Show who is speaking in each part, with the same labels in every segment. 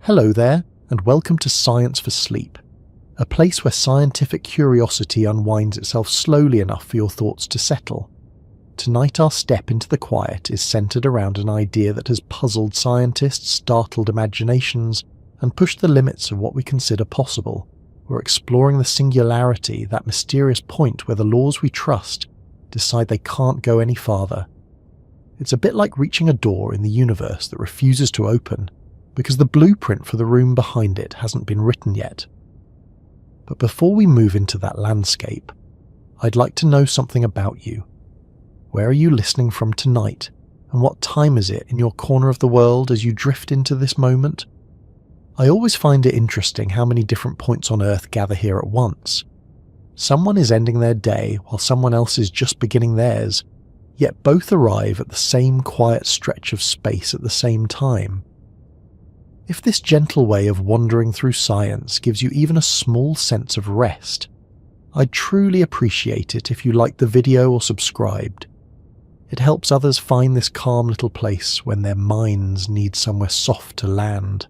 Speaker 1: Hello there, and welcome to Science for Sleep, a place where scientific curiosity unwinds itself slowly enough for your thoughts to settle. Tonight our step into the quiet is centred around an idea that has puzzled scientists, startled imaginations, and pushed the limits of what we consider possible. We're exploring the singularity, that mysterious point where the laws we trust decide they can't go any farther. It's a bit like reaching a door in the universe that refuses to open, because the blueprint for the room behind it hasn't been written yet. But before we move into that landscape, I'd like to know something about you. Where are you listening from tonight, and what time is it in your corner of the world as you drift into this moment? I always find it interesting how many different points on Earth gather here at once. Someone is ending their day while someone else is just beginning theirs, yet both arrive at the same quiet stretch of space at the same time. If this gentle way of wandering through science gives you even a small sense of rest, I'd truly appreciate it if you liked the video or subscribed. It helps others find this calm little place when their minds need somewhere soft to land.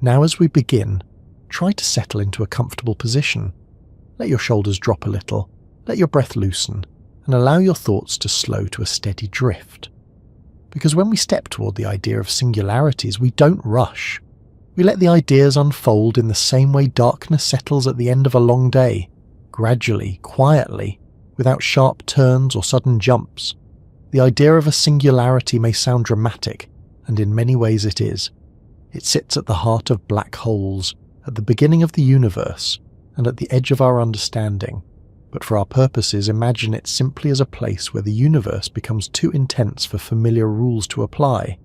Speaker 1: Now as we begin, try to settle into a comfortable position. Let your shoulders drop a little, let your breath loosen, and allow your thoughts to slow to a steady drift. Because when we step toward the idea of singularities, we don't rush. We let the ideas unfold in the same way darkness settles at the end of a long day, gradually, quietly, without sharp turns or sudden jumps. The idea of a singularity may sound dramatic, and in many ways it is. It sits at the heart of black holes, at the beginning of the universe, and at the edge of our understanding. But for our purposes, imagine it simply as a place where the universe becomes too intense for familiar rules to apply.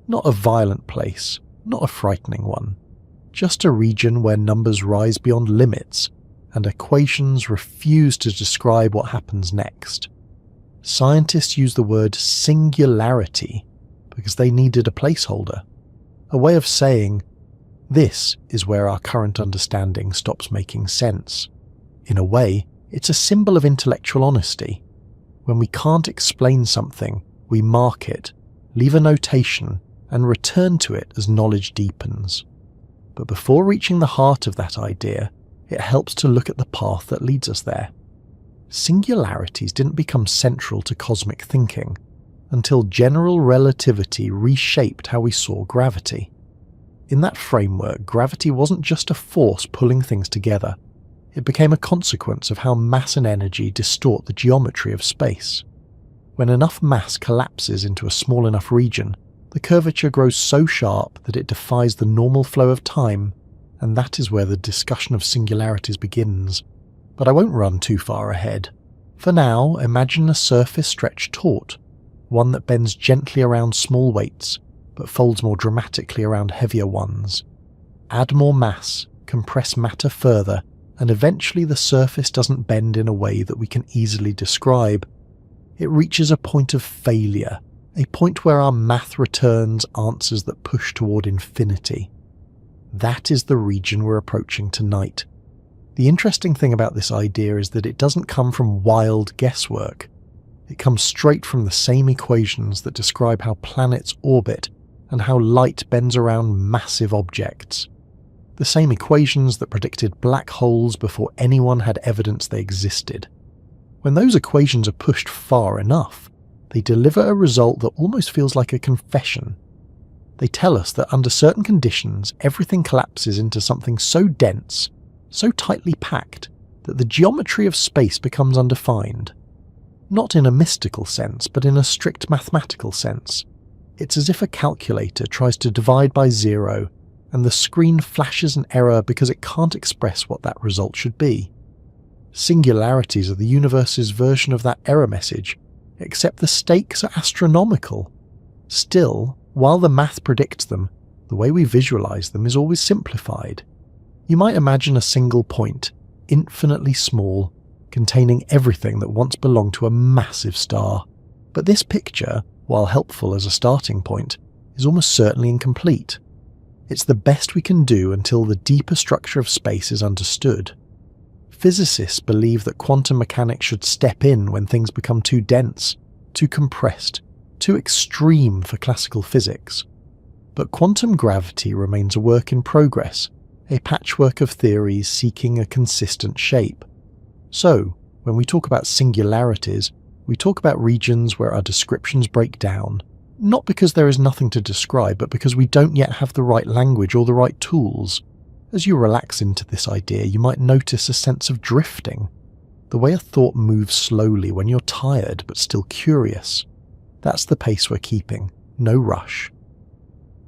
Speaker 1: Not a violent place, not a frightening one. Just a region where numbers rise beyond limits, and equations refuse to describe what happens next. Scientists use the word singularity because they needed a placeholder, a way of saying, this is where our current understanding stops making sense. In a way, it's a symbol of intellectual honesty. When we can't explain something, we mark it, leave a notation, and return to it as knowledge deepens. But before reaching the heart of that idea, it helps to look at the path that leads us there. Singularities didn't become central to cosmic thinking until general relativity reshaped how we saw gravity. In that framework, gravity wasn't just a force pulling things together. It became a consequence of how mass and energy distort the geometry of space. When enough mass collapses into a small enough region, the curvature grows so sharp that it defies the normal flow of time, and that is where the discussion of singularities begins. But I won't run too far ahead. For now, imagine a surface stretched taut, one that bends gently around small weights, but folds more dramatically around heavier ones. Add more mass, compress matter further, and eventually the surface doesn't bend in a way that we can easily describe. It reaches a point of failure, a point where our math returns answers that push toward infinity. That is the region we're approaching tonight. The interesting thing about this idea is that it doesn't come from wild guesswork. It comes straight from the same equations that describe how planets orbit and how light bends around massive objects. The same equations that predicted black holes before anyone had evidence they existed. When those equations are pushed far enough, they deliver a result that almost feels like a confession. They tell us that under certain conditions, everything collapses into something so dense, so tightly packed, that the geometry of space becomes undefined. Not in a mystical sense, but in a strict mathematical sense. It's as if a calculator tries to divide by zero, and the screen flashes an error because it can't express what that result should be. Singularities are the universe's version of that error message, except the stakes are astronomical. Still, while the math predicts them, the way we visualize them is always simplified. You might imagine a single point, infinitely small, containing everything that once belonged to a massive star. But this picture, while helpful as a starting point, is almost certainly incomplete. It's the best we can do until the deeper structure of space is understood. Physicists believe that quantum mechanics should step in when things become too dense, too compressed, too extreme for classical physics. But quantum gravity remains a work in progress, a patchwork of theories seeking a consistent shape. So, when we talk about singularities, we talk about regions where our descriptions break down, not because there is nothing to describe, but because we don't yet have the right language or the right tools. As you relax into this idea, you might notice a sense of drifting, the way a thought moves slowly when you're tired but still curious. That's the pace we're keeping, no rush.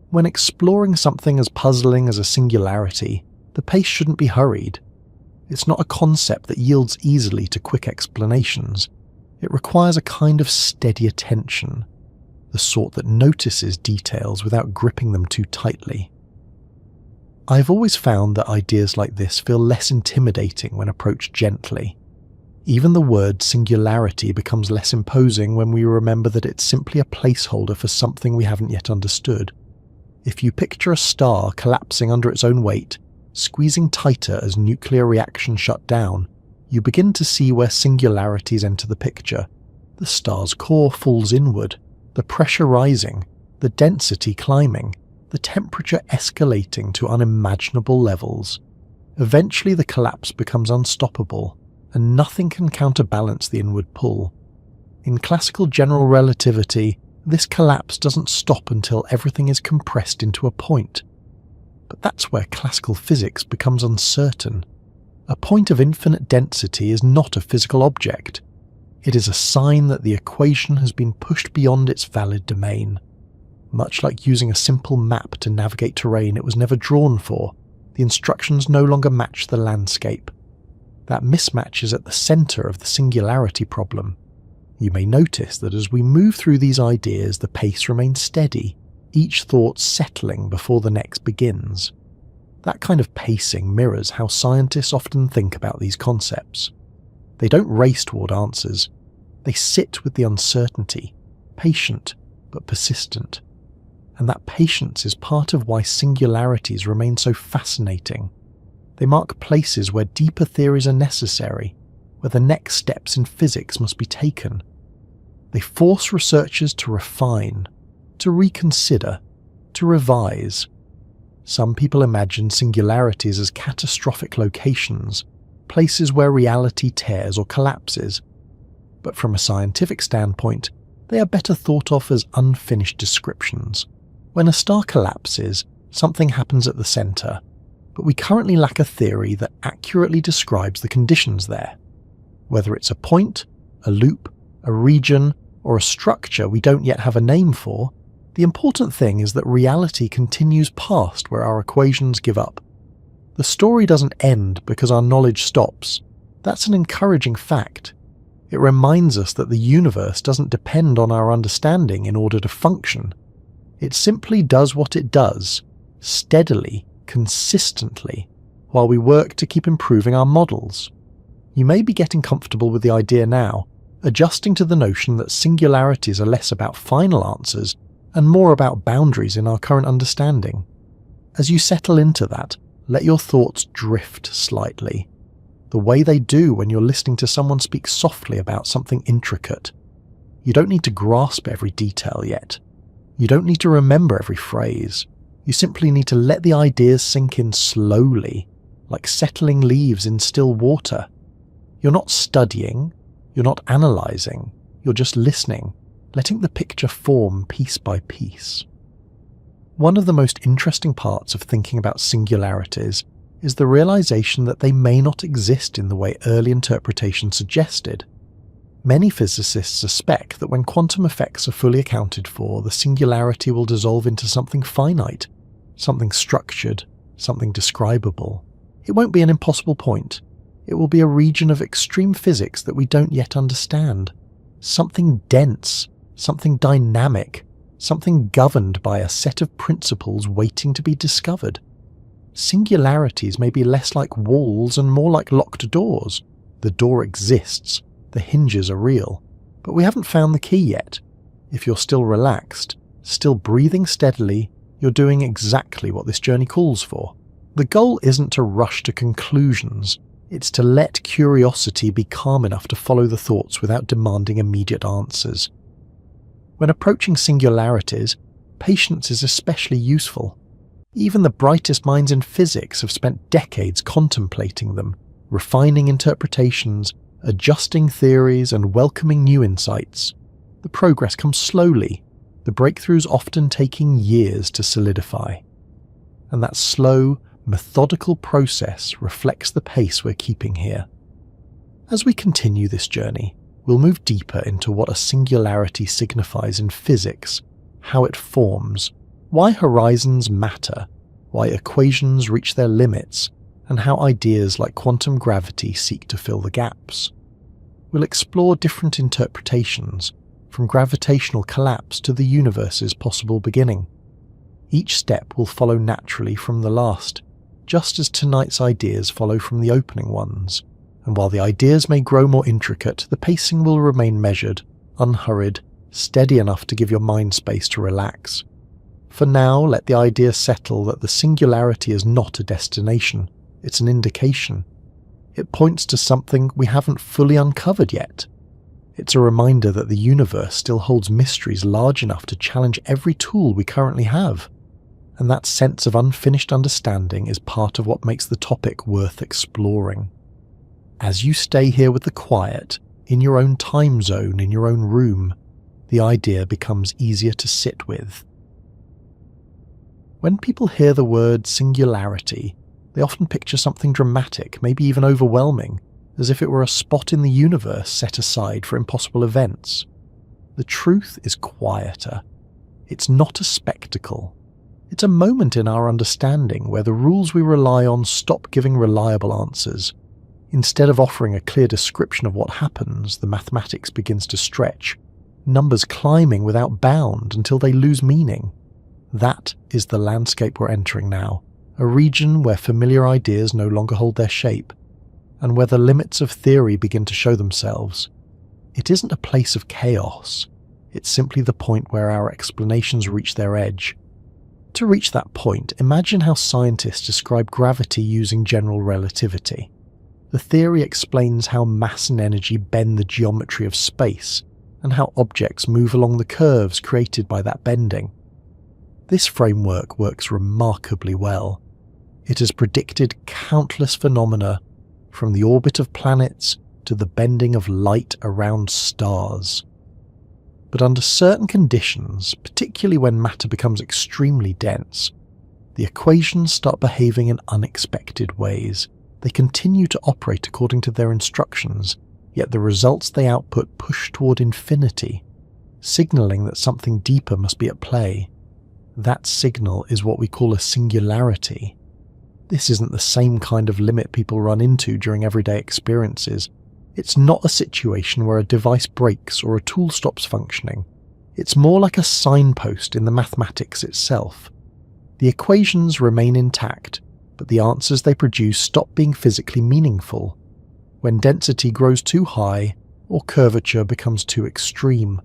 Speaker 1: When exploring something as puzzling as a singularity, the pace shouldn't be hurried. It's not a concept that yields easily to quick explanations. It requires a kind of steady attention, the sort that notices details without gripping them too tightly. I've always found that ideas like this feel less intimidating when approached gently. Even the word singularity becomes less imposing when we remember that it's simply a placeholder for something we haven't yet understood. If you picture a star collapsing under its own weight, squeezing tighter as nuclear reactions shut down, you begin to see where singularities enter the picture. The star's core falls inward, the pressure rising, the density climbing, the temperature escalating to unimaginable levels. Eventually the collapse becomes unstoppable, and nothing can counterbalance the inward pull. In classical general relativity, this collapse doesn't stop until everything is compressed into a point. But that's where classical physics becomes uncertain. A point of infinite density is not a physical object. It is a sign that the equation has been pushed beyond its valid domain. Much like using a simple map to navigate terrain it was never drawn for, the instructions no longer match the landscape. That mismatch is at the centre of the singularity problem. You may notice that as we move through these ideas, the pace remains steady, each thought settling before the next begins. That kind of pacing mirrors how scientists often think about these concepts. They don't race toward answers. They sit with the uncertainty, patient but persistent. And that patience is part of why singularities remain so fascinating. They mark places where deeper theories are necessary, where the next steps in physics must be taken. They force researchers to refine, to reconsider, to revise. Some people imagine singularities as catastrophic locations, places where reality tears or collapses. But from a scientific standpoint, they are better thought of as unfinished descriptions. When a star collapses, something happens at the centre, but we currently lack a theory that accurately describes the conditions there. Whether it's a point, a loop, a region, or a structure we don't yet have a name for, the important thing is that reality continues past where our equations give up. The story doesn't end because our knowledge stops. That's an encouraging fact. It reminds us that the universe doesn't depend on our understanding in order to function. It simply does what it does, steadily, consistently, while we work to keep improving our models. You may be getting comfortable with the idea now, adjusting to the notion that singularities are less about final answers and more about boundaries in our current understanding. As you settle into that, let your thoughts drift slightly, the way they do when you're listening to someone speak softly about something intricate. You don't need to grasp every detail yet. You don't need to remember every phrase. You simply need to let the ideas sink in slowly, like settling leaves in still water. You're not studying, you're not analysing, you're just listening, letting the picture form piece by piece. One of the most interesting parts of thinking about singularities is the realisation that they may not exist in the way early interpretation suggested. Many physicists suspect that when quantum effects are fully accounted for, the singularity will dissolve into something finite, something structured, something describable. It won't be an impossible point. It will be a region of extreme physics that we don't yet understand. Something dense, something dynamic, something governed by a set of principles waiting to be discovered. Singularities may be less like walls and more like locked doors. The door exists, the hinges are real, but we haven't found the key yet. If you're still relaxed, still breathing steadily, you're doing exactly what this journey calls for. The goal isn't to rush to conclusions, it's to let curiosity be calm enough to follow the thoughts without demanding immediate answers. When approaching singularities, Patience is especially useful. Even the brightest minds in physics have spent decades contemplating them, refining interpretations, adjusting theories, and welcoming new insights. The progress comes slowly, the breakthroughs often taking years to solidify. And that slow, methodical process reflects the pace we're keeping here. As we continue this journey, we'll move deeper into what a singularity signifies in physics, how it forms, why horizons matter, why equations reach their limits, and how ideas like quantum gravity seek to fill the gaps. We'll explore different interpretations, from gravitational collapse to the universe's possible beginning. Each step will follow naturally from the last, just as tonight's ideas follow from the opening ones. And while the ideas may grow more intricate, the pacing will remain measured, unhurried, steady enough to give your mind space to relax. For now, let the idea settle that the singularity is not a destination, it's an indication. It points to something we haven't fully uncovered yet. It's a reminder that the universe still holds mysteries large enough to challenge every tool we currently have. And that sense of unfinished understanding is part of what makes the topic worth exploring. As you stay here with the quiet, in your own time zone, in your own room, the idea becomes easier to sit with. When people hear the word singularity, they often picture something dramatic, maybe even overwhelming, as if it were a spot in the universe set aside for impossible events. The truth is quieter. It's not a spectacle. It's a moment in our understanding where the rules we rely on stop giving reliable answers. Instead of offering a clear description of what happens, the mathematics begins to stretch, numbers climbing without bound until they lose meaning. That is the landscape we're entering now, a region where familiar ideas no longer hold their shape, and where the limits of theory begin to show themselves. It isn't a place of chaos, it's simply the point where our explanations reach their edge. To reach that point, imagine how scientists describe gravity using general relativity. The theory explains how mass and energy bend the geometry of space, and how objects move along the curves created by that bending. This framework works remarkably well. It has predicted countless phenomena, from the orbit of planets to the bending of light around stars. But under certain conditions, particularly when matter becomes extremely dense, the equations start behaving in unexpected ways. They continue to operate according to their instructions, yet the results they output push toward infinity, signaling that something deeper must be at play. That signal is what we call a singularity. This isn't the same kind of limit people run into during everyday experiences. It's not a situation where a device breaks or a tool stops functioning. It's more like a signpost in the mathematics itself. The equations remain intact, but the answers they produce stop being physically meaningful. When density grows too high, or curvature becomes too extreme,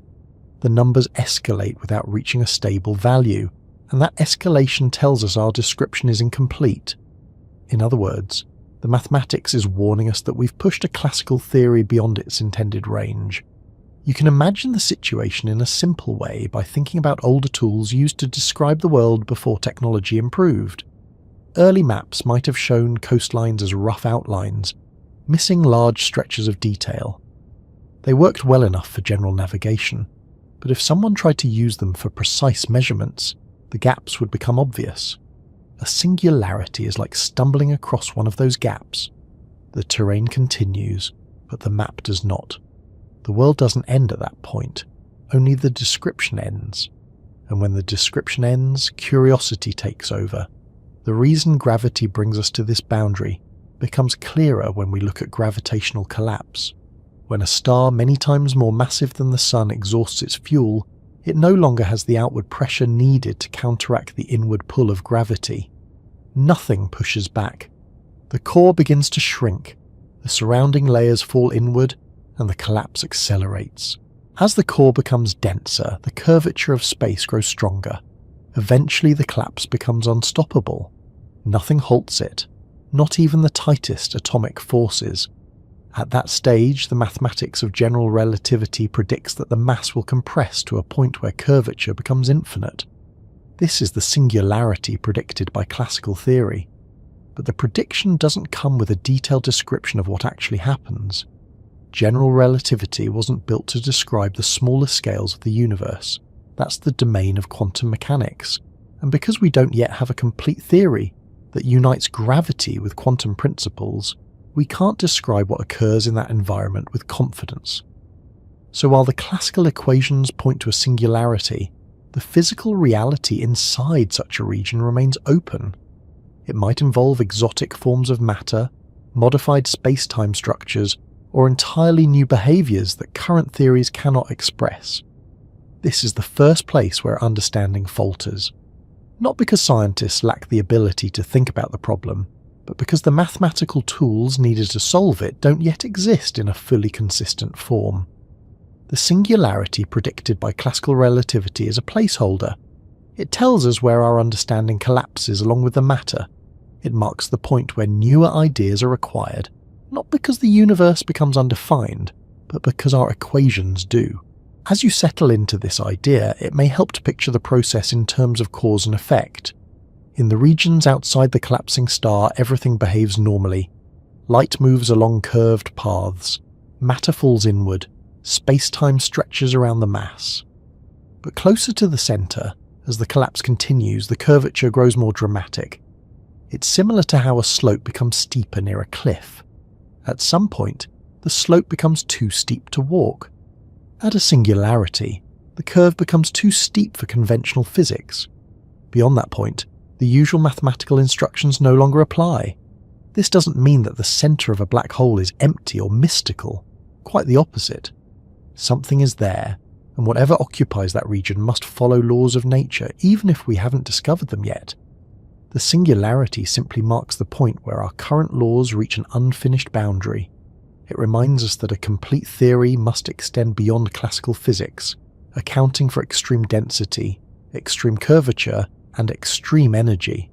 Speaker 1: the numbers escalate without reaching a stable value, and that escalation tells us our description is incomplete. In other words, the mathematics is warning us that we've pushed a classical theory beyond its intended range. You can imagine the situation in a simple way by thinking about older tools used to describe the world before technology improved. Early maps might have shown coastlines as rough outlines, missing large stretches of detail. They worked well enough for general navigation, but if someone tried to use them for precise measurements, the gaps would become obvious. A singularity is like stumbling across one of those gaps. The terrain continues, but the map does not. The world doesn't end at that point, only the description ends. And when the description ends, curiosity takes over. The reason gravity brings us to this boundary becomes clearer when we look at gravitational collapse. When a star many times more massive than the Sun exhausts its fuel, it no longer has the outward pressure needed to counteract the inward pull of gravity. Nothing pushes back. The core begins to shrink, the surrounding layers fall inward, and the collapse accelerates. As the core becomes denser, the curvature of space grows stronger. Eventually the collapse becomes unstoppable. Nothing halts it, not even the tightest atomic forces. At that stage, the mathematics of general relativity predicts that the mass will compress to a point where curvature becomes infinite. This is the singularity predicted by classical theory. But the prediction doesn't come with a detailed description of what actually happens. General relativity wasn't built to describe the smaller scales of the universe. That's the domain of quantum mechanics. And because we don't yet have a complete theory that unites gravity with quantum principles, we can't describe what occurs in that environment with confidence. So while the classical equations point to a singularity, the physical reality inside such a region remains open. It might involve exotic forms of matter, modified space-time structures, or entirely new behaviours that current theories cannot express. This is the first place where understanding falters. Not because scientists lack the ability to think about the problem, but because the mathematical tools needed to solve it don't yet exist in a fully consistent form. The singularity predicted by classical relativity is a placeholder. It tells us where our understanding collapses along with the matter. It marks the point where newer ideas are required, not because the universe becomes undefined, but because our equations do. As you settle into this idea, it may help to picture the process in terms of cause and effect. In the regions outside the collapsing star, everything behaves normally. Light moves along curved paths. Matter falls inward. Space-time stretches around the mass. But closer to the centre, as the collapse continues, the curvature grows more dramatic. It's similar to how a slope becomes steeper near a cliff. At some point, the slope becomes too steep to walk. At a singularity, the curve becomes too steep for conventional physics. Beyond that point, the usual mathematical instructions no longer apply. This doesn't mean that the centre of a black hole is empty or mystical. Quite the opposite. Something is there, and whatever occupies that region must follow laws of nature, even if we haven't discovered them yet. The singularity simply marks the point where our current laws reach an unfinished boundary. It reminds us that a complete theory must extend beyond classical physics, accounting for extreme density, extreme curvature, and extreme energy.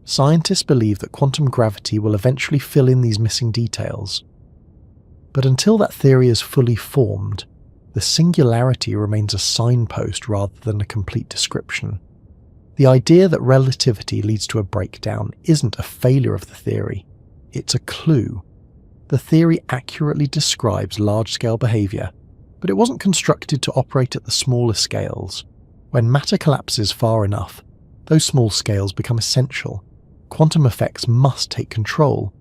Speaker 1: Scientists believe that quantum gravity will eventually fill in these missing details. But until that theory is fully formed, the singularity remains a signpost rather than a complete description. The idea that relativity leads to a breakdown isn't a failure of the theory, it's a clue. The theory accurately describes large-scale behaviour, but it wasn't constructed to operate at the smaller scales. When matter collapses far enough, those small scales become essential. Quantum effects must take control.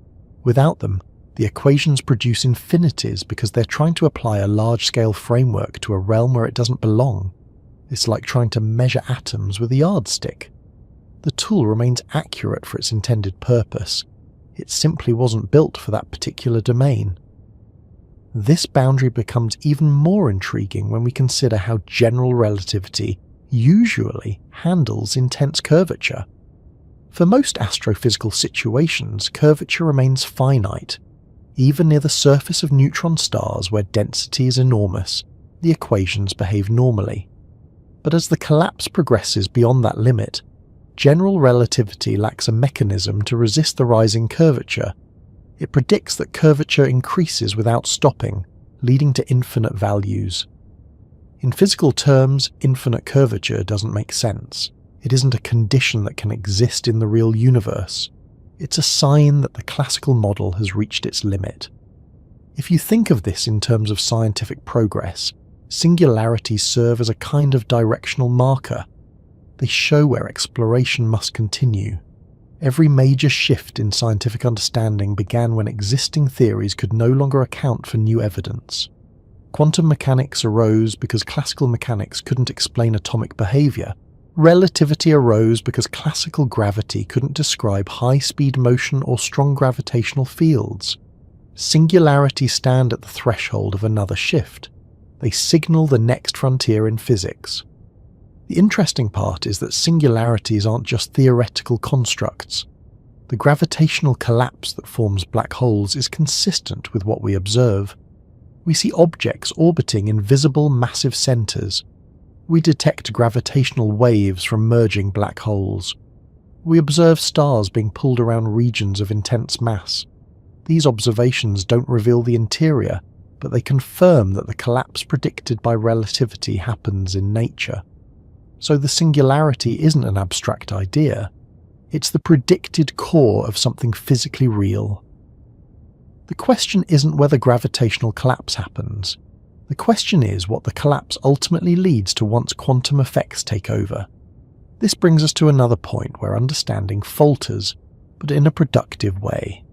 Speaker 1: Without them, the equations produce infinities because they're trying to apply a large-scale framework to a realm where it doesn't belong. It's like trying to measure atoms with a yardstick. The tool remains accurate for its intended purpose. It simply wasn't built for that particular domain. This boundary becomes even more intriguing when we consider how general relativity usually handles intense curvature. For most astrophysical situations, curvature remains finite. Even near the surface of neutron stars where density is enormous, the equations behave normally. But as the collapse progresses beyond that limit, general relativity lacks a mechanism to resist the rising curvature. It predicts that curvature increases without stopping, leading to infinite values. In physical terms, infinite curvature doesn't make sense. It isn't a condition that can exist in the real universe. It's a sign that the classical model has reached its limit. If you think of this in terms of scientific progress, singularities serve as a kind of directional marker. They show where exploration must continue. Every major shift in scientific understanding began when existing theories could no longer account for new evidence. Quantum mechanics arose because classical mechanics couldn't explain atomic behaviour. Relativity arose because classical gravity couldn't describe high-speed motion or strong gravitational fields. Singularities stand at the threshold of another shift. They signal the next frontier in physics. The interesting part is that singularities aren't just theoretical constructs. The gravitational collapse that forms black holes is consistent with what we observe. We see objects orbiting in visible massive centres. We detect gravitational waves from merging black holes. We observe stars being pulled around regions of intense mass. These observations don't reveal the interior, but they confirm that the collapse predicted by relativity happens in nature. So the singularity isn't an abstract idea. It's the predicted core of something physically real. The question isn't whether gravitational collapse happens. The question is what the collapse ultimately leads to once quantum effects take over. This brings us to another point where understanding falters, but in a productive way.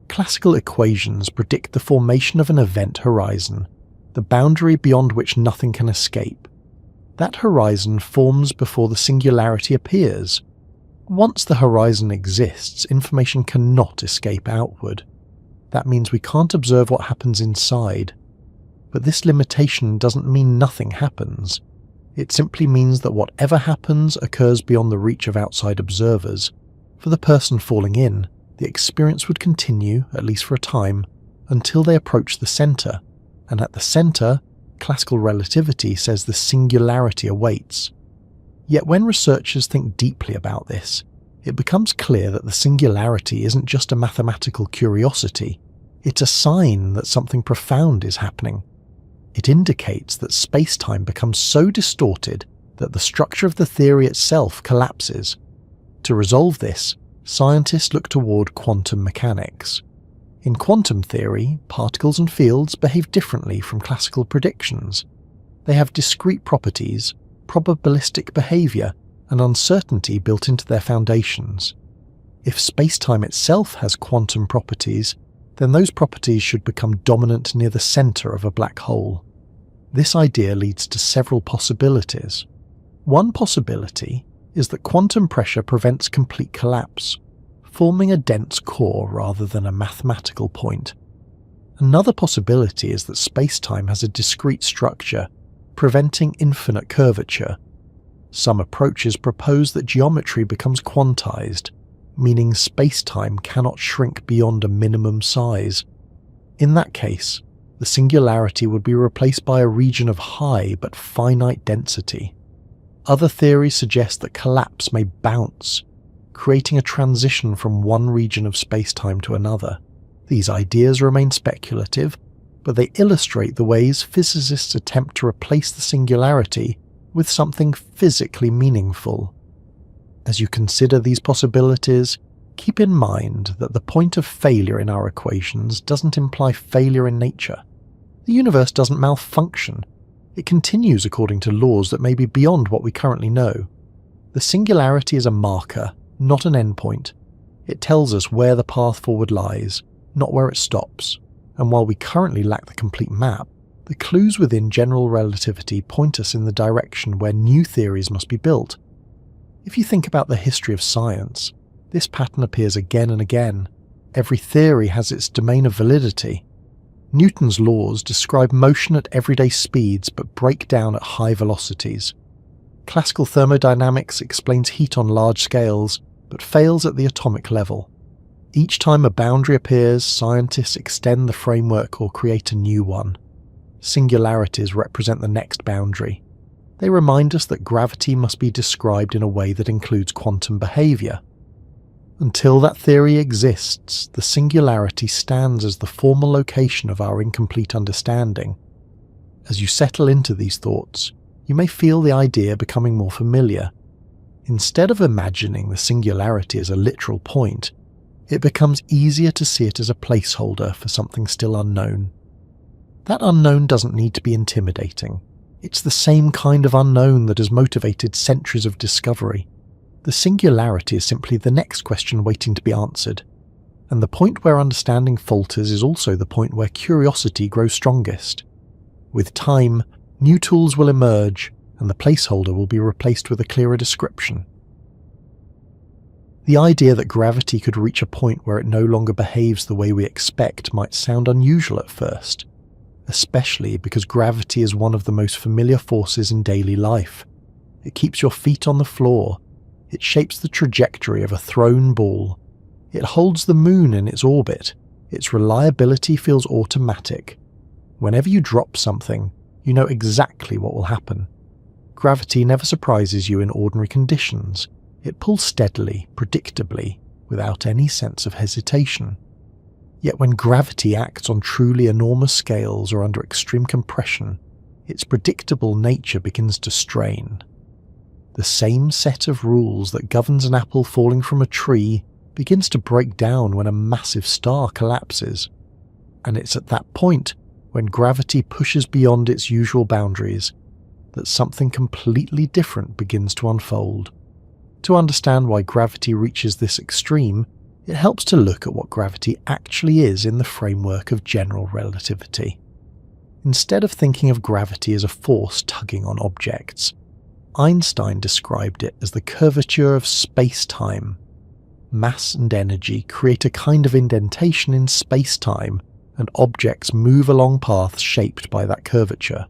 Speaker 1: Classical equations predict the formation of an event horizon, the boundary beyond which nothing can escape. That horizon forms before the singularity appears. Once the horizon exists, information cannot escape outward. That means we can't observe what happens inside. But this limitation doesn't mean nothing happens. It simply means that whatever happens occurs beyond the reach of outside observers. For the person falling in, the experience would continue, at least for a time, until they approach the centre, and at the centre, classical relativity says the singularity awaits. Yet when researchers think deeply about this, it becomes clear that the singularity isn't just a mathematical curiosity, it's a sign that something profound is happening. It indicates that space-time becomes so distorted that the structure of the theory itself collapses. To resolve this, scientists look toward quantum mechanics. In quantum theory, particles and fields behave differently from classical predictions. They have discrete properties, probabilistic behavior, and uncertainty built into their foundations. If space-time itself has quantum properties, then those properties should become dominant near the center of a black hole. This idea leads to several possibilities. One possibility is that quantum pressure prevents complete collapse, forming a dense core rather than a mathematical point. Another possibility is that space-time has a discrete structure, preventing infinite curvature. Some approaches propose that geometry becomes quantized, meaning space-time cannot shrink beyond a minimum size. In that case, the singularity would be replaced by a region of high but finite density. Other theories suggest that collapse may bounce, creating a transition from one region of space-time to another. These ideas remain speculative, but they illustrate the ways physicists attempt to replace the singularity with something physically meaningful. As you consider these possibilities, keep in mind that the point of failure in our equations doesn't imply failure in nature. The universe doesn't malfunction. It continues according to laws that may be beyond what we currently know. The singularity is a marker, not an endpoint. It tells us where the path forward lies, not where it stops. And while we currently lack the complete map, the clues within general relativity point us in the direction where new theories must be built. If you think about the history of science, this pattern appears again and again. Every theory has its domain of validity. Newton's laws describe motion at everyday speeds but break down at high velocities. Classical thermodynamics explains heat on large scales but fails at the atomic level. Each time a boundary appears, scientists extend the framework or create a new one. Singularities represent the next boundary. They remind us that gravity must be described in a way that includes quantum behavior. Until that theory exists, the singularity stands as the formal location of our incomplete understanding. As you settle into these thoughts, you may feel the idea becoming more familiar. Instead of imagining the singularity as a literal point, it becomes easier to see it as a placeholder for something still unknown. That unknown doesn't need to be intimidating. It's the same kind of unknown that has motivated centuries of discovery. The singularity is simply the next question waiting to be answered. And the point where understanding falters is also the point where curiosity grows strongest. With time, new tools will emerge, and the placeholder will be replaced with a clearer description. The idea that gravity could reach a point where it no longer behaves the way we expect might sound unusual at first, especially because gravity is one of the most familiar forces in daily life. It keeps your feet on the floor. It shapes the trajectory of a thrown ball. It holds the moon in its orbit. Its reliability feels automatic. Whenever you drop something, you know exactly what will happen. Gravity never surprises you in ordinary conditions. It pulls steadily, predictably, without any sense of hesitation. Yet when gravity acts on truly enormous scales or under extreme compression, its predictable nature begins to strain. The same set of rules that governs an apple falling from a tree begins to break down when a massive star collapses. And it's at that point, when gravity pushes beyond its usual boundaries, that something completely different begins to unfold. To understand why gravity reaches this extreme, it helps to look at what gravity actually is in the framework of general relativity. Instead of thinking of gravity as a force tugging on objects, Einstein described it as the curvature of space-time. Mass and energy create a kind of indentation in space-time, and objects move along paths shaped by that curvature.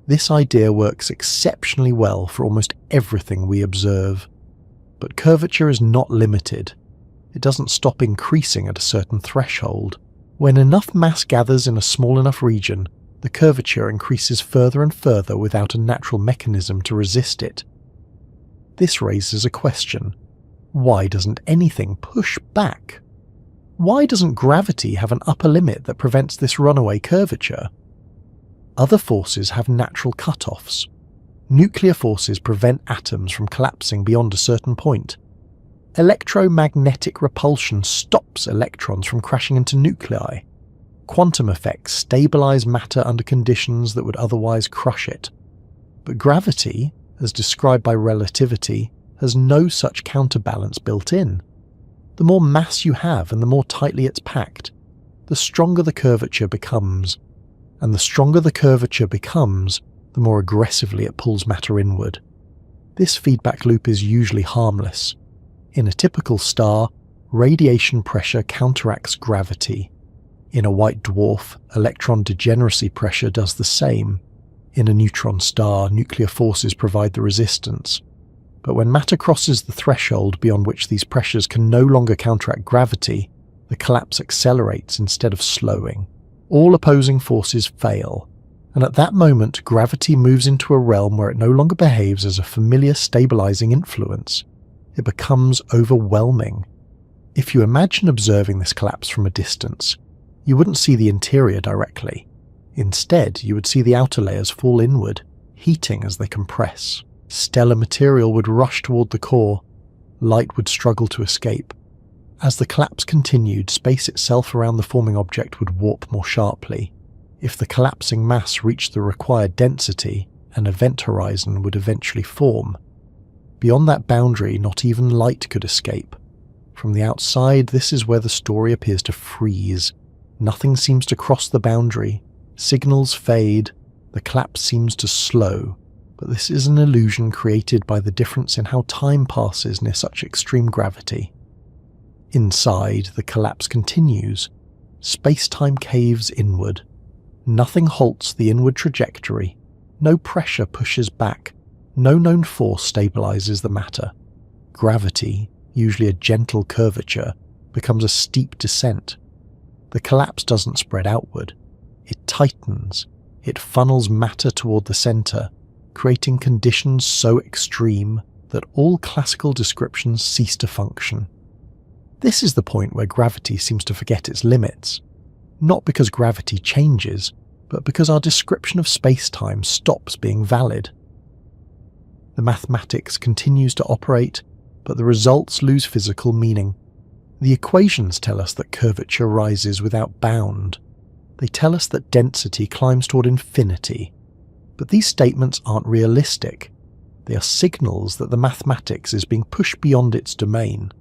Speaker 1: This idea works exceptionally well for almost everything we observe. But curvature is not limited. It doesn't stop increasing at a certain threshold. When enough mass gathers in a small enough region, the curvature increases further and further without a natural mechanism to resist it. This raises a question. Why doesn't anything push back? Why doesn't gravity have an upper limit that prevents this runaway curvature? Other forces have natural cut-offs. Nuclear forces prevent atoms from collapsing beyond a certain point. Electromagnetic repulsion stops electrons from crashing into nuclei. Quantum effects stabilize matter under conditions that would otherwise crush it. But gravity, as described by relativity, has no such counterbalance built in. The more mass you have and the more tightly it's packed, the stronger the curvature becomes. And the stronger the curvature becomes, the more aggressively it pulls matter inward. This feedback loop is usually harmless. In a typical star, radiation pressure counteracts gravity. In a white dwarf, electron degeneracy pressure does the same. In a neutron star, nuclear forces provide the resistance. But when matter crosses the threshold beyond which these pressures can no longer counteract gravity, the collapse accelerates instead of slowing. All opposing forces fail, and at that moment gravity moves into a realm where it no longer behaves as a familiar stabilizing influence. It becomes overwhelming. If you imagine observing this collapse from a distance, you wouldn't see the interior directly. Instead, you would see the outer layers fall inward, heating as they compress. Stellar material would rush toward the core. Light would struggle to escape. As the collapse continued, space itself around the forming object would warp more sharply. If the collapsing mass reached the required density, an event horizon would eventually form. Beyond that boundary, not even light could escape. From the outside, this is where the story appears to freeze. Nothing seems to cross the boundary. Signals fade. The collapse seems to slow. But this is an illusion created by the difference in how time passes near such extreme gravity. Inside, the collapse continues. Space-time caves inward. Nothing halts the inward trajectory. No pressure pushes back. No known force stabilizes the matter. Gravity, usually a gentle curvature, becomes a steep descent. The collapse doesn't spread outward. It tightens. It funnels matter toward the center, creating conditions so extreme that all classical descriptions cease to function. This is the point where gravity seems to forget its limits. Not because gravity changes, but because our description of space-time stops being valid. The mathematics continues to operate, but the results lose physical meaning. The equations tell us that curvature rises without bound. They tell us that density climbs toward infinity. But these statements aren't realistic. They are signals that the mathematics is being pushed beyond its domain.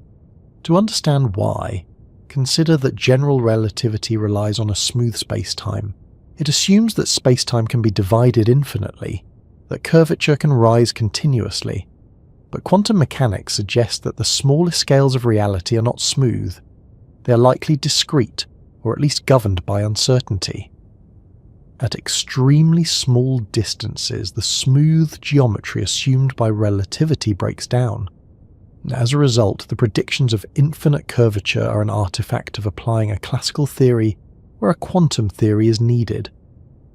Speaker 1: To understand why, consider that general relativity relies on a smooth space-time. It assumes that space-time can be divided infinitely, that curvature can rise continuously. But quantum mechanics suggests that the smallest scales of reality are not smooth. They are likely discrete, or at least governed by uncertainty. At extremely small distances, the smooth geometry assumed by relativity breaks down. As a result, the predictions of infinite curvature are an artifact of applying a classical theory where a quantum theory is needed.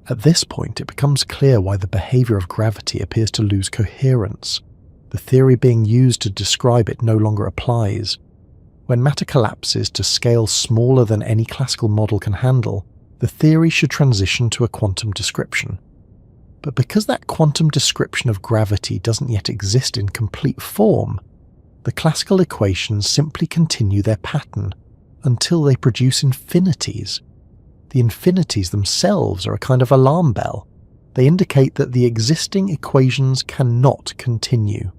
Speaker 1: At this point, it becomes clear why the behavior of gravity appears to lose coherence. The theory being used to describe it no longer applies. When matter collapses to scales smaller than any classical model can handle, the theory should transition to a quantum description. But because that quantum description of gravity doesn't yet exist in complete form, the classical equations simply continue their pattern until they produce infinities. The infinities themselves are a kind of alarm bell. They indicate that the existing equations cannot continue.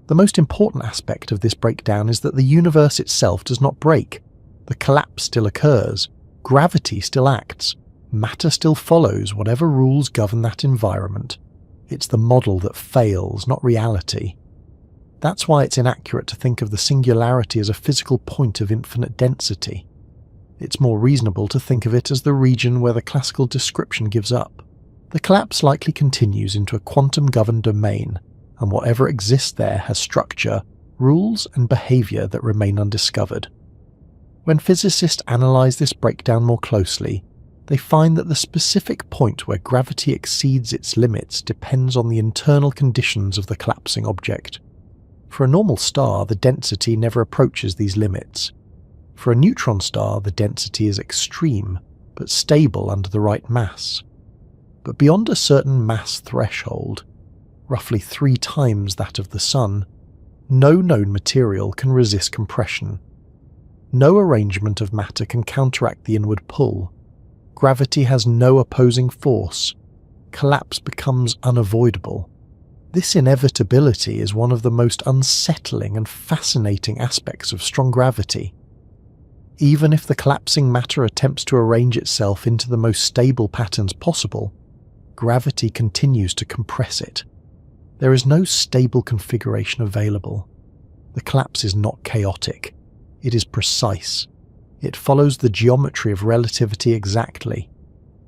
Speaker 1: The most important aspect of this breakdown is that the universe itself does not break. The collapse still occurs, gravity still acts, matter still follows whatever rules govern that environment. It's the model that fails, not reality. That's why it's inaccurate to think of the singularity as a physical point of infinite density. It's more reasonable to think of it as the region where the classical description gives up. The collapse likely continues into a quantum-governed domain, and whatever exists there has structure, rules, and behaviour that remain undiscovered. When physicists analyse this breakdown more closely, they find that the specific point where gravity exceeds its limits depends on the internal conditions of the collapsing object. For a normal star, the density never approaches these limits. For a neutron star, the density is extreme, but stable under the right mass. But beyond a certain mass threshold, roughly 3 times that of the Sun, no known material can resist compression. No arrangement of matter can counteract the inward pull. Gravity has no opposing force. Collapse becomes unavoidable. This inevitability is one of the most unsettling and fascinating aspects of strong gravity. Even if the collapsing matter attempts to arrange itself into the most stable patterns possible, gravity continues to compress it. There is no stable configuration available. The collapse is not chaotic. It is precise. It follows the geometry of relativity exactly.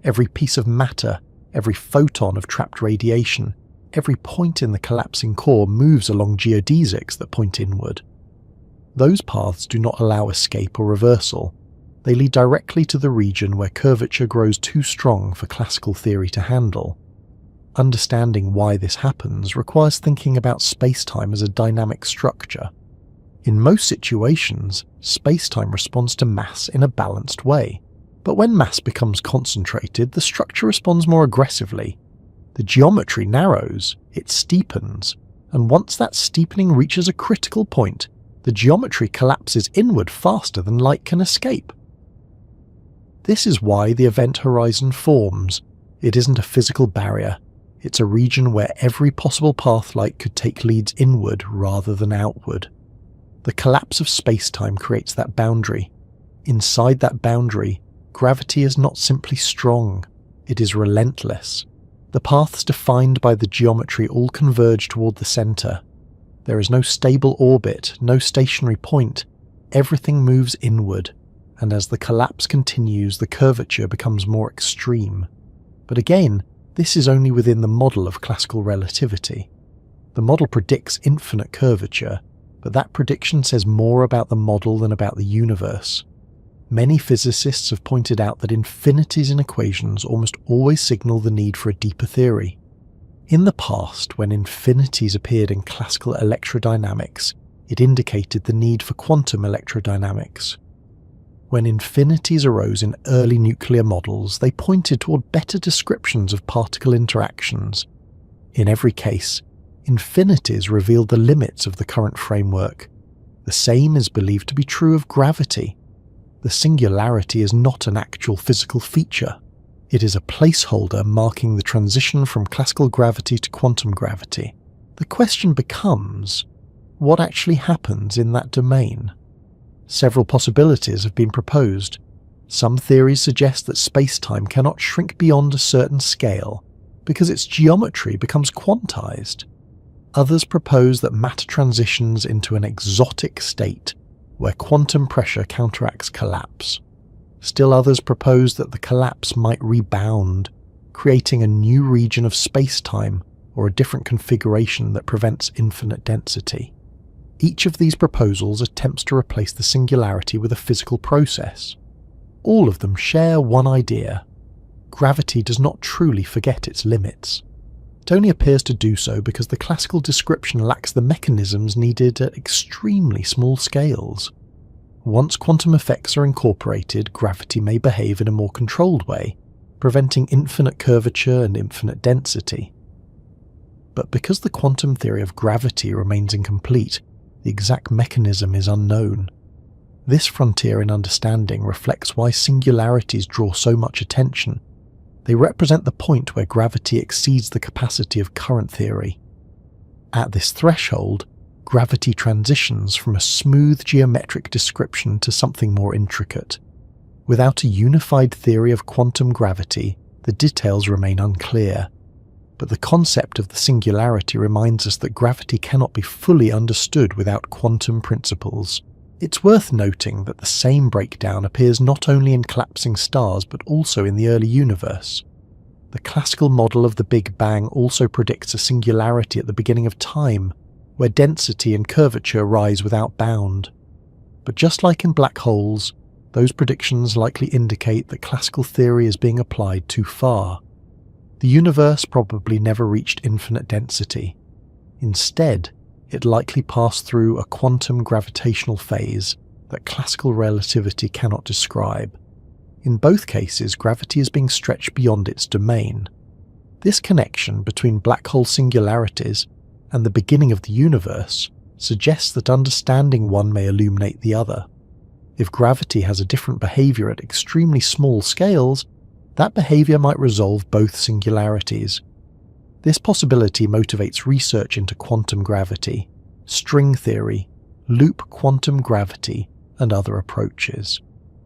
Speaker 1: Every piece of matter, every photon of trapped radiation, every point in the collapsing core moves along geodesics that point inward. Those paths do not allow escape or reversal. They lead directly to the region where curvature grows too strong for classical theory to handle. Understanding why this happens requires thinking about space-time as a dynamic structure. In most situations, space-time responds to mass in a balanced way. But when mass becomes concentrated, the structure responds more aggressively. The geometry narrows, it steepens, and once that steepening reaches a critical point, the geometry collapses inward faster than light can escape. This is why the event horizon forms. It isn't a physical barrier. It's a region where every possible path light could take leads inward rather than outward. The collapse of space-time creates that boundary. Inside that boundary, gravity is not simply strong, it is relentless. The paths defined by the geometry all converge toward the centre. There is no stable orbit, no stationary point. Everything moves inward, and as the collapse continues, the curvature becomes more extreme. But again, this is only within the model of classical relativity. The model predicts infinite curvature, but that prediction says more about the model than about the universe. Many physicists have pointed out that infinities in equations almost always signal the need for a deeper theory. In the past, when infinities appeared in classical electrodynamics, it indicated the need for quantum electrodynamics. When infinities arose in early nuclear models, they pointed toward better descriptions of particle interactions. In every case, infinities revealed the limits of the current framework. The same is believed to be true of gravity. The singularity is not an actual physical feature. It is a placeholder marking the transition from classical gravity to quantum gravity. The question becomes, what actually happens in that domain? Several possibilities have been proposed. Some theories suggest that space-time cannot shrink beyond a certain scale because its geometry becomes quantized. Others propose that matter transitions into an exotic state where quantum pressure counteracts collapse. Still others propose that the collapse might rebound, creating a new region of space-time or a different configuration that prevents infinite density. Each of these proposals attempts to replace the singularity with a physical process. All of them share one idea. Gravity does not truly forget its limits. It only appears to do so because the classical description lacks the mechanisms needed at extremely small scales. Once quantum effects are incorporated, gravity may behave in a more controlled way, preventing infinite curvature and infinite density. But because the quantum theory of gravity remains incomplete, the exact mechanism is unknown. This frontier in understanding reflects why singularities draw so much attention. They represent the point where gravity exceeds the capacity of current theory. At this threshold, gravity transitions from a smooth geometric description to something more intricate. Without a unified theory of quantum gravity, the details remain unclear. But the concept of the singularity reminds us that gravity cannot be fully understood without quantum principles. It's worth noting that the same breakdown appears not only in collapsing stars but also in the early universe. The classical model of the Big Bang also predicts a singularity at the beginning of time, where density and curvature rise without bound. But just like in black holes, those predictions likely indicate that classical theory is being applied too far. The universe probably never reached infinite density. Instead, it likely passed through a quantum gravitational phase that classical relativity cannot describe. In both cases, gravity is being stretched beyond its domain. This connection between black hole singularities and the beginning of the universe suggests that understanding one may illuminate the other. If gravity has a different behavior at extremely small scales, that behavior might resolve both singularities. This possibility motivates research into quantum gravity, string theory, loop quantum gravity, and other approaches.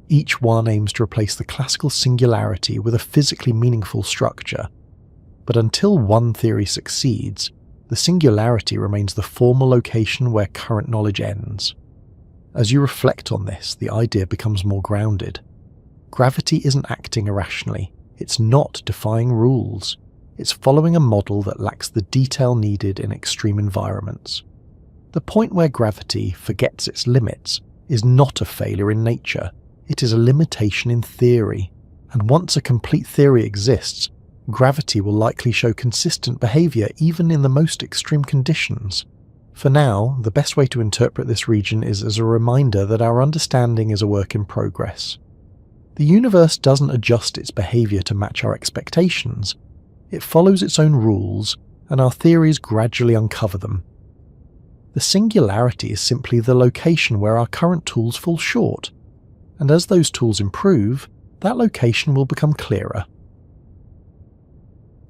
Speaker 1: Each one aims to replace the classical singularity with a physically meaningful structure. But until one theory succeeds, the singularity remains the formal location where current knowledge ends. As you reflect on this, the idea becomes more grounded. Gravity isn't acting irrationally. It's not defying rules. It's following a model that lacks the detail needed in extreme environments. The point where gravity forgets its limits is not a failure in nature. It is a limitation in theory. And once a complete theory exists, gravity will likely show consistent behavior even in the most extreme conditions. For now, the best way to interpret this region is as a reminder that our understanding is a work in progress. The universe doesn't adjust its behavior to match our expectations. It follows its own rules, and our theories gradually uncover them. The singularity is simply the location where our current tools fall short, and as those tools improve, that location will become clearer.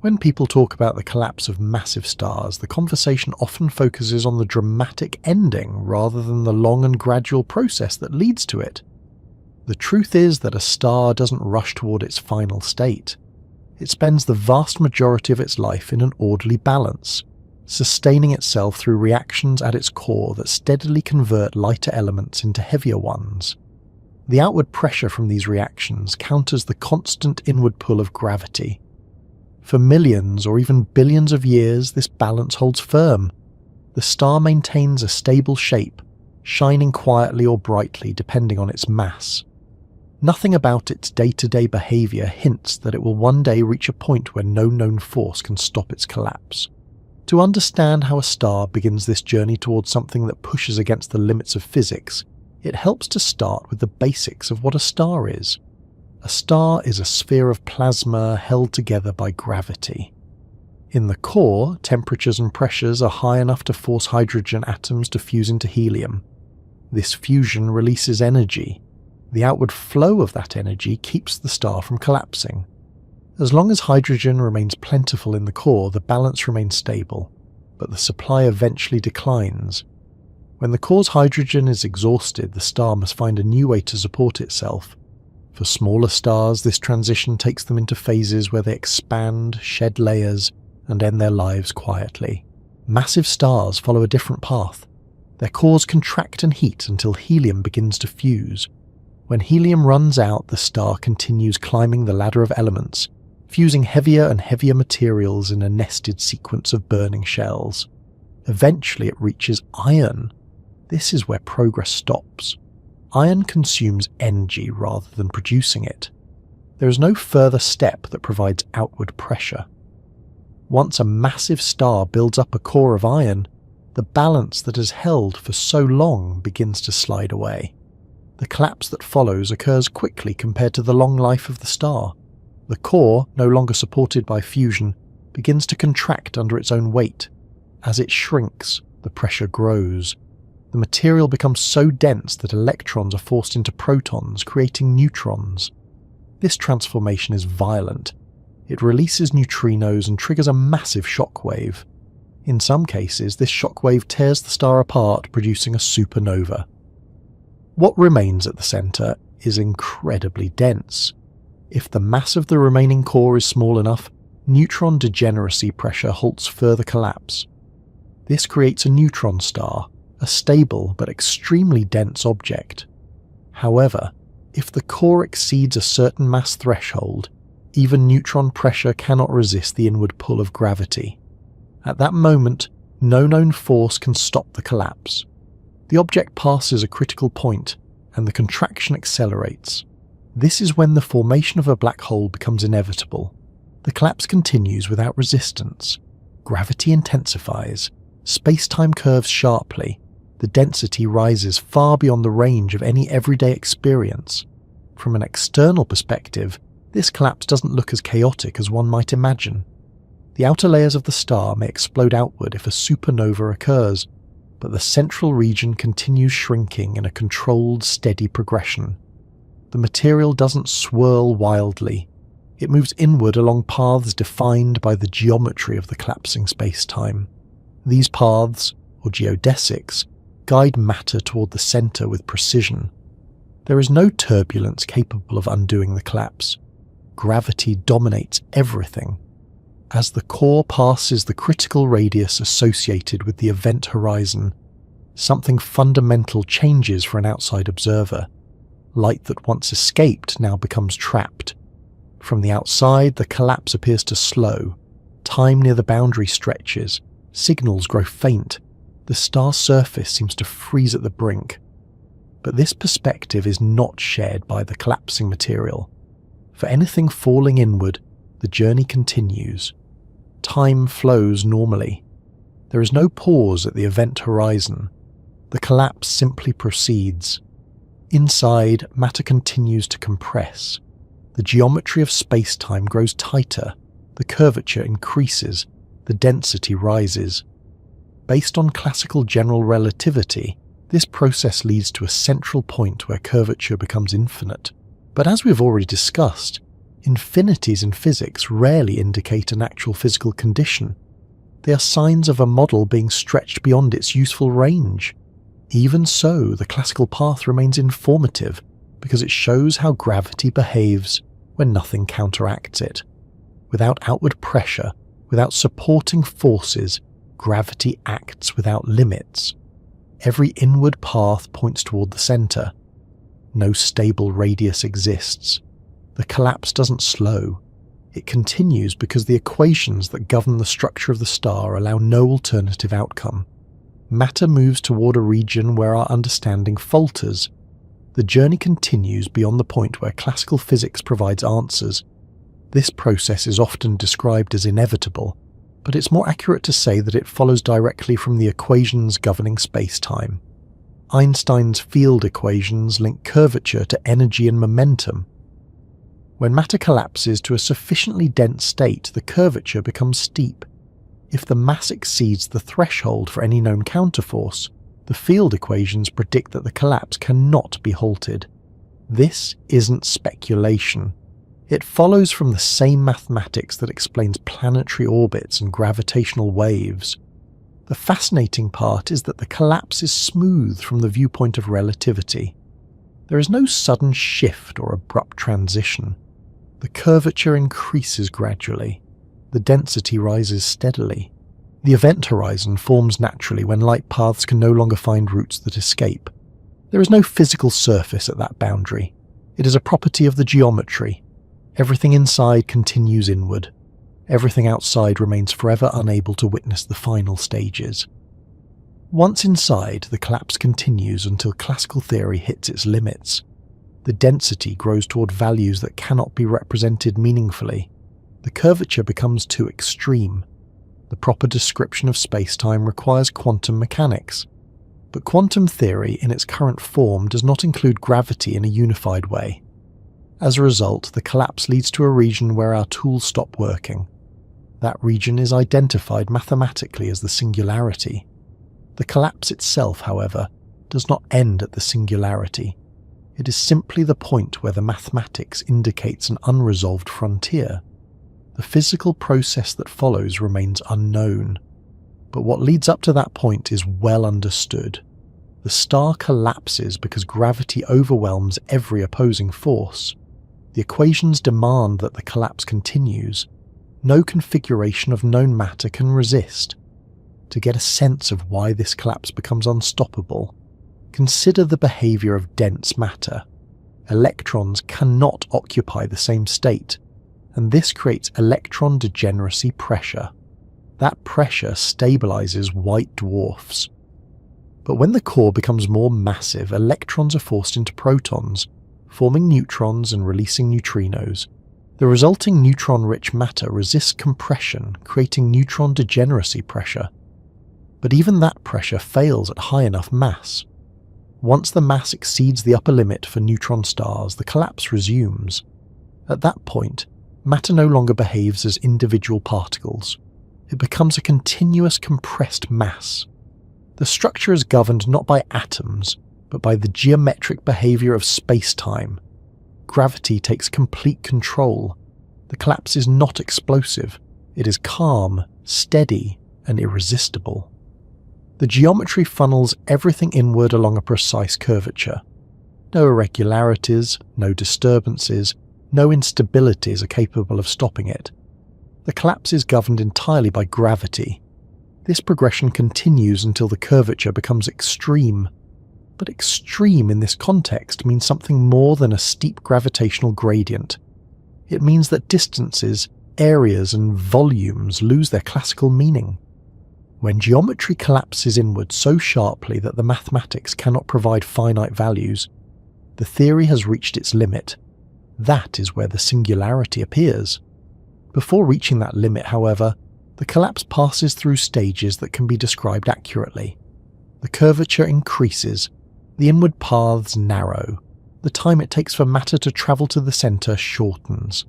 Speaker 1: When people talk about the collapse of massive stars, the conversation often focuses on the dramatic ending rather than the long and gradual process that leads to it. The truth is that a star doesn't rush toward its final state. It spends the vast majority of its life in an orderly balance, sustaining itself through reactions at its core that steadily convert lighter elements into heavier ones. The outward pressure from these reactions counters the constant inward pull of gravity. For millions or even billions of years, this balance holds firm. The star maintains a stable shape, shining quietly or brightly depending on its mass. Nothing about its day-to-day behavior hints that it will one day reach a point where no known force can stop its collapse. To understand how a star begins this journey towards something that pushes against the limits of physics, it helps to start with the basics of what a star is. A star is a sphere of plasma held together by gravity. In the core, temperatures and pressures are high enough to force hydrogen atoms to fuse into helium. This fusion releases energy. The outward flow of that energy keeps the star from collapsing. As long as hydrogen remains plentiful in the core, the balance remains stable, but the supply eventually declines. When the core's hydrogen is exhausted, the star must find a new way to support itself. For smaller stars, this transition takes them into phases where they expand, shed layers, and end their lives quietly. Massive stars follow a different path. Their cores contract and heat until helium begins to fuse. When helium runs out, the star continues climbing the ladder of elements, fusing heavier and heavier materials in a nested sequence of burning shells. Eventually it reaches iron. This is where progress stops. Iron consumes energy rather than producing it. There is no further step that provides outward pressure. Once a massive star builds up a core of iron, the balance that has held for so long begins to slide away. The collapse that follows occurs quickly compared to the long life of the star. The core, no longer supported by fusion, begins to contract under its own weight. As it shrinks, the pressure grows. The material becomes so dense that electrons are forced into protons, creating neutrons. This transformation is violent. It releases neutrinos and triggers a massive shock wave. In some cases, this shock wave tears the star apart, producing a supernova. What remains at the centre is incredibly dense. If the mass of the remaining core is small enough, neutron degeneracy pressure halts further collapse. This creates a neutron star, a stable but extremely dense object. However, if the core exceeds a certain mass threshold, even neutron pressure cannot resist the inward pull of gravity. At that moment, no known force can stop the collapse. The object passes a critical point, and the contraction accelerates. This is when the formation of a black hole becomes inevitable. The collapse continues without resistance. Gravity intensifies. Space-time curves sharply. The density rises far beyond the range of any everyday experience. From an external perspective, this collapse doesn't look as chaotic as one might imagine. The outer layers of the star may explode outward if a supernova occurs, but the central region continues shrinking in a controlled, steady progression. The material doesn't swirl wildly. It moves inward along paths defined by the geometry of the collapsing space-time. These paths, or geodesics, guide matter toward the centre with precision. There is no turbulence capable of undoing the collapse. Gravity dominates everything. As the core passes the critical radius associated with the event horizon, something fundamental changes for an outside observer. Light that once escaped now becomes trapped. From the outside, the collapse appears to slow. Time near the boundary stretches. Signals grow faint. The star's surface seems to freeze at the brink. But this perspective is not shared by the collapsing material. For anything falling inward, the journey continues. Time flows normally. There is no pause at the event horizon. The collapse simply proceeds. Inside, matter continues to compress. The geometry of space-time grows tighter. The curvature increases. The density rises. Based on classical general relativity, this process leads to a central point where curvature becomes infinite. But as we've already discussed, infinities in physics rarely indicate an actual physical condition. They are signs of a model being stretched beyond its useful range. Even so, the classical path remains informative because it shows how gravity behaves when nothing counteracts it. Without outward pressure, without supporting forces, gravity acts without limits. Every inward path points toward the centre. No stable radius exists. The collapse doesn't slow. It continues because the equations that govern the structure of the star allow no alternative outcome. Matter moves toward a region where our understanding falters. The journey continues beyond the point where classical physics provides answers. This process is often described as inevitable, but it's more accurate to say that it follows directly from the equations governing space-time. Einstein's field equations link curvature to energy and momentum. When matter collapses to a sufficiently dense state, the curvature becomes steep. If the mass exceeds the threshold for any known counterforce, the field equations predict that the collapse cannot be halted. This isn't speculation. It follows from the same mathematics that explains planetary orbits and gravitational waves. The fascinating part is that the collapse is smooth from the viewpoint of relativity. There is no sudden shift or abrupt transition. The curvature increases gradually. The density rises steadily. The event horizon forms naturally when light paths can no longer find routes that escape. There is no physical surface at that boundary. It is a property of the geometry. Everything inside continues inward. Everything outside remains forever unable to witness the final stages. Once inside, the collapse continues until classical theory hits its limits. The density grows toward values that cannot be represented meaningfully. The curvature becomes too extreme. The proper description of space-time requires quantum mechanics. But quantum theory in its current form does not include gravity in a unified way. As a result, the collapse leads to a region where our tools stop working. That region is identified mathematically as the singularity. The collapse itself, however, does not end at the singularity. It is simply the point where the mathematics indicates an unresolved frontier. The physical process that follows remains unknown, but what leads up to that point is well understood. The star collapses because gravity overwhelms every opposing force. The equations demand that the collapse continues. No configuration of known matter can resist. To get a sense of why this collapse becomes unstoppable, consider the behavior of dense matter. Electrons cannot occupy the same state, and this creates electron degeneracy pressure. That pressure stabilizes white dwarfs. But when the core becomes more massive, electrons are forced into protons, forming neutrons and releasing neutrinos. The resulting neutron-rich matter resists compression, creating neutron degeneracy pressure. But even that pressure fails at high enough mass. Once the mass exceeds the upper limit for neutron stars, the collapse resumes. At that point, matter no longer behaves as individual particles. It becomes a continuous compressed mass. The structure is governed not by atoms, but by the geometric behavior of space-time. Gravity takes complete control. The collapse is not explosive. It is calm, steady, and irresistible. The geometry funnels everything inward along a precise curvature. No irregularities, no disturbances, no instabilities are capable of stopping it. The collapse is governed entirely by gravity. This progression continues until the curvature becomes extreme. But extreme in this context means something more than a steep gravitational gradient. It means that distances, areas, and volumes lose their classical meaning. When geometry collapses inward so sharply that the mathematics cannot provide finite values, the theory has reached its limit. That is where the singularity appears. Before reaching that limit, however, the collapse passes through stages that can be described accurately. The curvature increases, the inward paths narrow, the time it takes for matter to travel to the centre shortens.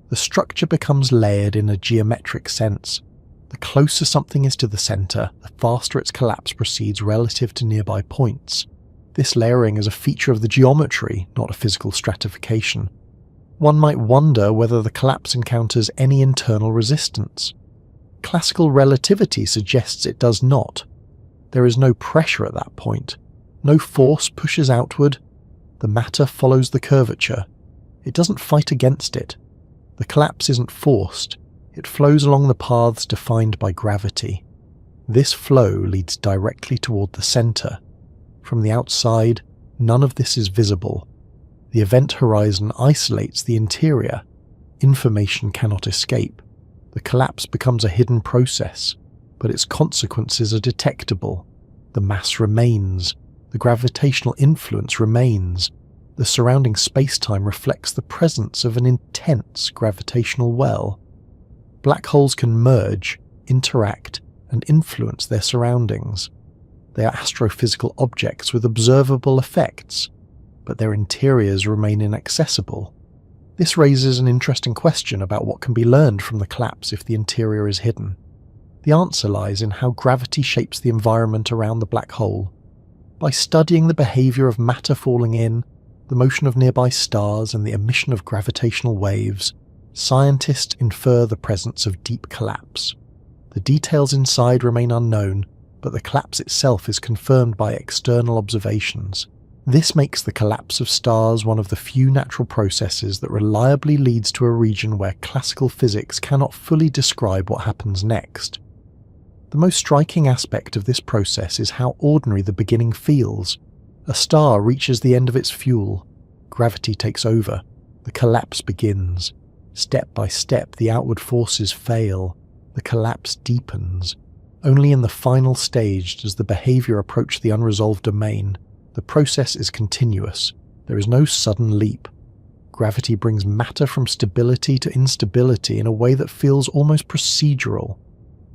Speaker 1: The structure becomes layered in a geometric sense. The closer something is to the centre, the faster its collapse proceeds relative to nearby points. This layering is a feature of the geometry, not a physical stratification. One might wonder whether the collapse encounters any internal resistance. Classical relativity suggests it does not. There is no pressure at that point. No force pushes outward. The matter follows the curvature. It doesn't fight against it. The collapse isn't forced. It flows along the paths defined by gravity. This flow leads directly toward the centre. From the outside, none of this is visible. The event horizon isolates the interior. Information cannot escape. The collapse becomes a hidden process, but its consequences are detectable. The mass remains. The gravitational influence remains. The surrounding space-time reflects the presence of an intense gravitational well. Black holes can merge, interact, and influence their surroundings. They are astrophysical objects with observable effects, but their interiors remain inaccessible. This raises an interesting question about what can be learned from the collapse if the interior is hidden. The answer lies in how gravity shapes the environment around the black hole. By studying the behavior of matter falling in, the motion of nearby stars, and the emission of gravitational waves, scientists infer the presence of deep collapse. The details inside remain unknown, but the collapse itself is confirmed by external observations. This makes the collapse of stars one of the few natural processes that reliably leads to a region where classical physics cannot fully describe what happens next. The most striking aspect of this process is how ordinary the beginning feels. A star reaches the end of its fuel. Gravity takes over. The collapse begins. Step by step, the outward forces fail. The collapse deepens. Only in the final stage does the behavior approach the unresolved domain. The process is continuous. There is no sudden leap. Gravity brings matter from stability to instability in a way that feels almost procedural.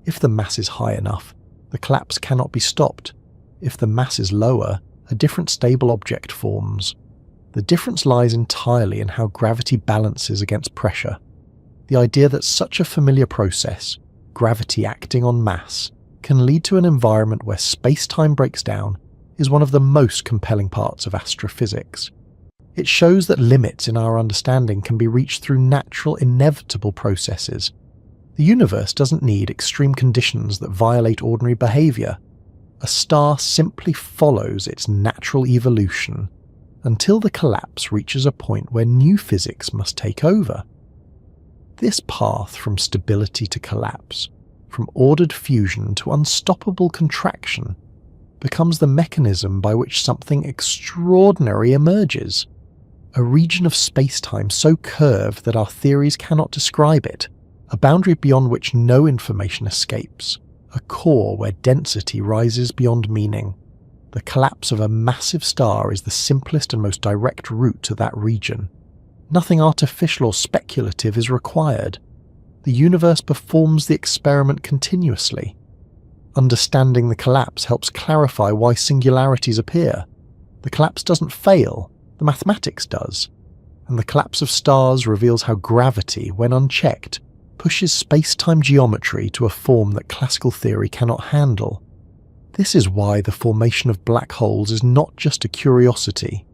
Speaker 1: If the mass is high enough, the collapse cannot be stopped. If the mass is lower, a different stable object forms. The difference lies entirely in how gravity balances against pressure. The idea that such a familiar process, gravity acting on mass, can lead to an environment where space-time breaks down is one of the most compelling parts of astrophysics. It shows that limits in our understanding can be reached through natural, inevitable processes. The universe doesn't need extreme conditions that violate ordinary behavior. A star simply follows its natural evolution until the collapse reaches a point where new physics must take over. This path from stability to collapse, from ordered fusion to unstoppable contraction, becomes the mechanism by which something extraordinary emerges. A region of space-time so curved that our theories cannot describe it, a boundary beyond which no information escapes, a core where density rises beyond meaning. The collapse of a massive star is the simplest and most direct route to that region. Nothing artificial or speculative is required. The universe performs the experiment continuously. Understanding the collapse helps clarify why singularities appear. The collapse doesn't fail, the mathematics does. And the collapse of stars reveals how gravity, when unchecked, pushes space-time geometry to a form that classical theory cannot handle. This is why the formation of black holes is not just a curiosity.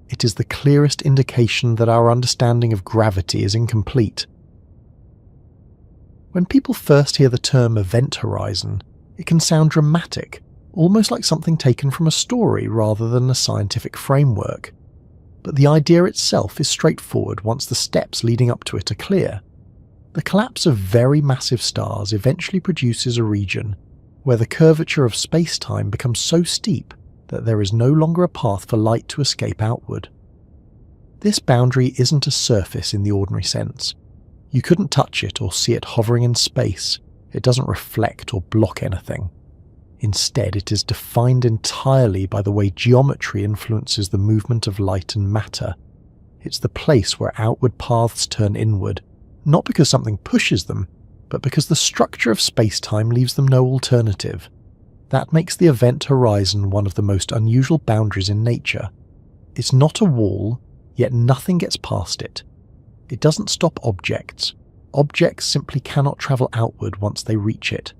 Speaker 1: It is the clearest indication that our understanding of gravity is incomplete. When people first hear the term event horizon, it can sound dramatic, almost like something taken from a story rather than a scientific framework. But the idea itself is straightforward once the steps leading up to it are clear. The collapse of very massive stars eventually produces a region where the curvature of space-time becomes so steep that there is no longer a path for light to escape outward. This boundary isn't a surface in the ordinary sense. You couldn't touch it or see it hovering in space. It doesn't reflect or block anything. Instead, it is defined entirely by the way geometry influences the movement of light and matter. It's the place where outward paths turn inward, not because something pushes them, but because the structure of space-time leaves them no alternative. That makes the event horizon one of the most unusual boundaries in nature. It's not a wall, yet nothing gets past it. It doesn't stop objects. Objects simply cannot travel outward once they reach it.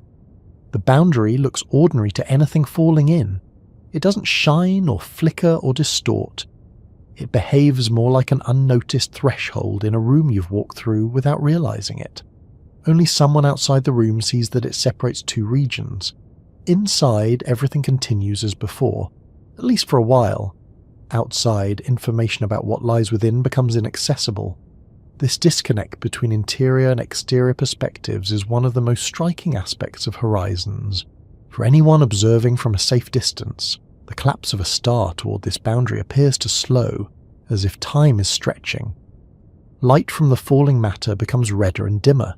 Speaker 1: The boundary looks ordinary to anything falling in. It doesn't shine or flicker or distort. It behaves more like an unnoticed threshold in a room you've walked through without realizing it. Only someone outside the room sees that it separates two regions. Inside, everything continues as before, at least for a while. Outside, information about what lies within becomes inaccessible. This disconnect between interior and exterior perspectives is one of the most striking aspects of horizons. For anyone observing from a safe distance, the collapse of a star toward this boundary appears to slow, as if time is stretching. Light from the falling matter becomes redder and dimmer.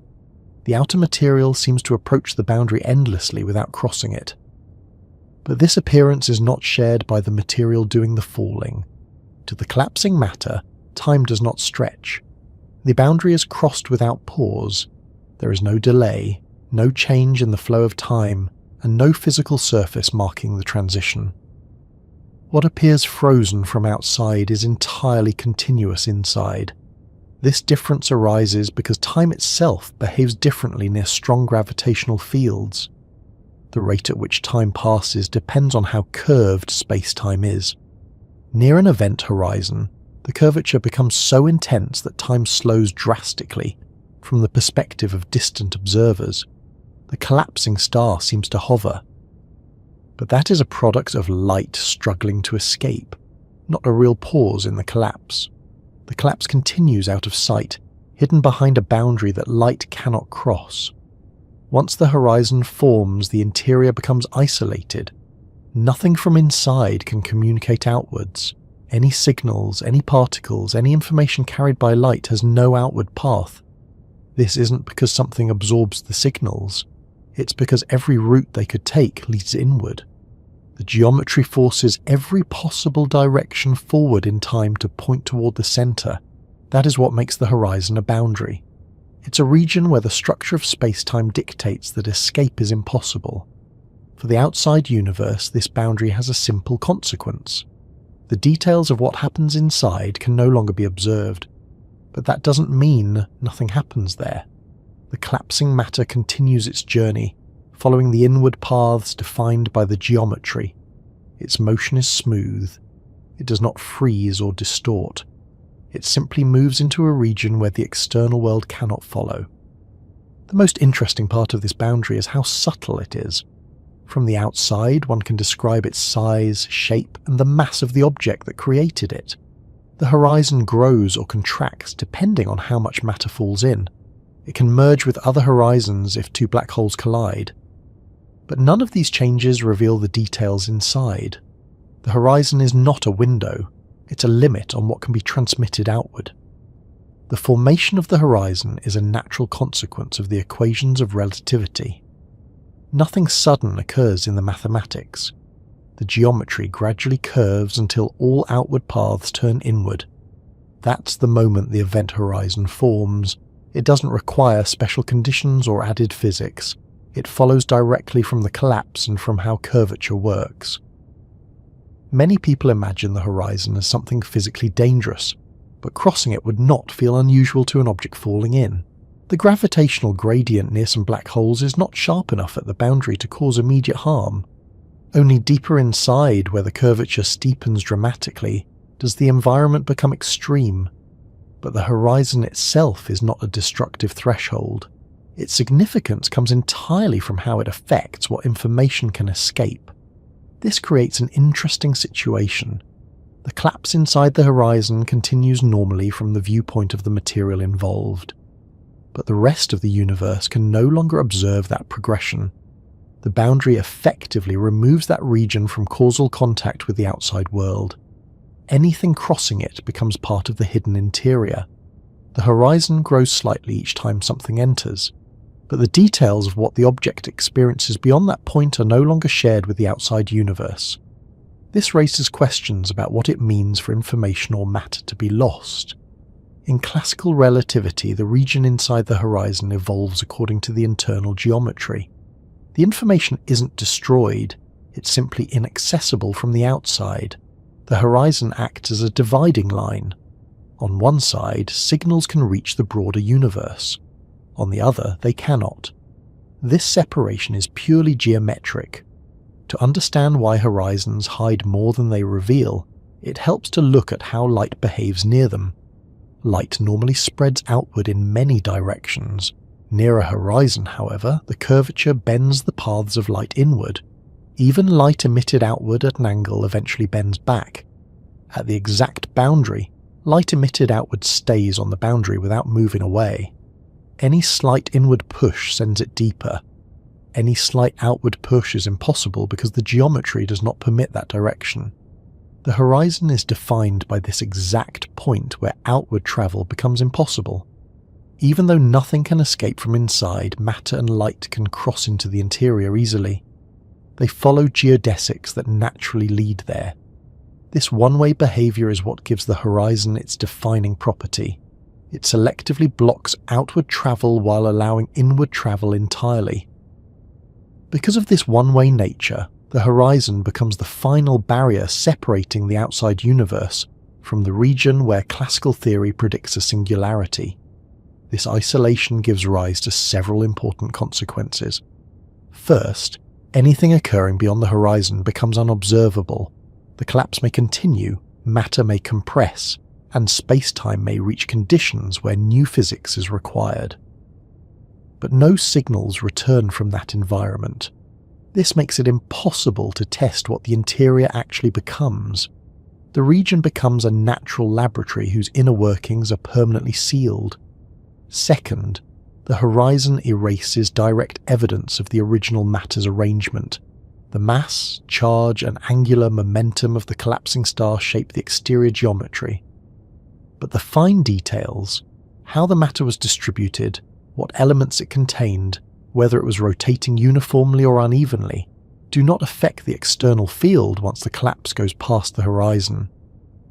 Speaker 1: The outer material seems to approach the boundary endlessly without crossing it. But this appearance is not shared by the material doing the falling. To the collapsing matter, time does not stretch. The boundary is crossed without pause. There is no delay, no change in the flow of time, and no physical surface marking the transition. What appears frozen from outside is entirely continuous inside. This difference arises because time itself behaves differently near strong gravitational fields. The rate at which time passes depends on how curved space-time is. Near an event horizon, the curvature becomes so intense that time slows drastically from the perspective of distant observers. The collapsing star seems to hover. But that is a product of light struggling to escape, not a real pause in the collapse. The collapse continues out of sight, hidden behind a boundary that light cannot cross. Once the horizon forms, the interior becomes isolated. Nothing from inside can communicate outwards. Any signals, any particles, any information carried by light has no outward path. This isn't because something absorbs the signals. It's because every route they could take leads inward. The geometry forces every possible direction forward in time to point toward the center. That is what makes the horizon a boundary. It's a region where the structure of space-time dictates that escape is impossible. For the outside universe, this boundary has a simple consequence. The details of what happens inside can no longer be observed, but that doesn't mean nothing happens there. The collapsing matter continues its journey, following the inward paths defined by the geometry. Its motion is smooth. It does not freeze or distort. It simply moves into a region where the external world cannot follow. The most interesting part of this boundary is how subtle it is. From the outside, one can describe its size, shape, and the mass of the object that created it. The horizon grows or contracts depending on how much matter falls in. It can merge with other horizons if two black holes collide. But none of these changes reveal the details inside. The horizon is not a window, it's a limit on what can be transmitted outward. The formation of the horizon is a natural consequence of the equations of relativity. Nothing sudden occurs in the mathematics. The geometry gradually curves until all outward paths turn inward. That's the moment the event horizon forms. It doesn't require special conditions or added physics. It follows directly from the collapse and from how curvature works. Many people imagine the horizon as something physically dangerous, but crossing it would not feel unusual to an object falling in. The gravitational gradient near some black holes is not sharp enough at the boundary to cause immediate harm. Only deeper inside, where the curvature steepens dramatically, does the environment become extreme. But the horizon itself is not a destructive threshold. Its significance comes entirely from how it affects what information can escape. This creates an interesting situation. The collapse inside the horizon continues normally from the viewpoint of the material involved. But the rest of the universe can no longer observe that progression. The boundary effectively removes that region from causal contact with the outside world. Anything crossing it becomes part of the hidden interior. The horizon grows slightly each time something enters, but the details of what the object experiences beyond that point are no longer shared with the outside universe. This raises questions about what it means for information or matter to be lost. In classical relativity, the region inside the horizon evolves according to the internal geometry. The information isn't destroyed, it's simply inaccessible from the outside. The horizon acts as a dividing line. On one side, signals can reach the broader universe. On the other, they cannot. This separation is purely geometric. To understand why horizons hide more than they reveal, it helps to look at how light behaves near them. Light normally spreads outward in many directions. Near a horizon, however, the curvature bends the paths of light inward. Even light emitted outward at an angle eventually bends back. At the exact boundary, light emitted outward stays on the boundary without moving away. Any slight inward push sends it deeper. Any slight outward push is impossible because the geometry does not permit that direction. The horizon is defined by this exact point where outward travel becomes impossible. Even though nothing can escape from inside, matter and light can cross into the interior easily. They follow geodesics that naturally lead there. This one-way behavior is what gives the horizon its defining property. It selectively blocks outward travel while allowing inward travel entirely. Because of this one-way nature, the horizon becomes the final barrier separating the outside universe from the region where classical theory predicts a singularity. This isolation gives rise to several important consequences. First, anything occurring beyond the horizon becomes unobservable. The collapse may continue, matter may compress, and space-time may reach conditions where new physics is required. But no signals return from that environment. This makes it impossible to test what the interior actually becomes. The region becomes a natural laboratory whose inner workings are permanently sealed. Second, the horizon erases direct evidence of the original matter's arrangement. The mass, charge, and angular momentum of the collapsing star shape the exterior geometry. But the fine details, how the matter was distributed, what elements it contained, whether it was rotating uniformly or unevenly, do not affect the external field once the collapse goes past the horizon.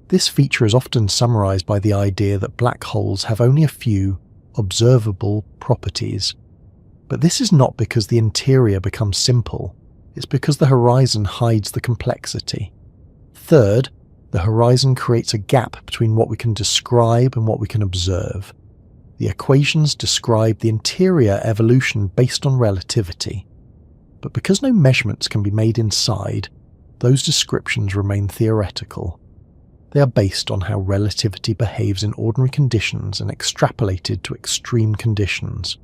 Speaker 1: This feature is often summarized by the idea that black holes have only a few observable properties. But this is not because the interior becomes simple, it's because the horizon hides the complexity. Third, The horizon creates a gap between what we can describe and what we can observe. The equations describe the interior evolution based on relativity. But because no measurements can be made inside, those descriptions remain theoretical. They are based on how relativity behaves in ordinary conditions and extrapolated to extreme conditions.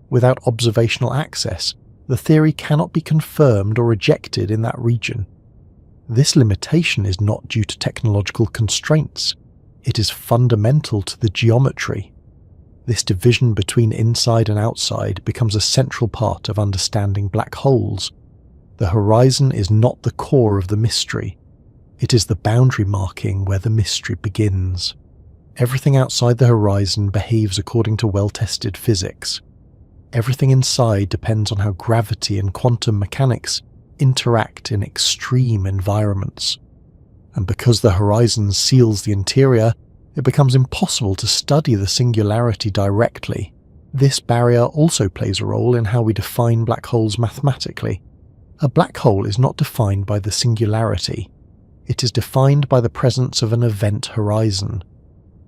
Speaker 1: Without observational access, the theory cannot be confirmed or rejected in that region. This limitation is not due to technological constraints. It is fundamental to the geometry. This division between inside and outside becomes a central part of understanding black holes. The horizon is not the core of the mystery. It is the boundary marking where the mystery begins. Everything outside the horizon behaves according to well-tested physics. Everything inside depends on how gravity and quantum mechanics interact in extreme environments. And because the horizon seals the interior, it becomes impossible to study the singularity directly. This barrier also plays a role in how we define black holes mathematically. A black hole is not defined by the singularity. It is defined by the presence of an event horizon.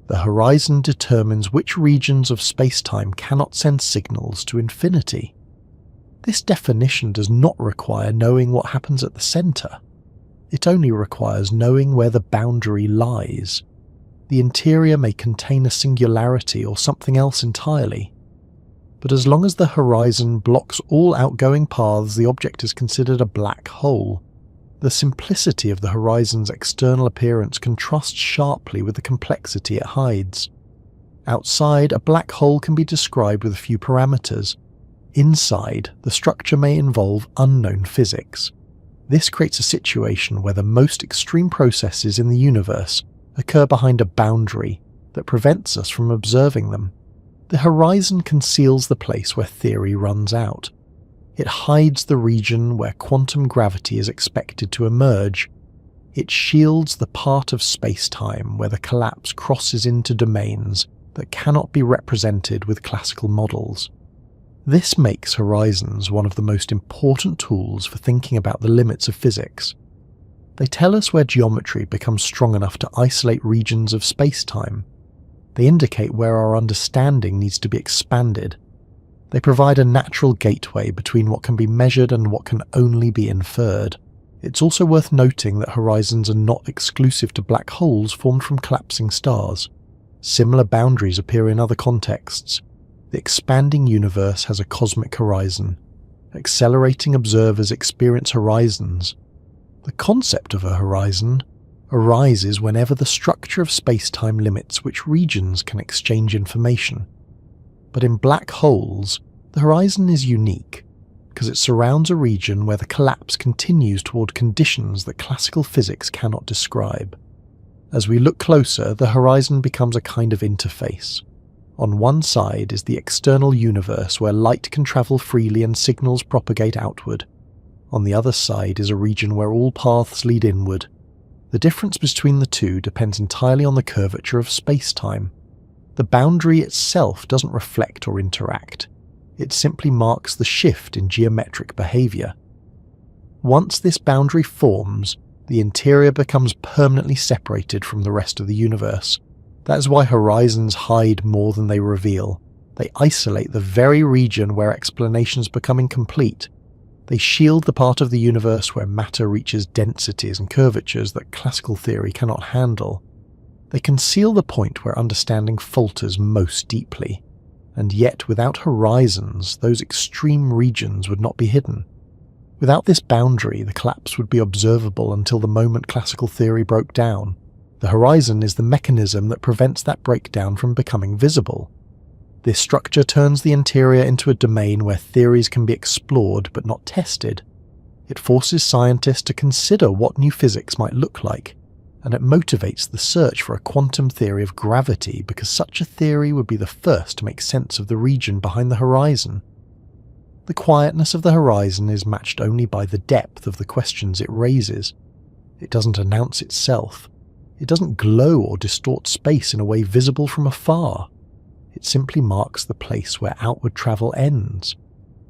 Speaker 1: The horizon determines which regions of space-time cannot send signals to infinity. This definition does not require knowing what happens at the centre. It only requires knowing where the boundary lies. The interior may contain a singularity or something else entirely. But as long as the horizon blocks all outgoing paths, the object is considered a black hole. The simplicity of the horizon's external appearance contrasts sharply with the complexity it hides. Outside, a black hole can be described with a few parameters. Inside, the structure may involve unknown physics. This creates a situation where the most extreme processes in the universe occur behind a boundary that prevents us from observing them. The horizon conceals the place where theory runs out. It hides the region where quantum gravity is expected to emerge. It shields the part of space-time where the collapse crosses into domains that cannot be represented with classical models. This makes horizons one of the most important tools for thinking about the limits of physics. They tell us where geometry becomes strong enough to isolate regions of space-time. They indicate where our understanding needs to be expanded. They provide a natural gateway between what can be measured and what can only be inferred. It's also worth noting that horizons are not exclusive to black holes formed from collapsing stars. Similar boundaries appear in other contexts. The expanding universe has a cosmic horizon. Accelerating observers experience horizons. The concept of a horizon arises whenever the structure of space-time limits which regions can exchange information. But in black holes, the horizon is unique, because it surrounds a region where the collapse continues toward conditions that classical physics cannot describe. As we look closer, the horizon becomes a kind of interface. On one side is the external universe where light can travel freely and signals propagate outward. On the other side is a region where all paths lead inward. The difference between the two depends entirely on the curvature of space-time. The boundary itself doesn't reflect or interact. It simply marks the shift in geometric behavior. Once this boundary forms, the interior becomes permanently separated from the rest of the universe. That is why horizons hide more than they reveal. They isolate the very region where explanations become incomplete. They shield the part of the universe where matter reaches densities and curvatures that classical theory cannot handle. They conceal the point where understanding falters most deeply. And yet, without horizons, those extreme regions would not be hidden. Without this boundary, the collapse would be observable until the moment classical theory broke down. The horizon is the mechanism that prevents that breakdown from becoming visible. This structure turns the interior into a domain where theories can be explored but not tested. It forces scientists to consider what new physics might look like, and it motivates the search for a quantum theory of gravity because such a theory would be the first to make sense of the region behind the horizon. The quietness of the horizon is matched only by the depth of the questions it raises. It doesn't announce itself. It doesn't glow or distort space in a way visible from afar. It simply marks the place where outward travel ends.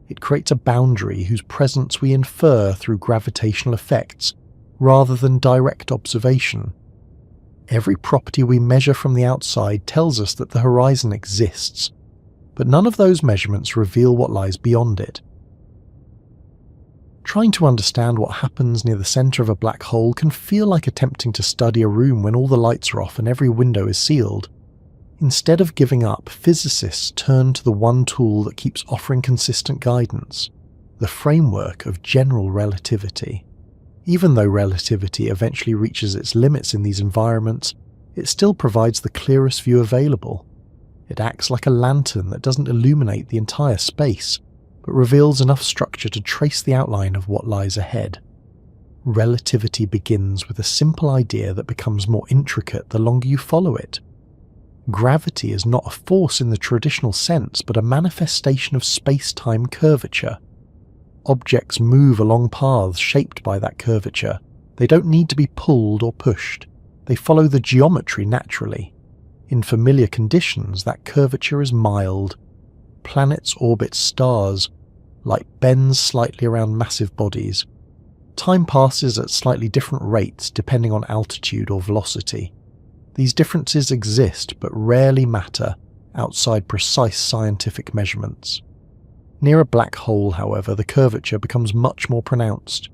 Speaker 1: It creates a boundary whose presence we infer through gravitational effects, rather than direct observation. Every property we measure from the outside tells us that the horizon exists, but none of those measurements reveal what lies beyond it. Trying to understand what happens near the centre of a black hole can feel like attempting to study a room when all the lights are off and every window is sealed. Instead of giving up, physicists turn to the one tool that keeps offering consistent guidance: the framework of general relativity. Even though relativity eventually reaches its limits in these environments, it still provides the clearest view available. It acts like a lantern that doesn't illuminate the entire space, but reveals enough structure to trace the outline of what lies ahead. Relativity begins with a simple idea that becomes more intricate the longer you follow it. Gravity is not a force in the traditional sense, but a manifestation of space-time curvature. Objects move along paths shaped by that curvature. They don't need to be pulled or pushed. They follow the geometry naturally. In familiar conditions, that curvature is mild. Planets orbit stars. Light bends slightly around massive bodies. Time passes at slightly different rates depending on altitude or velocity. These differences exist but rarely matter outside precise scientific measurements. Near a black hole, however, the curvature becomes much more pronounced.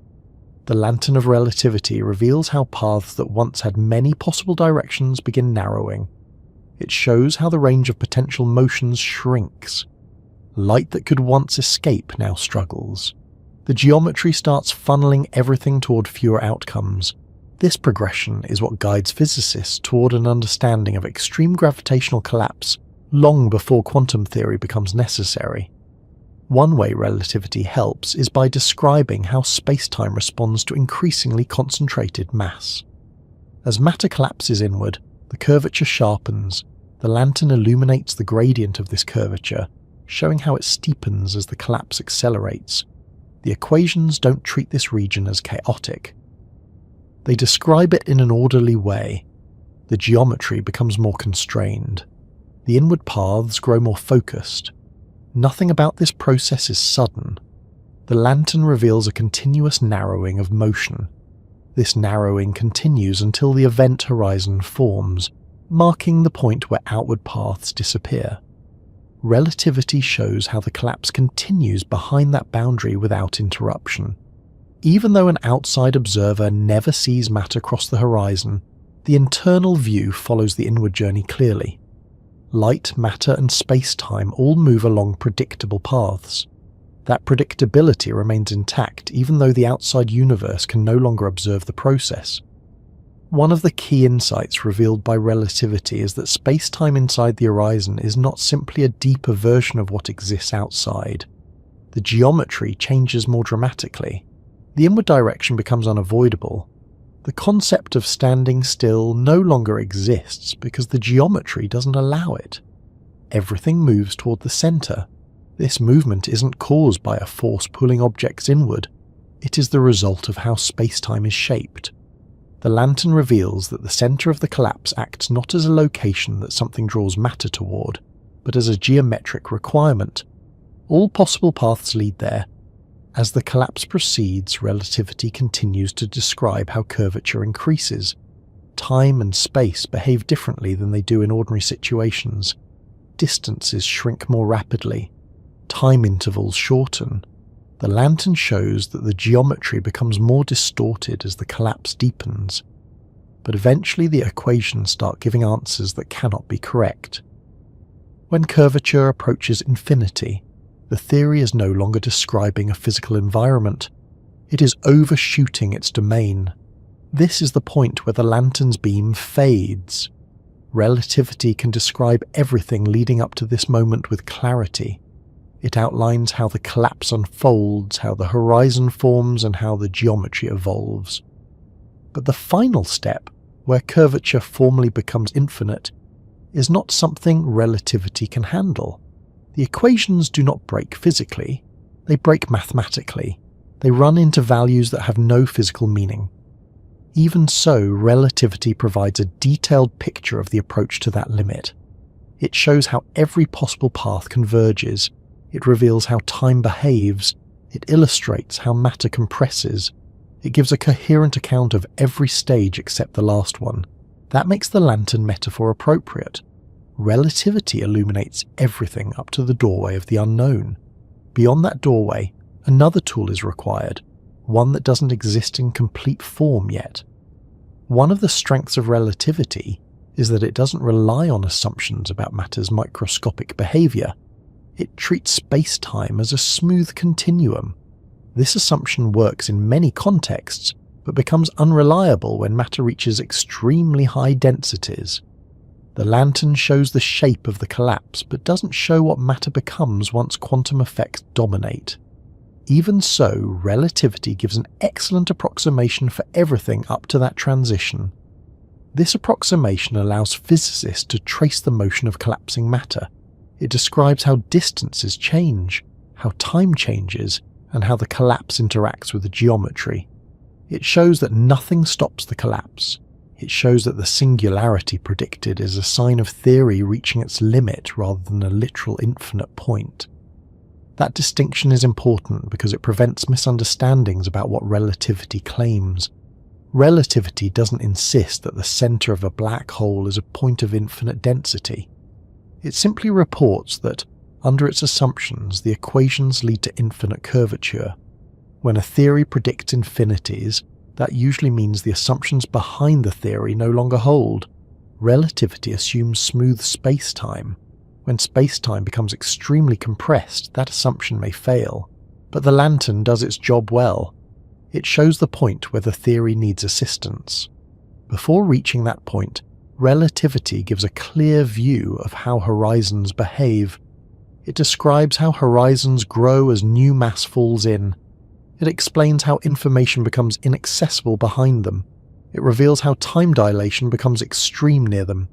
Speaker 1: The lantern of relativity reveals how paths that once had many possible directions begin narrowing. It shows how the range of potential motions shrinks. Light that could once escape now struggles. The geometry starts funneling everything toward fewer outcomes. This progression is what guides physicists toward an understanding of extreme gravitational collapse long before quantum theory becomes necessary. One way relativity helps is by describing how space-time responds to increasingly concentrated mass. As matter collapses inward, the curvature sharpens. The lantern illuminates the gradient of this curvature, showing how it steepens as the collapse accelerates. The equations don't treat this region as chaotic. They describe it in an orderly way. The geometry becomes more constrained. The inward paths grow more focused. Nothing about this process is sudden. The lantern reveals a continuous narrowing of motion. This narrowing continues until the event horizon forms, marking the point where outward paths disappear. Relativity shows how the collapse continues behind that boundary without interruption. Even though an outside observer never sees matter cross the horizon, the internal view follows the inward journey clearly. Light, matter, and space-time all move along predictable paths. That predictability remains intact even though the outside universe can no longer observe the process. One of the key insights revealed by relativity is that space-time inside the horizon is not simply a deeper version of what exists outside. The geometry changes more dramatically. The inward direction becomes unavoidable. The concept of standing still no longer exists because the geometry doesn't allow it. Everything moves toward the center. This movement isn't caused by a force pulling objects inward. It is the result of how space-time is shaped. The lantern reveals that the center of the collapse acts not as a location that something draws matter toward, but as a geometric requirement. All possible paths lead there. As the collapse proceeds, relativity continues to describe how curvature increases. Time and space behave differently than they do in ordinary situations. Distances shrink more rapidly. Time intervals shorten. The lantern shows that the geometry becomes more distorted as the collapse deepens. But eventually the equations start giving answers that cannot be correct. When curvature approaches infinity, the theory is no longer describing a physical environment. It is overshooting its domain. This is the point where the lantern's beam fades. Relativity can describe everything leading up to this moment with clarity. It outlines how the collapse unfolds, how the horizon forms, and how the geometry evolves. But the final step, where curvature formally becomes infinite, is not something relativity can handle. The equations do not break physically, they break mathematically. They run into values that have no physical meaning. Even so, relativity provides a detailed picture of the approach to that limit. It shows how every possible path converges. It reveals how time behaves. It illustrates how matter compresses. It gives a coherent account of every stage except the last one. That makes the lantern metaphor appropriate. Relativity illuminates everything up to the doorway of the unknown. Beyond that doorway, another tool is required, one that doesn't exist in complete form yet. One of the strengths of relativity is that it doesn't rely on assumptions about matter's microscopic behavior. It treats space-time as a smooth continuum. This assumption works in many contexts, but becomes unreliable when matter reaches extremely high densities. The lantern shows the shape of the collapse, but doesn't show what matter becomes once quantum effects dominate. Even so, relativity gives an excellent approximation for everything up to that transition. This approximation allows physicists to trace the motion of collapsing matter. It describes how distances change, how time changes, and how the collapse interacts with the geometry. It shows that nothing stops the collapse. It shows that the singularity predicted is a sign of theory reaching its limit rather than a literal infinite point. That distinction is important because it prevents misunderstandings about what relativity claims. Relativity doesn't insist that the center of a black hole is a point of infinite density. It simply reports that, under its assumptions, the equations lead to infinite curvature. When a theory predicts infinities, that usually means the assumptions behind the theory no longer hold. Relativity assumes smooth space-time. When space-time becomes extremely compressed, that assumption may fail. But the lantern does its job well. It shows the point where the theory needs assistance. Before reaching that point, relativity gives a clear view of how horizons behave. It describes how horizons grow as new mass falls in. It explains how information becomes inaccessible behind them. It reveals how time dilation becomes extreme near them.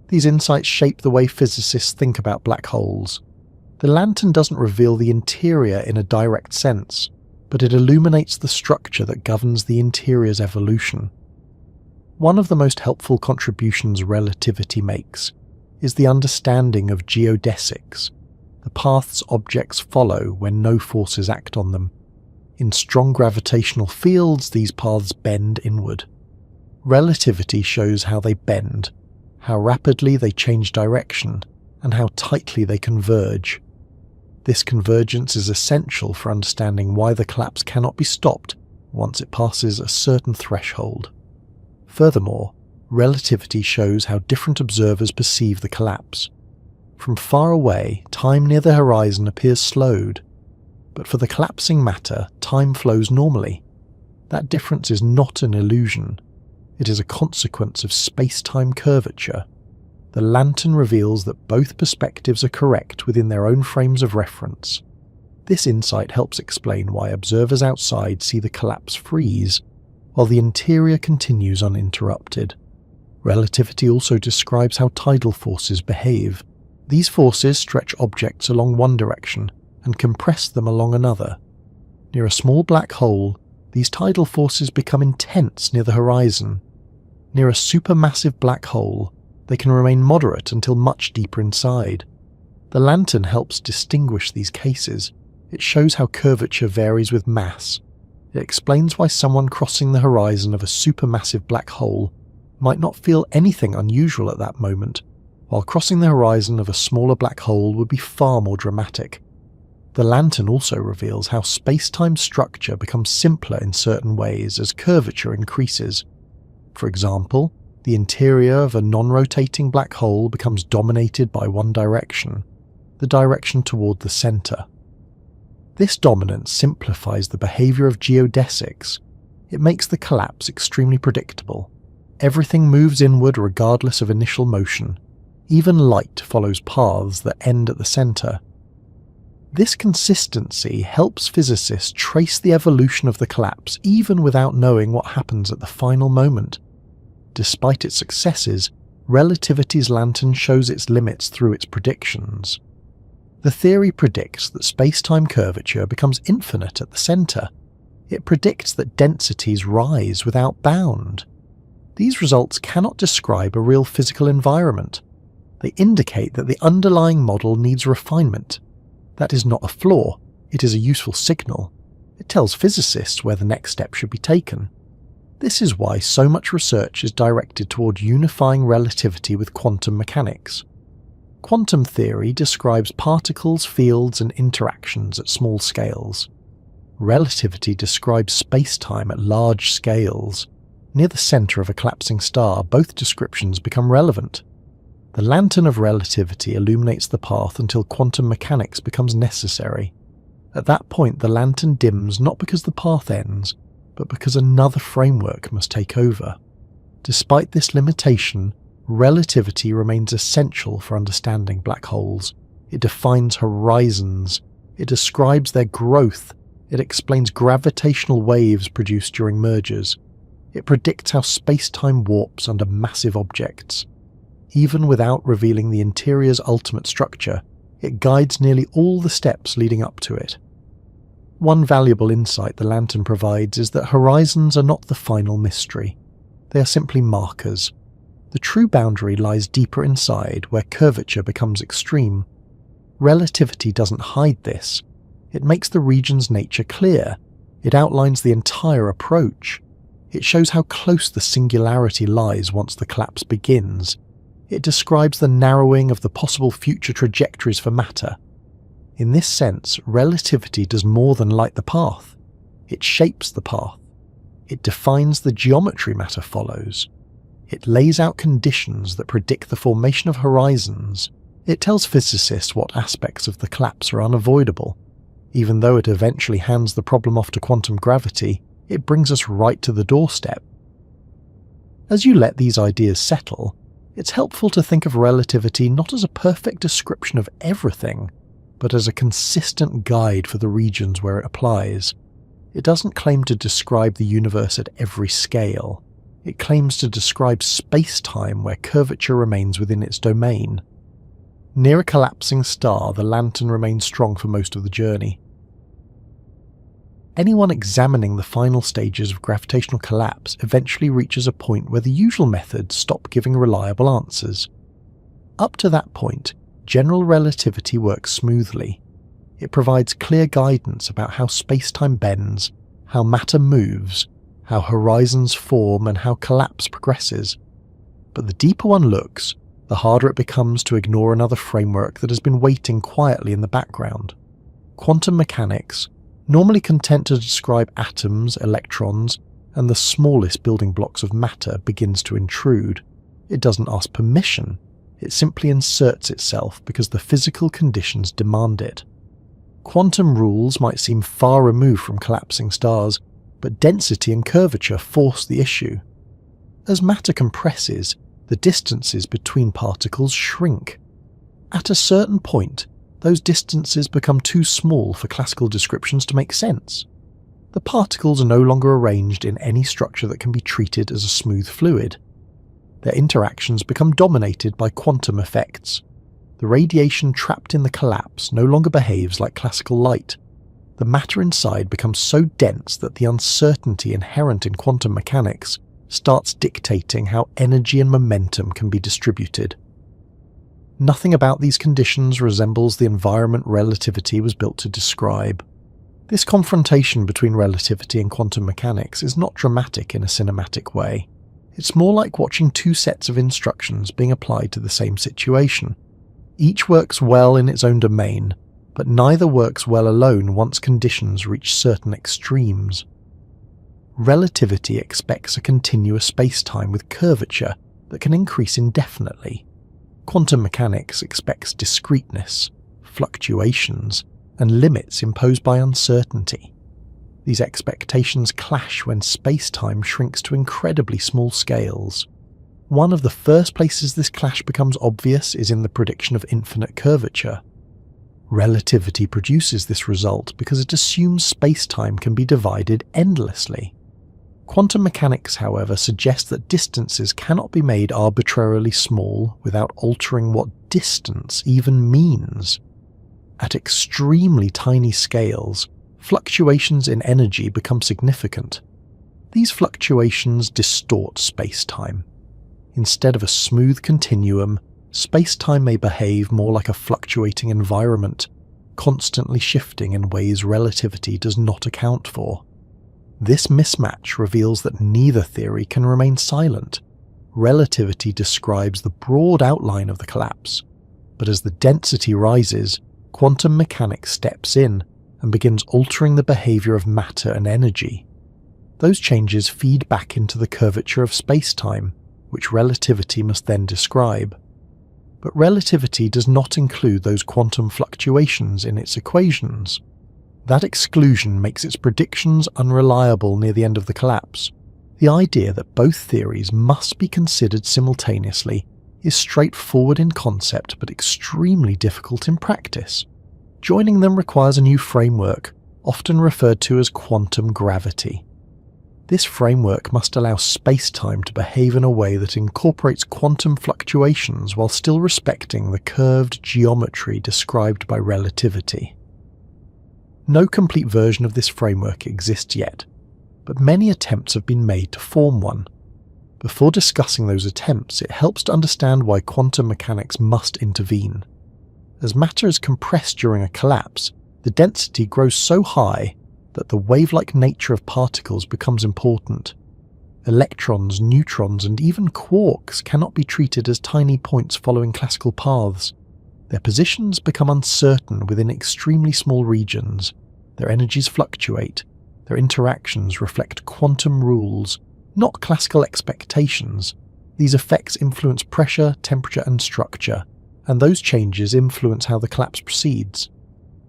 Speaker 1: These insights shape the way physicists think about black holes. The lantern doesn't reveal the interior in a direct sense, but it illuminates the structure that governs the interior's evolution. One of the most helpful contributions relativity makes is the understanding of geodesics, the paths objects follow when no forces act on them. In strong gravitational fields, these paths bend inward. Relativity shows how they bend, how rapidly they change direction, and how tightly they converge. This convergence is essential for understanding why the collapse cannot be stopped once it passes a certain threshold. Furthermore, relativity shows how different observers perceive the collapse. From far away, time near the horizon appears slowed, but for the collapsing matter, time flows normally. That difference is not an illusion. It is a consequence of space-time curvature. The lantern reveals that both perspectives are correct within their own frames of reference. This insight helps explain why observers outside see the collapse freeze, while the interior continues uninterrupted. Relativity also describes how tidal forces behave. These forces stretch objects along one direction and compress them along another. Near a small black hole, these tidal forces become intense near the horizon. Near a supermassive black hole, they can remain moderate until much deeper inside. The lantern helps distinguish these cases. It shows how curvature varies with mass. It explains why someone crossing the horizon of a supermassive black hole might not feel anything unusual at that moment, while crossing the horizon of a smaller black hole would be far more dramatic. The lantern also reveals how space-time structure becomes simpler in certain ways as curvature increases. For example, the interior of a non-rotating black hole becomes dominated by one direction, the direction toward the center. This dominance simplifies the behavior of geodesics. It makes the collapse extremely predictable. Everything moves inward regardless of initial motion. Even light follows paths that end at the center. This consistency helps physicists trace the evolution of the collapse even without knowing what happens at the final moment. Despite its successes, relativity's lantern shows its limits through its predictions. The theory predicts that space-time curvature becomes infinite at the center. It predicts that densities rise without bound. These results cannot describe a real physical environment. They indicate that the underlying model needs refinement. That is not a flaw, it is a useful signal. It tells physicists where the next step should be taken. This is why so much research is directed toward unifying relativity with quantum mechanics. Quantum theory describes particles, fields, and interactions at small scales. Relativity describes space-time at large scales. Near the centre of a collapsing star, both descriptions become relevant. The lantern of relativity illuminates the path until quantum mechanics becomes necessary. At that point, the lantern dims not because the path ends, but because another framework must take over. Despite this limitation, relativity remains essential for understanding black holes. It defines horizons. It describes their growth. It explains gravitational waves produced during mergers. It predicts how space-time warps under massive objects. Even without revealing the interior's ultimate structure, it guides nearly all the steps leading up to it. One valuable insight the lantern provides is that horizons are not the final mystery. They are simply markers. The true boundary lies deeper inside, where curvature becomes extreme. Relativity doesn't hide this. It makes the region's nature clear. It outlines the entire approach. It shows how close the singularity lies once the collapse begins. It describes the narrowing of the possible future trajectories for matter. In this sense, relativity does more than light the path. It shapes the path. It defines the geometry matter follows. It lays out conditions that predict the formation of horizons. It tells physicists what aspects of the collapse are unavoidable. Even though it eventually hands the problem off to quantum gravity, it brings us right to the doorstep. As you let these ideas settle, it's helpful to think of relativity not as a perfect description of everything, but as a consistent guide for the regions where it applies. It doesn't claim to describe the universe at every scale. It claims to describe space-time where curvature remains within its domain. Near a collapsing star, the lantern remains strong for most of the journey. Anyone examining the final stages of gravitational collapse eventually reaches a point where the usual methods stop giving reliable answers. Up to that point, general relativity works smoothly. It provides clear guidance about how space-time bends, how matter moves, how horizons form, and how collapse progresses. But the deeper one looks, the harder it becomes to ignore another framework that has been waiting quietly in the background. Quantum mechanics, normally content to describe atoms, electrons, and the smallest building blocks of matter, begins to intrude. It doesn't ask permission. It simply inserts itself because the physical conditions demand it. Quantum rules might seem far removed from collapsing stars, but density and curvature force the issue. As matter compresses, the distances between particles shrink. At a certain point, those distances become too small for classical descriptions to make sense. The particles are no longer arranged in any structure that can be treated as a smooth fluid. Their interactions become dominated by quantum effects. The radiation trapped in the collapse no longer behaves like classical light. The matter inside becomes so dense that the uncertainty inherent in quantum mechanics starts dictating how energy and momentum can be distributed. Nothing about these conditions resembles the environment relativity was built to describe. This confrontation between relativity and quantum mechanics is not dramatic in a cinematic way. It's more like watching two sets of instructions being applied to the same situation. Each works well in its own domain, but neither works well alone once conditions reach certain extremes. Relativity expects a continuous space-time with curvature that can increase indefinitely. Quantum mechanics expects discreteness, fluctuations, and limits imposed by uncertainty. These expectations clash when space-time shrinks to incredibly small scales. One of the first places this clash becomes obvious is in the prediction of infinite curvature. Relativity produces this result because it assumes space-time can be divided endlessly. Quantum mechanics, however, suggests that distances cannot be made arbitrarily small without altering what distance even means. At extremely tiny scales, fluctuations in energy become significant. These fluctuations distort space-time. Instead of a smooth continuum, space-time may behave more like a fluctuating environment, constantly shifting in ways relativity does not account for. This mismatch reveals that neither theory can remain silent. Relativity describes the broad outline of the collapse, but as the density rises, quantum mechanics steps in and begins altering the behavior of matter and energy. Those changes feed back into the curvature of space-time, which relativity must then describe. But relativity does not include those quantum fluctuations in its equations. That exclusion makes its predictions unreliable near the end of the collapse. The idea that both theories must be considered simultaneously is straightforward in concept but extremely difficult in practice. Joining them requires a new framework, often referred to as quantum gravity. This framework must allow space-time to behave in a way that incorporates quantum fluctuations while still respecting the curved geometry described by relativity. No complete version of this framework exists yet, but many attempts have been made to form one. Before discussing those attempts, it helps to understand why quantum mechanics must intervene. As matter is compressed during a collapse, the density grows so high that the wave-like nature of particles becomes important. Electrons, neutrons, and even quarks cannot be treated as tiny points following classical paths. Their positions become uncertain within extremely small regions, their energies fluctuate, their interactions reflect quantum rules, not classical expectations. These effects influence pressure, temperature, and structure, and those changes influence how the collapse proceeds.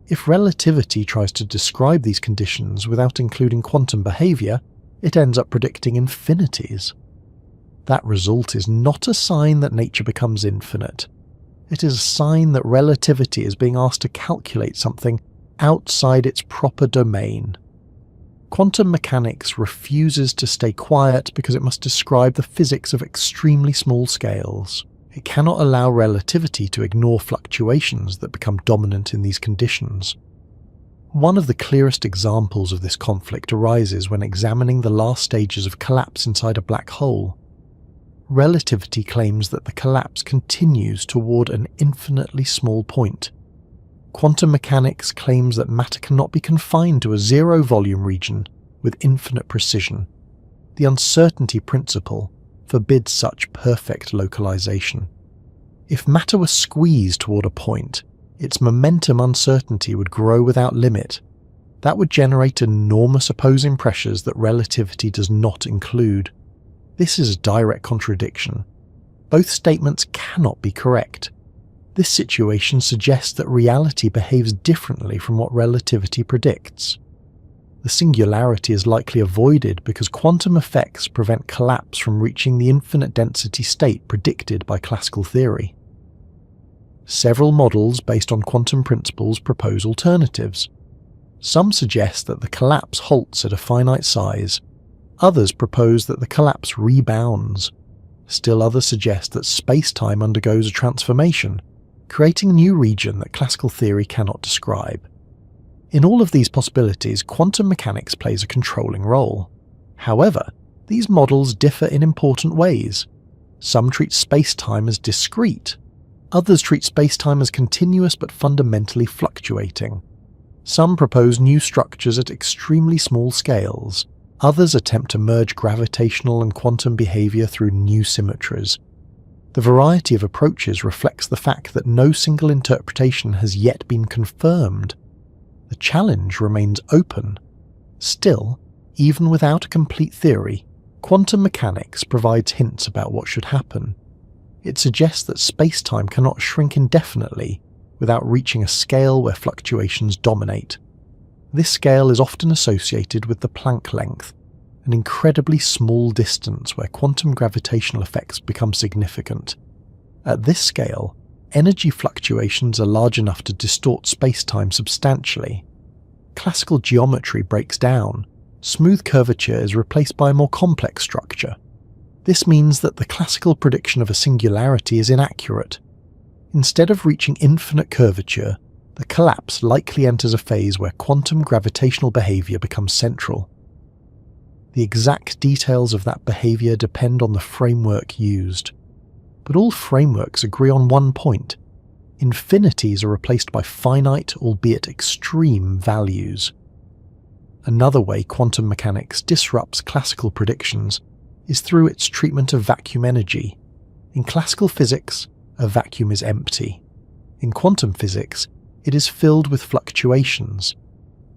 Speaker 1: If relativity tries to describe these conditions without including quantum behavior, it ends up predicting infinities. That result is not a sign that nature becomes infinite. It is a sign that relativity is being asked to calculate something outside its proper domain. Quantum mechanics refuses to stay quiet because it must describe the physics of extremely small scales. It cannot allow relativity to ignore fluctuations that become dominant in these conditions. One of the clearest examples of this conflict arises when examining the last stages of collapse inside a black hole. Relativity claims that the collapse continues toward an infinitely small point. Quantum mechanics claims that matter cannot be confined to a zero-volume region with infinite precision. The uncertainty principle forbids such perfect localization. If matter were squeezed toward a point, its momentum uncertainty would grow without limit. That would generate enormous opposing pressures that relativity does not include. This is a direct contradiction. Both statements cannot be correct. This situation suggests that reality behaves differently from what relativity predicts. The singularity is likely avoided because quantum effects prevent collapse from reaching the infinite density state predicted by classical theory. Several models based on quantum principles propose alternatives. Some suggest that the collapse halts at a finite size. Others propose that the collapse rebounds. Still others suggest that space-time undergoes a transformation, creating a new region that classical theory cannot describe. In all of these possibilities, quantum mechanics plays a controlling role. However, these models differ in important ways. Some treat space-time as discrete. Others treat space-time as continuous but fundamentally fluctuating. Some propose new structures at extremely small scales. Others attempt to merge gravitational and quantum behavior through new symmetries. The variety of approaches reflects the fact that no single interpretation has yet been confirmed. The challenge remains open. Still, even without a complete theory, quantum mechanics provides hints about what should happen. It suggests that space-time cannot shrink indefinitely without reaching a scale where fluctuations dominate. This scale is often associated with the Planck length, an incredibly small distance where quantum gravitational effects become significant. At this scale, energy fluctuations are large enough to distort space-time substantially. Classical geometry breaks down. Smooth curvature is replaced by a more complex structure. This means that the classical prediction of a singularity is inaccurate. Instead of reaching infinite curvature, the collapse likely enters a phase where quantum gravitational behavior becomes central. The exact details of that behavior depend on the framework used. But all frameworks agree on one point. Infinities are replaced by finite, albeit extreme, values. Another way quantum mechanics disrupts classical predictions is through its treatment of vacuum energy. In classical physics, a vacuum is empty. In quantum physics, it is filled with fluctuations.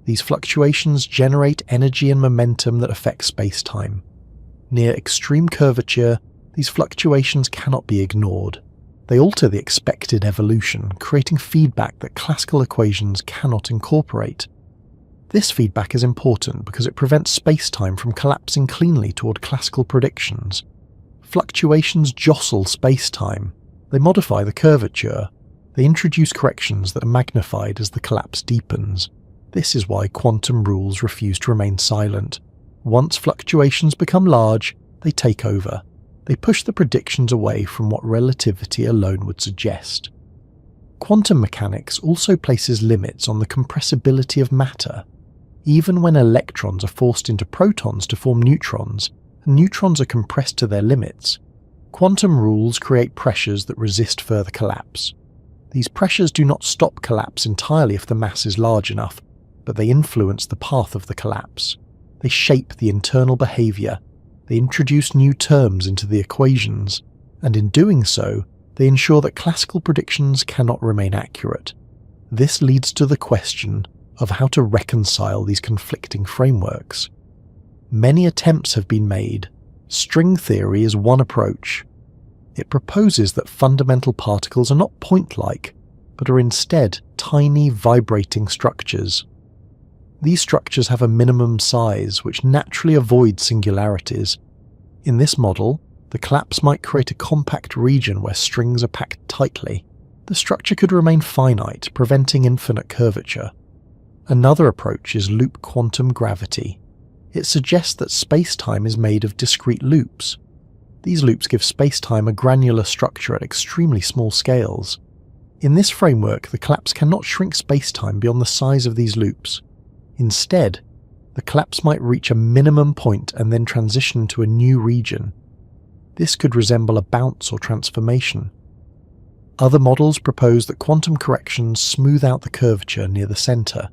Speaker 1: These fluctuations generate energy and momentum that affect space-time. Near extreme curvature, these fluctuations cannot be ignored. They alter the expected evolution, creating feedback that classical equations cannot incorporate. This feedback is important because it prevents space-time from collapsing cleanly toward classical predictions. Fluctuations jostle space-time. They modify the curvature. They introduce corrections that are magnified as the collapse deepens. This is why quantum rules refuse to remain silent. Once fluctuations become large, they take over. They push the predictions away from what relativity alone would suggest. Quantum mechanics also places limits on the compressibility of matter. Even when electrons are forced into protons to form neutrons, and neutrons are compressed to their limits, quantum rules create pressures that resist further collapse. These pressures do not stop collapse entirely if the mass is large enough, but they influence the path of the collapse. They shape the internal behavior. They introduce new terms into the equations, and in doing so, they ensure that classical predictions cannot remain accurate. This leads to the question of how to reconcile these conflicting frameworks. Many attempts have been made. String theory is one approach. It proposes that fundamental particles are not point-like, but are instead tiny vibrating structures. These structures have a minimum size which naturally avoids singularities. In this model, the collapse might create a compact region where strings are packed tightly. The structure could remain finite, preventing infinite curvature. Another approach is loop quantum gravity. It suggests that space-time is made of discrete loops. These loops give space-time a granular structure at extremely small scales. In this framework, the collapse cannot shrink space-time beyond the size of these loops. Instead, the collapse might reach a minimum point and then transition to a new region. This could resemble a bounce or transformation. Other models propose that quantum corrections smooth out the curvature near the center.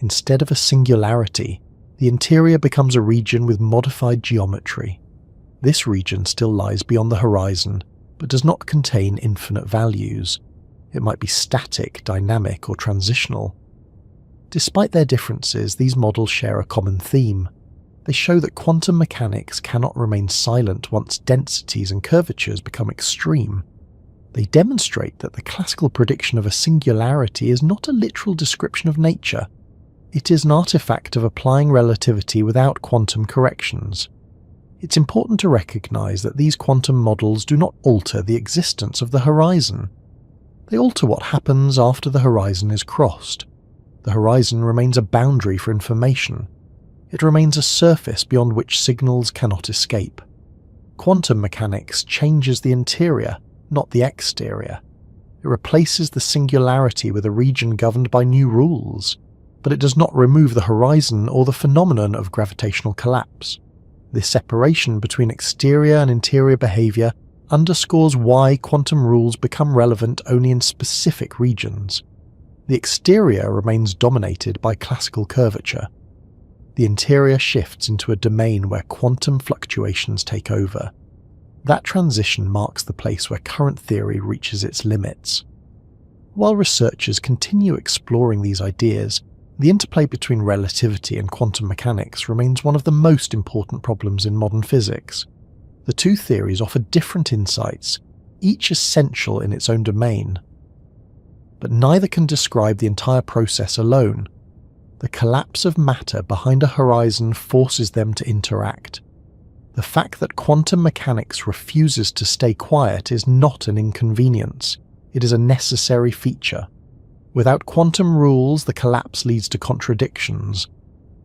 Speaker 1: Instead of a singularity, the interior becomes a region with modified geometry. This region still lies beyond the horizon, but does not contain infinite values. It might be static, dynamic, or transitional. Despite their differences, these models share a common theme. They show that quantum mechanics cannot remain silent once densities and curvatures become extreme. They demonstrate that the classical prediction of a singularity is not a literal description of nature. It is an artifact of applying relativity without quantum corrections. It's important to recognize that these quantum models do not alter the existence of the horizon. They alter what happens after the horizon is crossed. The horizon remains a boundary for information. It remains a surface beyond which signals cannot escape. Quantum mechanics changes the interior, not the exterior. It replaces the singularity with a region governed by new rules, but it does not remove the horizon or the phenomenon of gravitational collapse. This separation between exterior and interior behavior underscores why quantum rules become relevant only in specific regions. The exterior remains dominated by classical curvature. The interior shifts into a domain where quantum fluctuations take over. That transition marks the place where current theory reaches its limits. While researchers continue exploring these ideas, the interplay between relativity and quantum mechanics remains one of the most important problems in modern physics. The two theories offer different insights, each essential in its own domain. But neither can describe the entire process alone. The collapse of matter behind a horizon forces them to interact. The fact that quantum mechanics refuses to stay quiet is not an inconvenience, it is a necessary feature. Without quantum rules, the collapse leads to contradictions.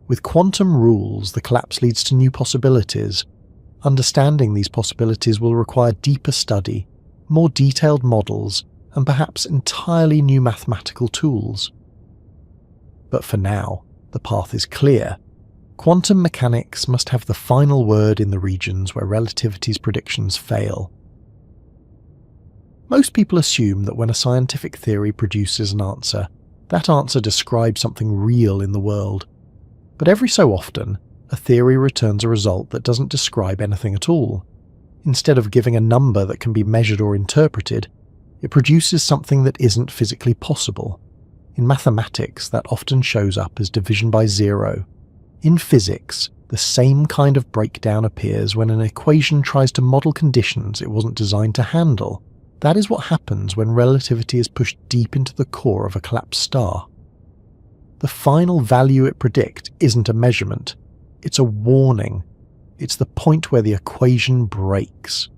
Speaker 1: With quantum rules, the collapse leads to new possibilities. Understanding these possibilities will require deeper study, more detailed models, and perhaps entirely new mathematical tools. But for now, the path is clear. Quantum mechanics must have the final word in the regions where relativity's predictions fail. Most people assume that when a scientific theory produces an answer, that answer describes something real in the world. But every so often, a theory returns a result that doesn't describe anything at all. Instead of giving a number that can be measured or interpreted, it produces something that isn't physically possible. In mathematics, that often shows up as division by zero. In physics, the same kind of breakdown appears when an equation tries to model conditions it wasn't designed to handle. That is what happens when relativity is pushed deep into the core of a collapsed star. The final value it predicts isn't a measurement, it's a warning. It's the point where the equation breaks.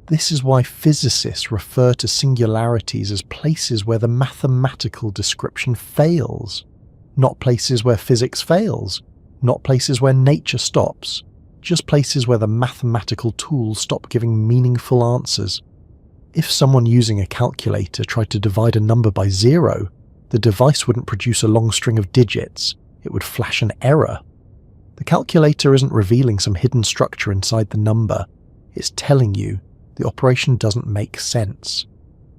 Speaker 1: This is why physicists refer to singularities as places where the mathematical description fails, not places where physics fails, not places where nature stops, just places where the mathematical tools stop giving meaningful answers. If someone using a calculator tried to divide a number by zero, the device wouldn't produce a long string of digits, it would flash an error. The calculator isn't revealing some hidden structure inside the number, it's telling you the operation doesn't make sense.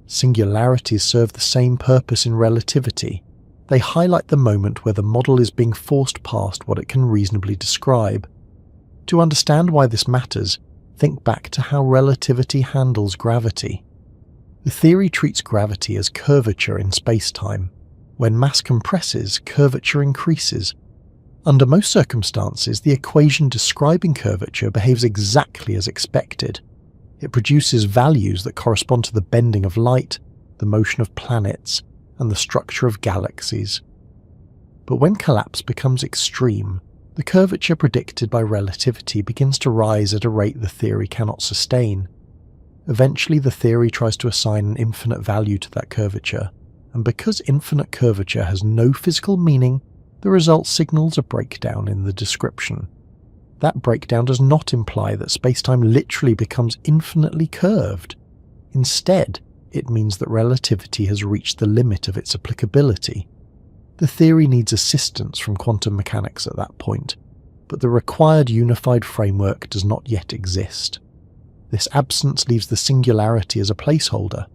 Speaker 1: Singularities serve the same purpose in relativity. They highlight the moment where the model is being forced past what it can reasonably describe. To understand why this matters, think back to how relativity handles gravity. The theory treats gravity as curvature in space-time. When mass compresses, curvature increases. Under most circumstances, the equation describing curvature behaves exactly as expected. It produces values that correspond to the bending of light, the motion of planets, and the structure of galaxies. But when collapse becomes extreme, the curvature predicted by relativity begins to rise at a rate the theory cannot sustain. Eventually, the theory tries to assign an infinite value to that curvature, and because infinite curvature has no physical meaning, the result signals a breakdown in the description. That breakdown does not imply that spacetime literally becomes infinitely curved. Instead, it means that relativity has reached the limit of its applicability. The theory needs assistance from quantum mechanics at that point, but the required unified framework does not yet exist. This absence leaves the singularity as a placeholder.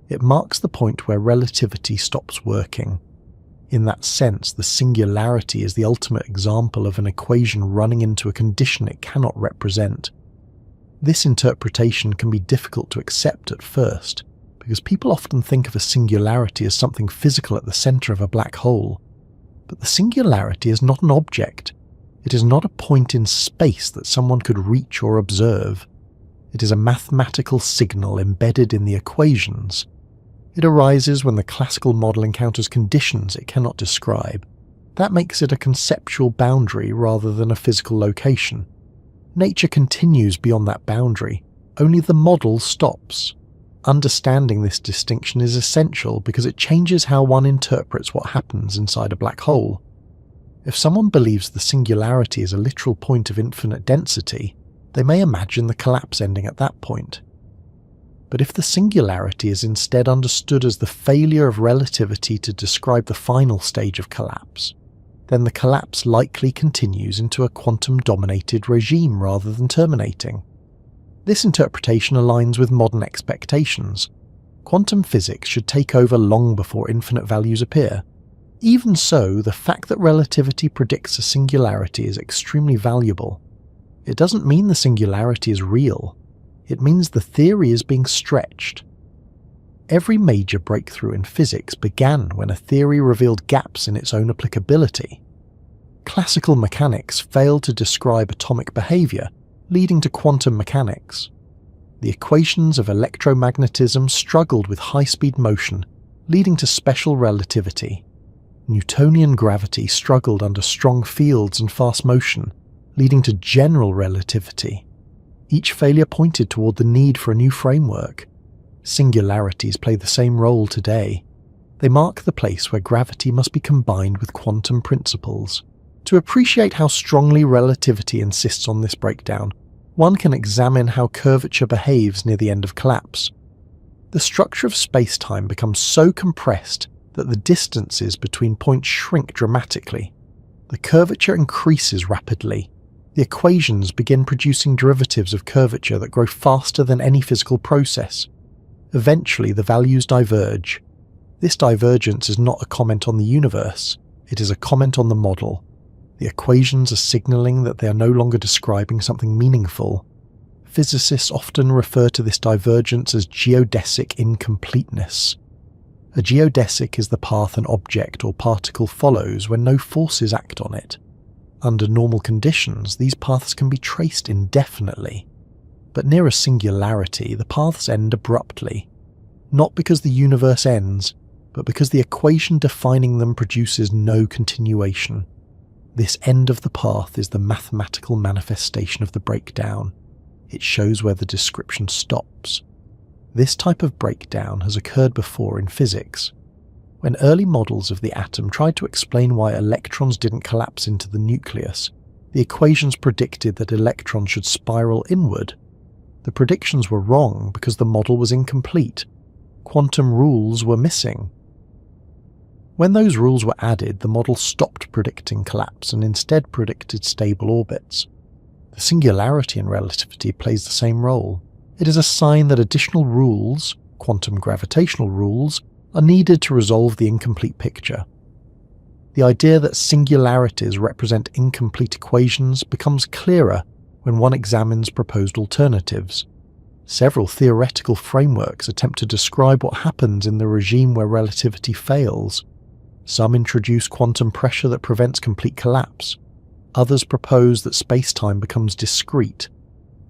Speaker 1: It marks the point where relativity stops working. In that sense, the singularity is the ultimate example of an equation running into a condition it cannot represent. This interpretation can be difficult to accept at first, because people often think of a singularity as something physical at the center of a black hole. But the singularity is not an object. It is not a point in space that someone could reach or observe. It is a mathematical signal embedded in the equations. It arises when the classical model encounters conditions it cannot describe. That makes it a conceptual boundary rather than a physical location. Nature continues beyond that boundary, only the model stops. Understanding this distinction is essential because it changes how one interprets what happens inside a black hole. If someone believes the singularity is a literal point of infinite density, they may imagine the collapse ending at that point. But if the singularity is instead understood as the failure of relativity to describe the final stage of collapse, then the collapse likely continues into a quantum-dominated regime rather than terminating. This interpretation aligns with modern expectations. Quantum physics should take over long before infinite values appear. Even so, the fact that relativity predicts a singularity is extremely valuable. It doesn't mean the singularity is real. It means the theory is being stretched. Every major breakthrough in physics began when a theory revealed gaps in its own applicability. Classical mechanics failed to describe atomic behavior, leading to quantum mechanics. The equations of electromagnetism struggled with high-speed motion, leading to special relativity. Newtonian gravity struggled under strong fields and fast motion, leading to general relativity. Each failure pointed toward the need for a new framework. Singularities play the same role today. They mark the place where gravity must be combined with quantum principles. To appreciate how strongly relativity insists on this breakdown, one can examine how curvature behaves near the end of collapse. The structure of space-time becomes so compressed that the distances between points shrink dramatically. The curvature increases rapidly. The equations begin producing derivatives of curvature that grow faster than any physical process. Eventually, the values diverge. This divergence is not a comment on the universe, it is a comment on the model. the equations are signaling that they are no longer describing something meaningful. Physicists often refer to this divergence as geodesic incompleteness. A geodesic is the path an object or particle follows when no forces act on it. Under normal conditions, these paths can be traced indefinitely. But near a singularity, the paths end abruptly. Not because the universe ends, but because the equation defining them produces no continuation. This end of the path is the mathematical manifestation of the breakdown. It shows where the description stops. This type of breakdown has occurred before in physics. When early models of the atom tried to explain why electrons didn't collapse into the nucleus, the equations predicted that electrons should spiral inward. The predictions were wrong because the model was incomplete. Quantum rules were missing. When those rules were added, the model stopped predicting collapse and instead predicted stable orbits. The singularity in relativity plays the same role. It is a sign that additional rules, quantum gravitational rules, are needed to resolve the incomplete picture. The idea that singularities represent incomplete equations becomes clearer when one examines proposed alternatives. Several theoretical frameworks attempt to describe what happens in the regime where relativity fails. Some introduce quantum pressure that prevents complete collapse. Others propose that space-time becomes discrete.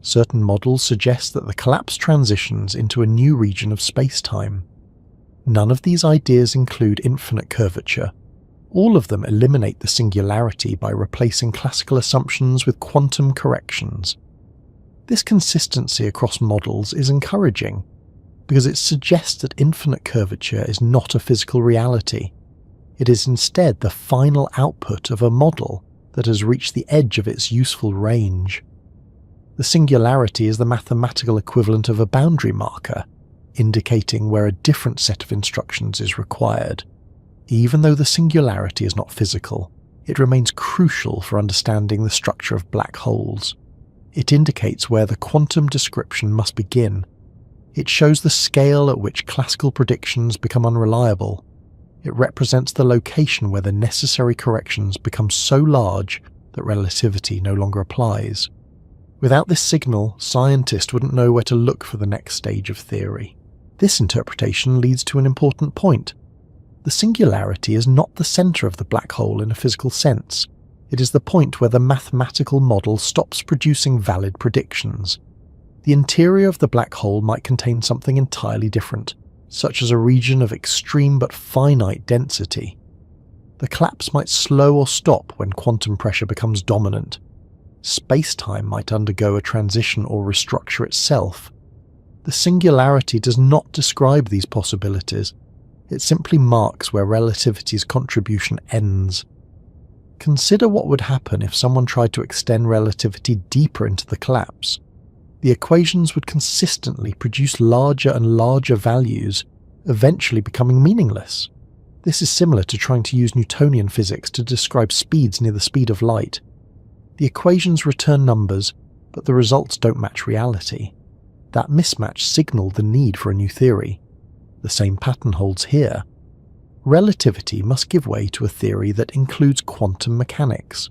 Speaker 1: Certain models suggest that the collapse transitions into a new region of space-time. None of these ideas include infinite curvature. All of them eliminate the singularity by replacing classical assumptions with quantum corrections. This consistency across models is encouraging, because it suggests that infinite curvature is not a physical reality. It is instead the final output of a model that has reached the edge of its useful range. The singularity is the mathematical equivalent of a boundary marker, indicating where a different set of instructions is required. Even though the singularity is not physical, it remains crucial for understanding the structure of black holes. It indicates where the quantum description must begin. It shows the scale at which classical predictions become unreliable. It represents the location where the necessary corrections become so large that relativity no longer applies. Without this signal, scientists wouldn't know where to look for the next stage of theory. This interpretation leads to an important point. The singularity is not the center of the black hole in a physical sense. It is the point where the mathematical model stops producing valid predictions. The interior of the black hole might contain something entirely different, such as a region of extreme but finite density. The collapse might slow or stop when quantum pressure becomes dominant. Space-time might undergo a transition or restructure itself. The singularity does not describe these possibilities. It simply marks where relativity's contribution ends. Consider what would happen if someone tried to extend relativity deeper into the collapse. The equations would consistently produce larger and larger values, eventually becoming meaningless. This is similar to trying to use Newtonian physics to describe speeds near the speed of light. The equations return numbers, but the results don't match reality. That mismatch signaled the need for a new theory. The same pattern holds here. Relativity must give way to a theory that includes quantum mechanics.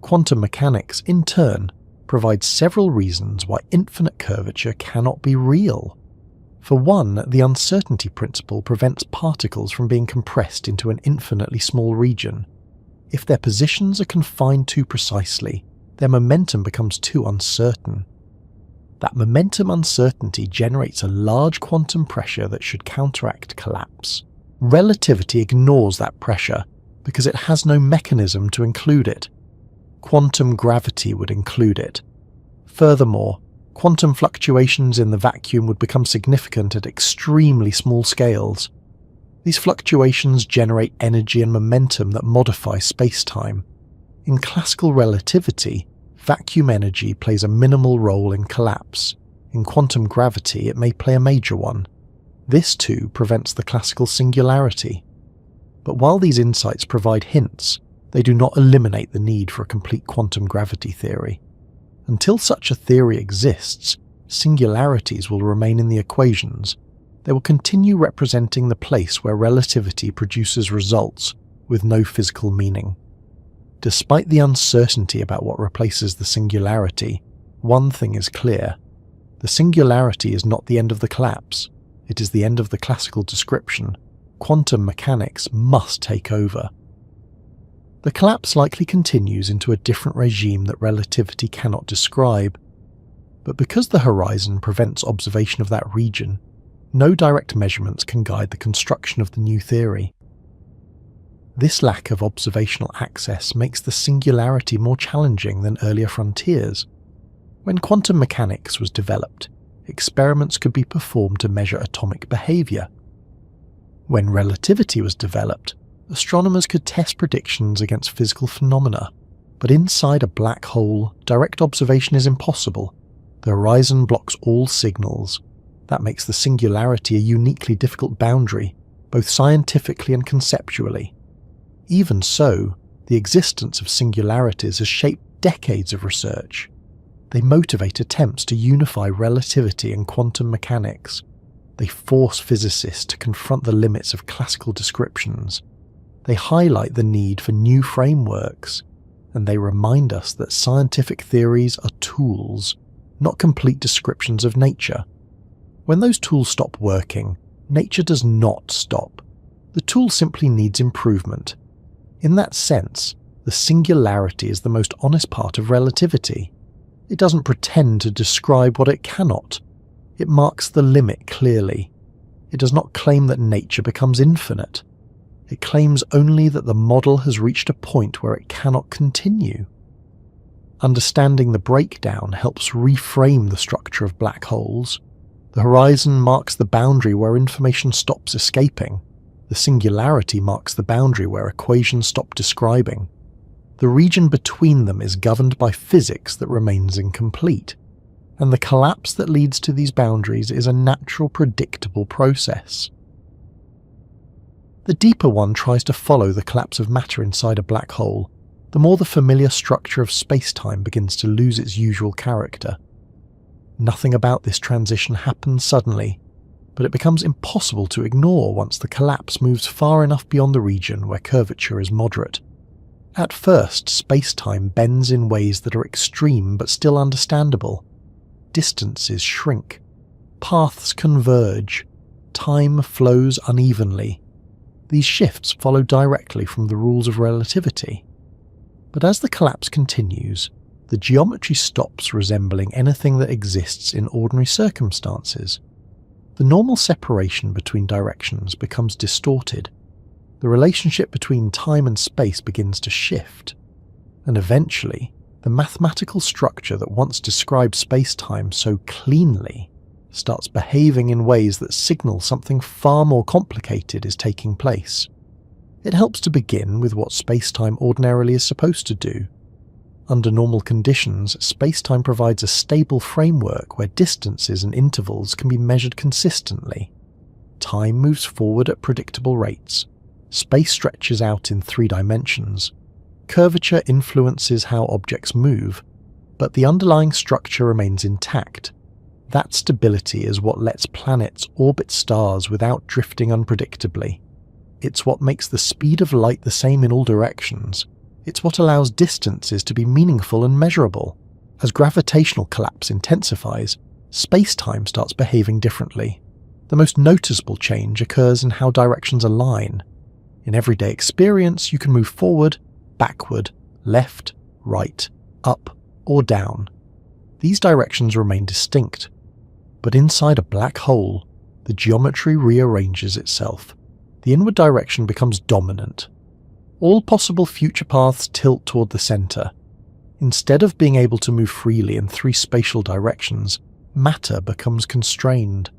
Speaker 1: Quantum mechanics, in turn, provides several reasons why infinite curvature cannot be real. For one, the uncertainty principle prevents particles from being compressed into an infinitely small region. If their positions are confined too precisely, their momentum becomes too uncertain. That momentum uncertainty generates a large quantum pressure that should counteract collapse. Relativity ignores that pressure because it has no mechanism to include it. Quantum gravity would include it. Furthermore, quantum fluctuations in the vacuum would become significant at extremely small scales. These fluctuations generate energy and momentum that modify space-time. In classical relativity, vacuum energy plays a minimal role in collapse. In quantum gravity, it may play a major one. This too prevents the classical singularity. But while these insights provide hints, they do not eliminate the need for a complete quantum gravity theory. Until such a theory exists, singularities will remain in the equations. They will continue representing the place where relativity produces results with no physical meaning. Despite the uncertainty about what replaces the singularity, one thing is clear. The singularity is not the end of the collapse. It is the end of the classical description. Quantum mechanics must take over. The collapse likely continues into a different regime that relativity cannot describe. But because the horizon prevents observation of that region, no direct measurements can guide the construction of the new theory. This lack of observational access makes the singularity more challenging than earlier frontiers. When quantum mechanics was developed, experiments could be performed to measure atomic behavior. When relativity was developed, astronomers could test predictions against physical phenomena. But inside a black hole, direct observation is impossible. The horizon blocks all signals. That makes the singularity a uniquely difficult boundary, both scientifically and conceptually. Even so, the existence of singularities has shaped decades of research. They motivate attempts to unify relativity and quantum mechanics. They force physicists to confront the limits of classical descriptions. They highlight the need for new frameworks, and they remind us that scientific theories are tools, not complete descriptions of nature. When those tools stop working, nature does not stop. The tool simply needs improvement. In that sense, the singularity is the most honest part of relativity. It doesn't pretend to describe what it cannot. It marks the limit clearly. It does not claim that nature becomes infinite. It claims only that the model has reached a point where it cannot continue. Understanding the breakdown helps reframe the structure of black holes. The horizon marks the boundary where information stops escaping. The singularity marks the boundary where equations stop describing. The region between them is governed by physics that remains incomplete, and the collapse that leads to these boundaries is a natural, predictable process. The deeper one tries to follow the collapse of matter inside a black hole, the more the familiar structure of space-time begins to lose its usual character. Nothing about this transition happens suddenly, but it becomes impossible to ignore once the collapse moves far enough beyond the region where curvature is moderate. At first, space-time bends in ways that are extreme but still understandable. Distances shrink. Paths converge. Time flows unevenly. These shifts follow directly from the rules of relativity. But as the collapse continues, the geometry stops resembling anything that exists in ordinary circumstances. The normal separation between directions becomes distorted. The relationship between time and space begins to shift, and eventually, the mathematical structure that once described space-time so cleanly starts behaving in ways that signal something far more complicated is taking place. It helps to begin with what space-time ordinarily is supposed to do. Under normal conditions, space-time provides a stable framework where distances and intervals can be measured consistently. Time moves forward at predictable rates. Space stretches out in 3 dimensions. Curvature influences how objects move, but the underlying structure remains intact. That stability is what lets planets orbit stars without drifting unpredictably. It's what makes the speed of light the same in all directions. It's what allows distances to be meaningful and measurable. As gravitational collapse intensifies, space-time starts behaving differently. The most noticeable change occurs in how directions align. In everyday experience, you can move forward, backward, left, right, up, or down. These directions remain distinct. But inside a black hole, the geometry rearranges itself. The inward direction becomes dominant. All possible future paths tilt toward the center. Instead of being able to move freely in 3 spatial directions, matter becomes constrained.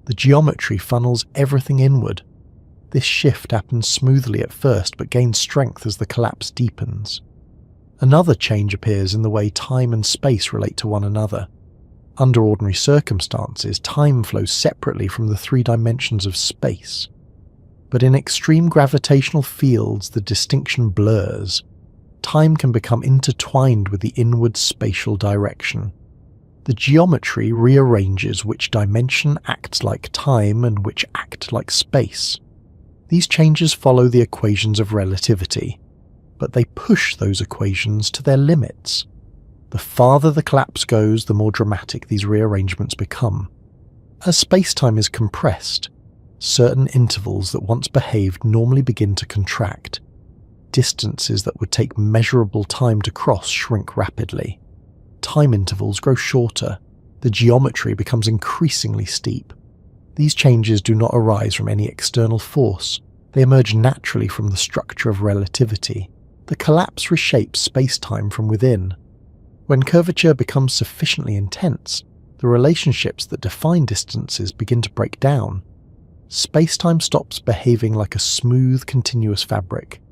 Speaker 1: The geometry funnels everything inward. This shift happens smoothly at first but gains strength as the collapse deepens. Another change appears in the way time and space relate to one another. Under ordinary circumstances, time flows separately from the 3 dimensions of space. But in extreme gravitational fields, the distinction blurs. Time can become intertwined with the inward spatial direction. The geometry rearranges which dimension acts like time and which act like space. These changes follow the equations of relativity, but they push those equations to their limits. The farther the collapse goes, the more dramatic these rearrangements become. As space-time is compressed, certain intervals that once behaved normally begin to contract. Distances that would take measurable time to cross shrink rapidly. Time intervals grow shorter. The geometry becomes increasingly steep. These changes do not arise from any external force. They emerge naturally from the structure of relativity. The collapse reshapes space-time from within. When curvature becomes sufficiently intense, the relationships that define distances begin to break down. Space-time stops behaving like a smooth, continuous fabric.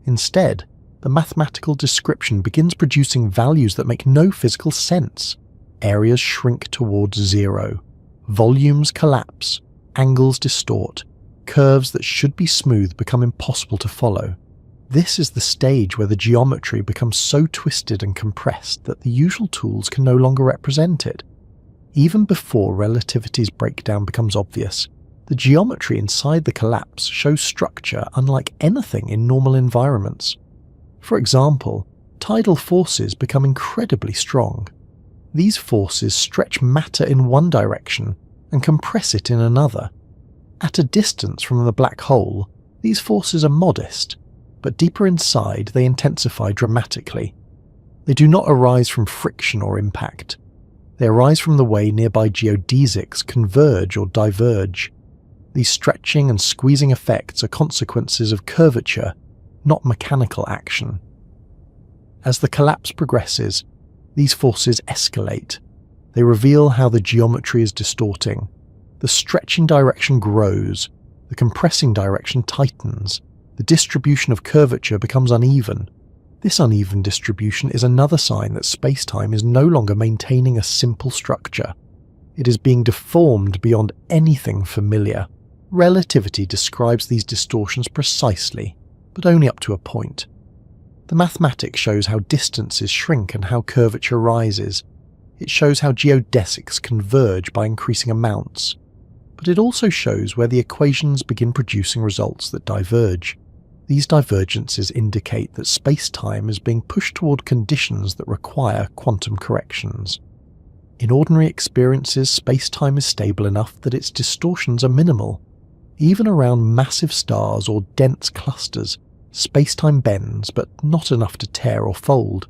Speaker 1: Instead, the mathematical description begins producing values that make no physical sense. Areas shrink towards zero. Volumes collapse. Angles distort. Curves that should be smooth become impossible to follow. This is the stage where the geometry becomes so twisted and compressed that the usual tools can no longer represent it. Even before relativity's breakdown becomes obvious, the geometry inside the collapse shows structure unlike anything in normal environments. For example, tidal forces become incredibly strong. These forces stretch matter in one direction and compress it in another. At a distance from the black hole, these forces are modest, but deeper inside they intensify dramatically. They do not arise from friction or impact. They arise from the way nearby geodesics converge or diverge. These stretching and squeezing effects are consequences of curvature, not mechanical action. As the collapse progresses, these forces escalate. They reveal how the geometry is distorting. The stretching direction grows, the compressing direction tightens, the distribution of curvature becomes uneven. This uneven distribution is another sign that space-time is no longer maintaining a simple structure. It is being deformed beyond anything familiar. Relativity describes these distortions precisely, but only up to a point. The mathematics shows how distances shrink and how curvature rises. It shows how geodesics converge by increasing amounts. But it also shows where the equations begin producing results that diverge. These divergences indicate that space-time is being pushed toward conditions that require quantum corrections. In ordinary experiences, space-time is stable enough that its distortions are minimal. Even around massive stars or dense clusters, space-time bends, but not enough to tear or fold.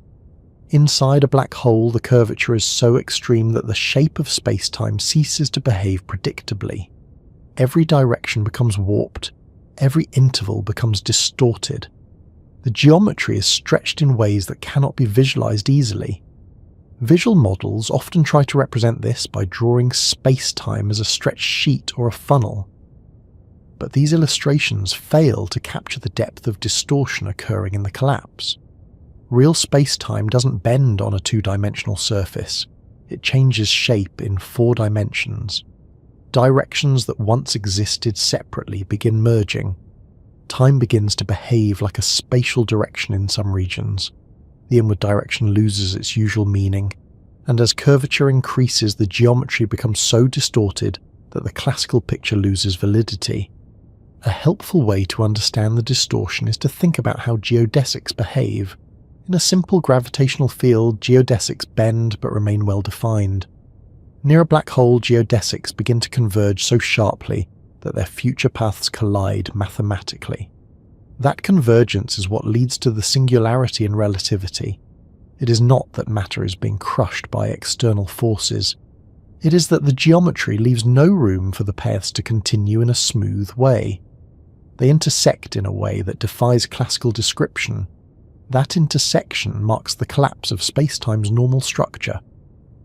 Speaker 1: Inside a black hole, the curvature is so extreme that the shape of space-time ceases to behave predictably. Every direction becomes warped. Every interval becomes distorted. The geometry is stretched in ways that cannot be visualized easily. Visual models often try to represent this by drawing space-time as a stretched sheet or a funnel. But these illustrations fail to capture the depth of distortion occurring in the collapse. Real space-time doesn't bend on a two-dimensional surface. It changes shape in 4 dimensions. Directions that once existed separately begin merging. Time begins to behave like a spatial direction in some regions. The inward direction loses its usual meaning, and as curvature increases, the geometry becomes so distorted that the classical picture loses validity. A helpful way to understand the distortion is to think about how geodesics behave. In a simple gravitational field, geodesics bend but remain well defined. Near a black hole, geodesics begin to converge so sharply that their future paths collide mathematically. That convergence is what leads to the singularity in relativity. It is not that matter is being crushed by external forces. It is that the geometry leaves no room for the paths to continue in a smooth way. They intersect in a way that defies classical description. That intersection marks the collapse of spacetime's normal structure.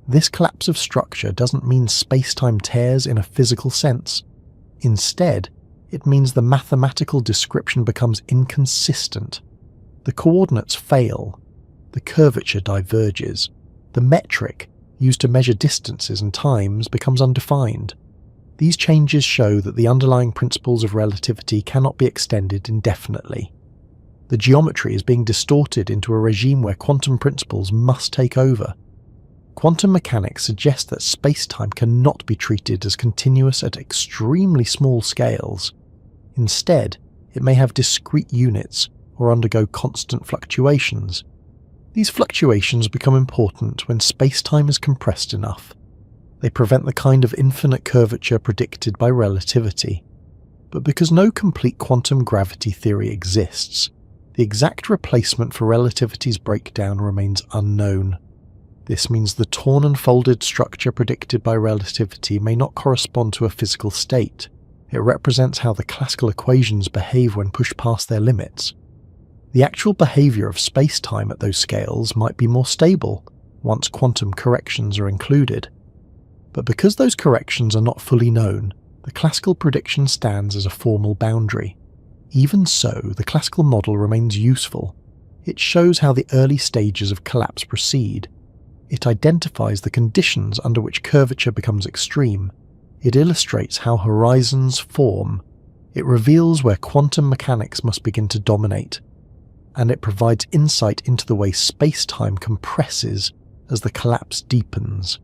Speaker 1: This collapse of structure doesn't mean spacetime tears in a physical sense. Instead, it means the mathematical description becomes inconsistent. The coordinates fail. The curvature diverges. The metric, used to measure distances and times, becomes undefined. These changes show that the underlying principles of relativity cannot be extended indefinitely. The geometry is being distorted into a regime where quantum principles must take over. Quantum mechanics suggests that space-time cannot be treated as continuous at extremely small scales. Instead, it may have discrete units, or undergo constant fluctuations. These fluctuations become important when space-time is compressed enough. They prevent the kind of infinite curvature predicted by relativity. But because no complete quantum gravity theory exists, the exact replacement for relativity's breakdown remains unknown. This means the torn and folded structure predicted by relativity may not correspond to a physical state. It represents how the classical equations behave when pushed past their limits. The actual behaviour of space-time at those scales might be more stable once quantum corrections are included. But because those corrections are not fully known, the classical prediction stands as a formal boundary. Even so, the classical model remains useful. It shows how the early stages of collapse proceed. It identifies the conditions under which curvature becomes extreme. It illustrates how horizons form. It reveals where quantum mechanics must begin to dominate. And it provides insight into the way space-time compresses as the collapse deepens.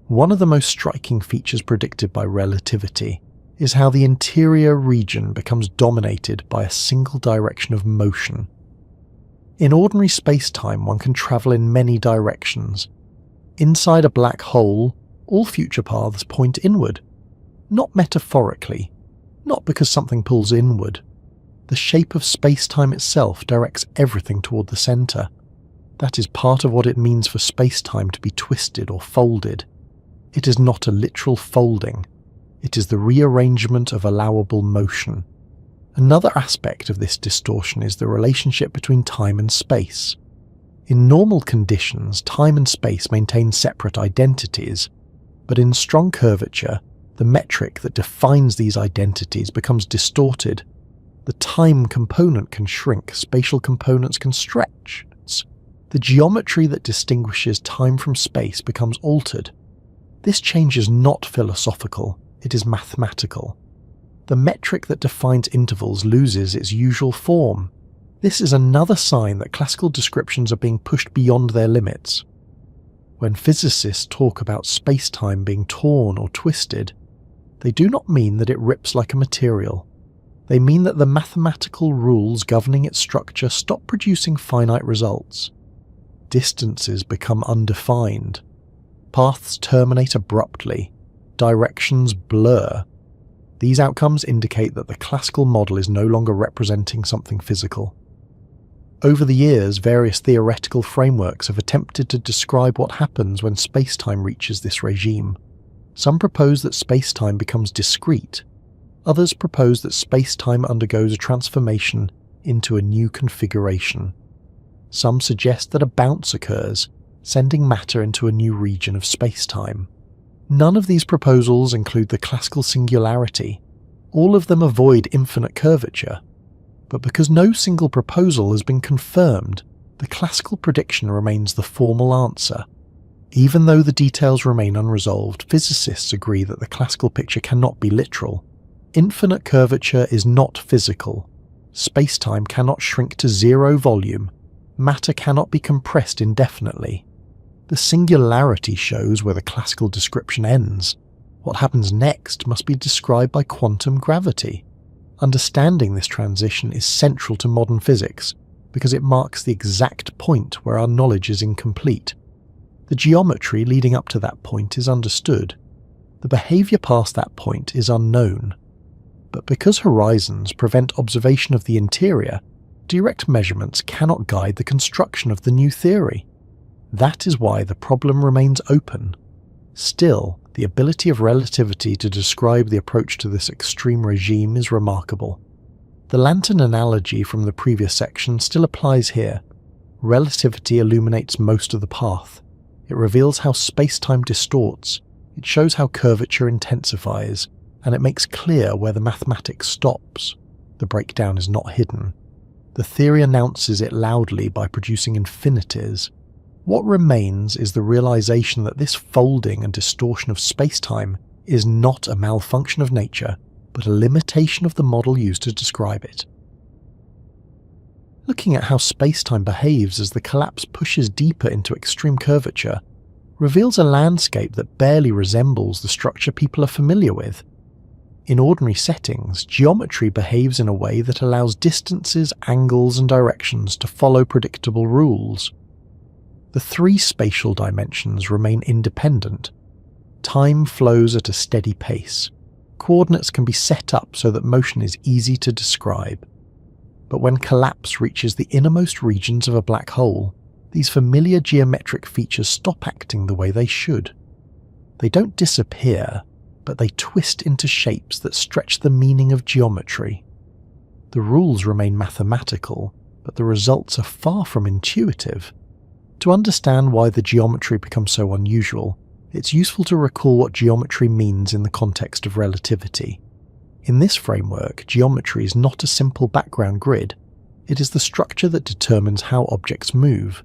Speaker 1: One of the most striking features predicted by relativity is how the interior region becomes dominated by a single direction of motion. In ordinary space-time, one can travel in many directions. Inside a black hole, all future paths point inward. Not metaphorically, not because something pulls inward. The shape of space-time itself directs everything toward the centre. That is part of what it means for space-time to be twisted or folded. It is not a literal folding. It is the rearrangement of allowable motion. Another aspect of this distortion is the relationship between time and space. In normal conditions, time and space maintain separate identities, but in strong curvature, the metric that defines these identities becomes distorted. The time component can shrink, spatial components can stretch. The geometry that distinguishes time from space becomes altered. This change is not philosophical, it is mathematical. The metric that defines intervals loses its usual form. This is another sign that classical descriptions are being pushed beyond their limits. When physicists talk about space-time being torn or twisted, they do not mean that it rips like a material. They mean that the mathematical rules governing its structure stop producing finite results. Distances become undefined. Paths terminate abruptly. Directions blur. These outcomes indicate that the classical model is no longer representing something physical. Over the years, various theoretical frameworks have attempted to describe what happens when space-time reaches this regime. Some propose that space-time becomes discrete. Others propose that space-time undergoes a transformation into a new configuration. Some suggest that a bounce occurs, sending matter into a new region of space-time. None of these proposals include the classical singularity. All of them avoid infinite curvature. But because no single proposal has been confirmed, the classical prediction remains the formal answer. Even though the details remain unresolved, physicists agree that the classical picture cannot be literal. Infinite curvature is not physical. Space-time cannot shrink to zero volume. Matter cannot be compressed indefinitely. The singularity shows where the classical description ends. What happens next must be described by quantum gravity. Understanding this transition is central to modern physics because it marks the exact point where our knowledge is incomplete. The geometry leading up to that point is understood. The behaviour past that point is unknown. But because horizons prevent observation of the interior, direct measurements cannot guide the construction of the new theory. That is why the problem remains open. Still, the ability of relativity to describe the approach to this extreme regime is remarkable. The lantern analogy from the previous section still applies here. Relativity illuminates most of the path. It reveals how space-time distorts, it shows how curvature intensifies, and it makes clear where the mathematics stops. The breakdown is not hidden. The theory announces it loudly by producing infinities. What remains is the realization that this folding and distortion of space-time is not a malfunction of nature, but a limitation of the model used to describe it. Looking at how space-time behaves as the collapse pushes deeper into extreme curvature reveals a landscape that barely resembles the structure people are familiar with. In ordinary settings, geometry behaves in a way that allows distances, angles, and directions to follow predictable rules. The three spatial dimensions remain independent. Time flows at a steady pace. Coordinates can be set up so that motion is easy to describe. But when collapse reaches the innermost regions of a black hole, these familiar geometric features stop acting the way they should. They don't disappear, but they twist into shapes that stretch the meaning of geometry. The rules remain mathematical, but the results are far from intuitive. To understand why the geometry becomes so unusual, it's useful to recall what geometry means in the context of relativity. In this framework, geometry is not a simple background grid. It is the structure that determines how objects move.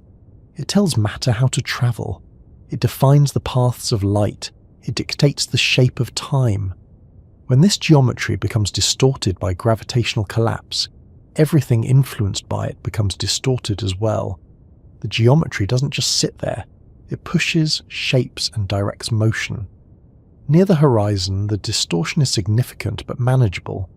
Speaker 1: It tells matter how to travel. It defines the paths of light. It dictates the shape of time. When this geometry becomes distorted by gravitational collapse, everything influenced by it becomes distorted as well. The geometry doesn't just sit there. It pushes, shapes, and directs motion. Near the horizon, the distortion is significant but manageable.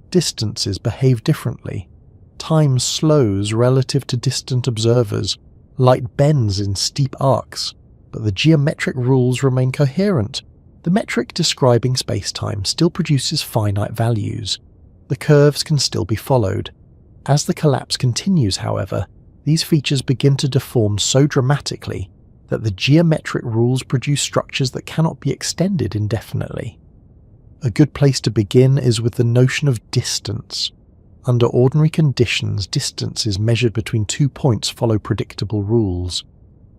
Speaker 1: Distances behave differently. Time slows relative to distant observers. Light bends in steep arcs, but the geometric rules remain coherent. The metric describing space-time still produces finite values. The curves can still be followed. As the collapse continues, however, these features begin to deform so dramatically that the geometric rules produce structures that cannot be extended indefinitely. A good place to begin is with the notion of distance. Under ordinary conditions, distances measured between 2 points follow predictable rules.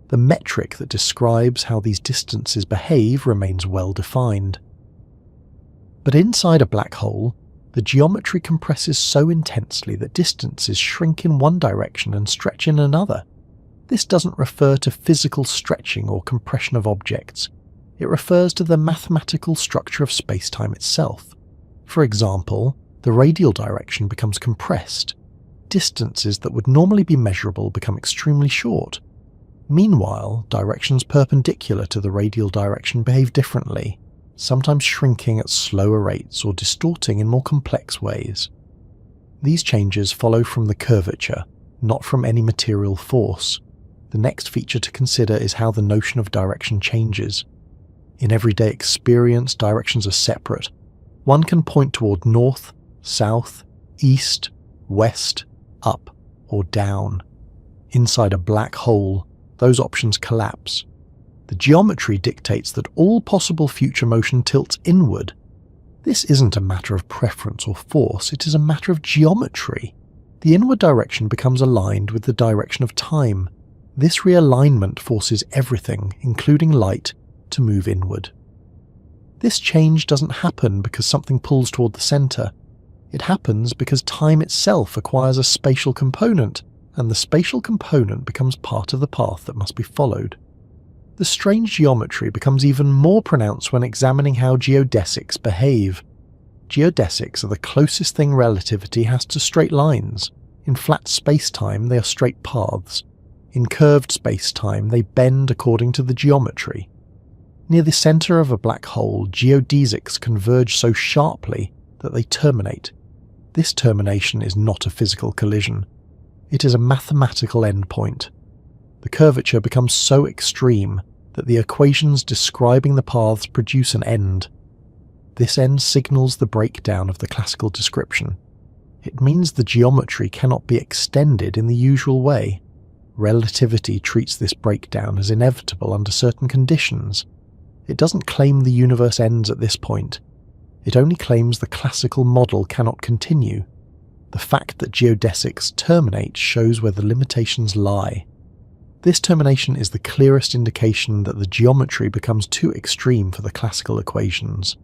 Speaker 1: The metric that describes how these distances behave remains well defined. But inside a black hole, the geometry compresses so intensely that distances shrink in one direction and stretch in another. This doesn't refer to physical stretching or compression of objects. It refers to the mathematical structure of space-time itself. For example, the radial direction becomes compressed. Distances that would normally be measurable become extremely short. Meanwhile, directions perpendicular to the radial direction behave differently, sometimes shrinking at slower rates or distorting in more complex ways. These changes follow from the curvature, not from any material force. The next feature to consider is how the notion of direction changes. In everyday experience, directions are separate. One can point toward north, south, east, west, up, or down. Inside a black hole, those options collapse. The geometry dictates that all possible future motion tilts inward. This isn't a matter of preference or force, it is a matter of geometry. The inward direction becomes aligned with the direction of time. This realignment forces everything, including light, to move inward. This change doesn't happen because something pulls toward the center. It happens because time itself acquires a spatial component, and the spatial component becomes part of the path that must be followed. The strange geometry becomes even more pronounced when examining how geodesics behave. Geodesics are the closest thing relativity has to straight lines. In flat space-time, they are straight paths. In curved space-time, they bend according to the geometry. Near the center of a black hole, geodesics converge so sharply that they terminate. This termination is not a physical collision. It is a mathematical endpoint. The curvature becomes so extreme that the equations describing the paths produce an end. This end signals the breakdown of the classical description. It means the geometry cannot be extended in the usual way. Relativity treats this breakdown as inevitable under certain conditions. It doesn't claim the universe ends at this point. It only claims the classical model cannot continue. The fact that geodesics terminate shows where the limitations lie. This termination is the clearest indication that the geometry becomes too extreme for the classical equations.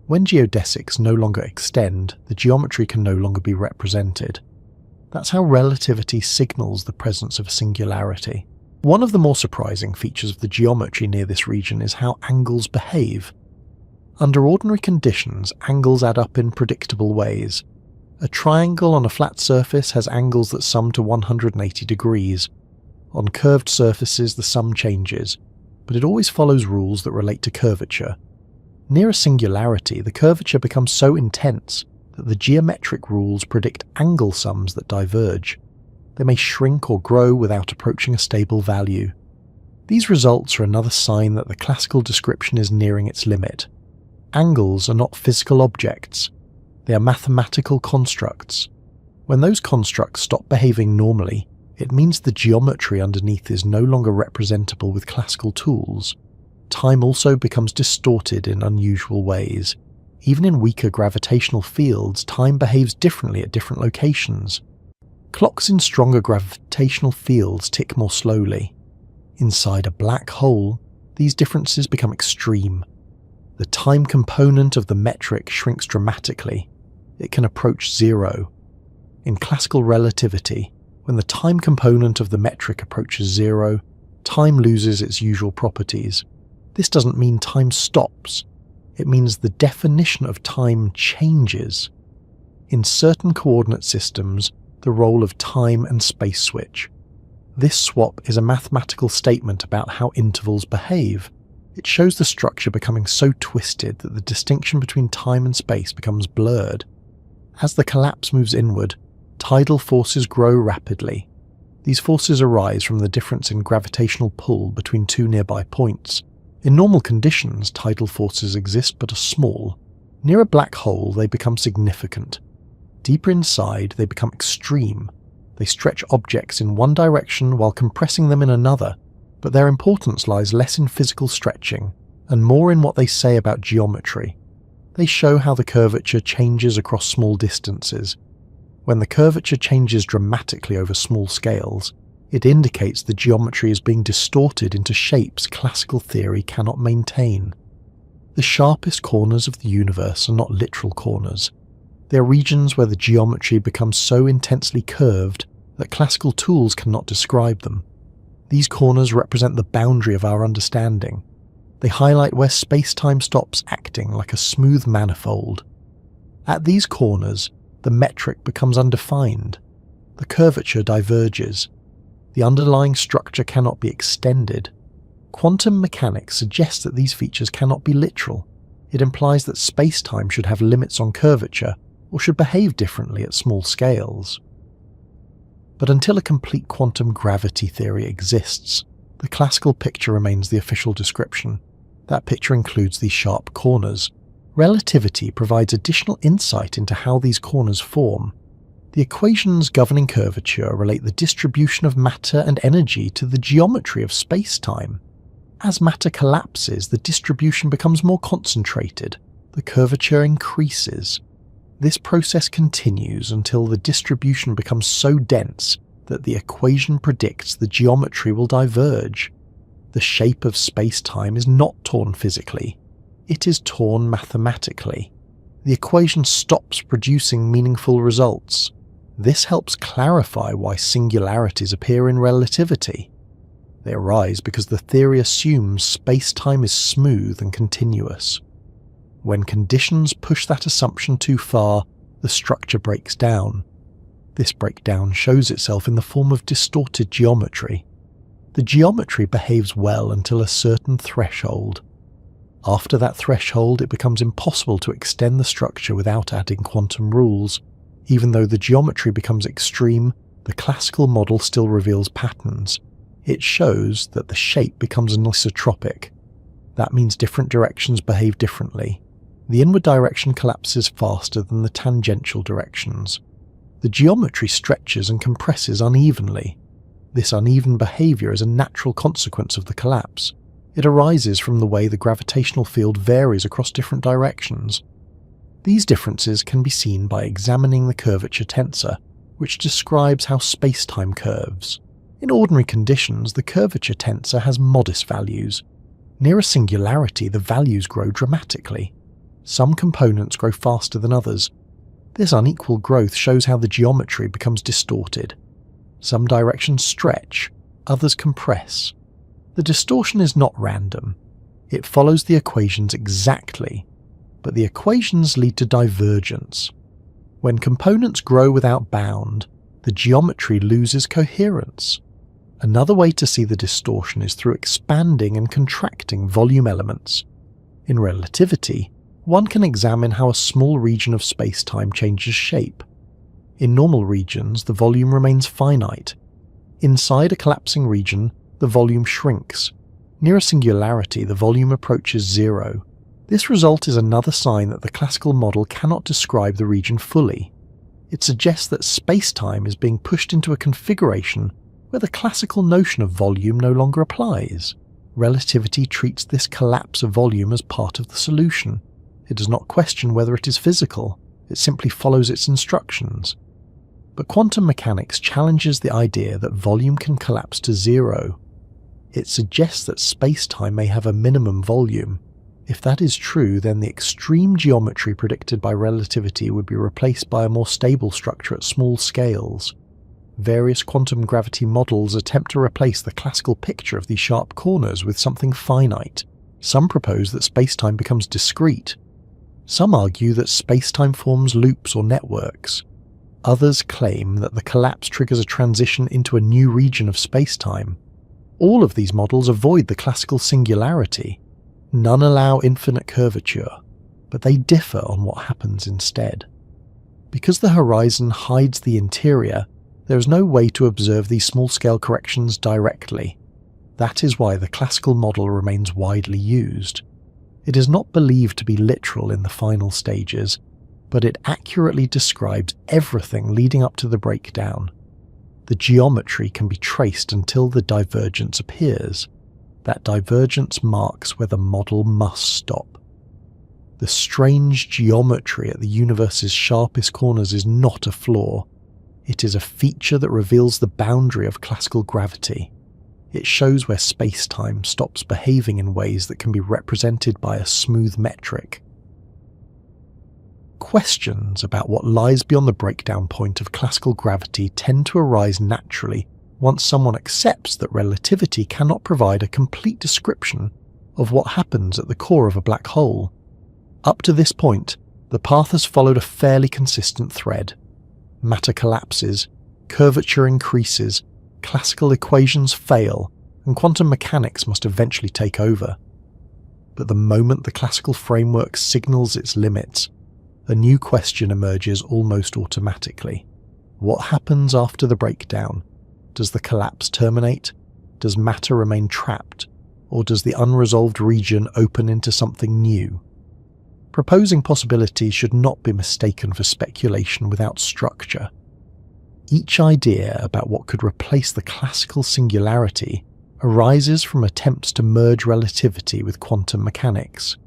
Speaker 1: When geodesics no longer extend, the geometry can no longer be represented. That's how relativity signals the presence of a singularity. One of the more surprising features of the geometry near this region is how angles behave. Under ordinary conditions, angles add up in predictable ways. A triangle on a flat surface has angles that sum to 180 degrees. On curved surfaces, the sum changes, but it always follows rules that relate to curvature. Near a singularity, the curvature becomes so intense that the geometric rules predict angle sums that diverge. They may shrink or grow without approaching a stable value. These results are another sign that the classical description is nearing its limit. Angles are not physical objects. They are mathematical constructs. When those constructs stop behaving normally, it means the geometry underneath is no longer representable with classical tools. Time also becomes distorted in unusual ways. Even in weaker gravitational fields, time behaves differently at different locations. Clocks in stronger gravitational fields tick more slowly. Inside a black hole, these differences become extreme. The time component of the metric shrinks dramatically. It can approach zero. In classical relativity, when the time component of the metric approaches zero, time loses its usual properties. This doesn't mean time stops. It means the definition of time changes. In certain coordinate systems, the role of time and space switch. This swap is a mathematical statement about how intervals behave. It shows the structure becoming so twisted that the distinction between time and space becomes blurred. As the collapse moves inward, tidal forces grow rapidly. These forces arise from the difference in gravitational pull between two nearby points. In normal conditions, tidal forces exist but are small. Near a black hole, they become significant. Deeper inside, they become extreme. They stretch objects in one direction while compressing them in another, but their importance lies less in physical stretching and more in what they say about geometry. They show how the curvature changes across small distances. When the curvature changes dramatically over small scales, it indicates the geometry is being distorted into shapes classical theory cannot maintain. The sharpest corners of the universe are not literal corners. They are regions where the geometry becomes so intensely curved that classical tools cannot describe them. These corners represent the boundary of our understanding. They highlight where space-time stops acting like a smooth manifold. At these corners, the metric becomes undefined. The curvature diverges. The underlying structure cannot be extended. Quantum mechanics suggests that these features cannot be literal. It implies that space-time should have limits on curvature or should behave differently at small scales. But until a complete quantum gravity theory exists, the classical picture remains the official description. That picture includes these sharp corners. Relativity provides additional insight into how these corners form. The equations governing curvature relate the distribution of matter and energy to the geometry of space-time. As matter collapses, the distribution becomes more concentrated. The curvature increases. This process continues until the distribution becomes so dense that the equation predicts the geometry will diverge. The shape of space-time is not torn physically. It is torn mathematically. The equation stops producing meaningful results. This helps clarify why singularities appear in relativity. They arise because the theory assumes space-time is smooth and continuous. When conditions push that assumption too far, the structure breaks down. This breakdown shows itself in the form of distorted geometry. The geometry behaves well until a certain threshold. After that threshold, it becomes impossible to extend the structure without adding quantum rules. Even though the geometry becomes extreme, the classical model still reveals patterns. It shows that the shape becomes anisotropic. That means different directions behave differently. The inward direction collapses faster than the tangential directions. The geometry stretches and compresses unevenly. This uneven behavior is a natural consequence of the collapse. It arises from the way the gravitational field varies across different directions. These differences can be seen by examining the curvature tensor, which describes how space-time curves. In ordinary conditions, the curvature tensor has modest values. Near a singularity, the values grow dramatically. Some components grow faster than others. This unequal growth shows how the geometry becomes distorted. Some directions stretch, others compress. The distortion is not random. It follows the equations exactly, but the equations lead to divergence. When components grow without bound, the geometry loses coherence. Another way to see the distortion is through expanding and contracting volume elements. In relativity, one can examine how a small region of space-time changes shape. In normal regions, the volume remains finite. Inside a collapsing region, the volume shrinks. Near a singularity, the volume approaches zero. This result is another sign that the classical model cannot describe the region fully. It suggests that space-time is being pushed into a configuration where the classical notion of volume no longer applies. Relativity treats this collapse of volume as part of the solution. It does not question whether it is physical, it simply follows its instructions. But quantum mechanics challenges the idea that volume can collapse to zero. It suggests that space-time may have a minimum volume. If that is true, then the extreme geometry predicted by relativity would be replaced by a more stable structure at small scales. Various quantum gravity models attempt to replace the classical picture of these sharp corners with something finite. Some propose that space-time becomes discrete. Some argue that space-time forms loops or networks. Others claim that the collapse triggers a transition into a new region of space-time. All of these models avoid the classical singularity. None allow infinite curvature, but they differ on what happens instead. Because the horizon hides the interior, there is no way to observe these small-scale corrections directly. That is why the classical model remains widely used. It is not believed to be literal in the final stages, but it accurately describes everything leading up to the breakdown. The geometry can be traced until the divergence appears. That divergence marks where the model must stop. The strange geometry at the universe's sharpest corners is not a flaw. It is a feature that reveals the boundary of classical gravity. It shows where space-time stops behaving in ways that can be represented by a smooth metric. Questions about what lies beyond the breakdown point of classical gravity tend to arise naturally once someone accepts that relativity cannot provide a complete description of what happens at the core of a black hole. Up to this point, the path has followed a fairly consistent thread. Matter collapses, curvature increases, classical equations fail, and quantum mechanics must eventually take over. But the moment the classical framework signals its limits, a new question emerges almost automatically. What happens after the breakdown? Does the collapse terminate? Does matter remain trapped? Or does the unresolved region open into something new? Proposing possibilities should not be mistaken for speculation without structure. Each idea about what could replace the classical singularity arises from attempts to merge relativity with quantum mechanics.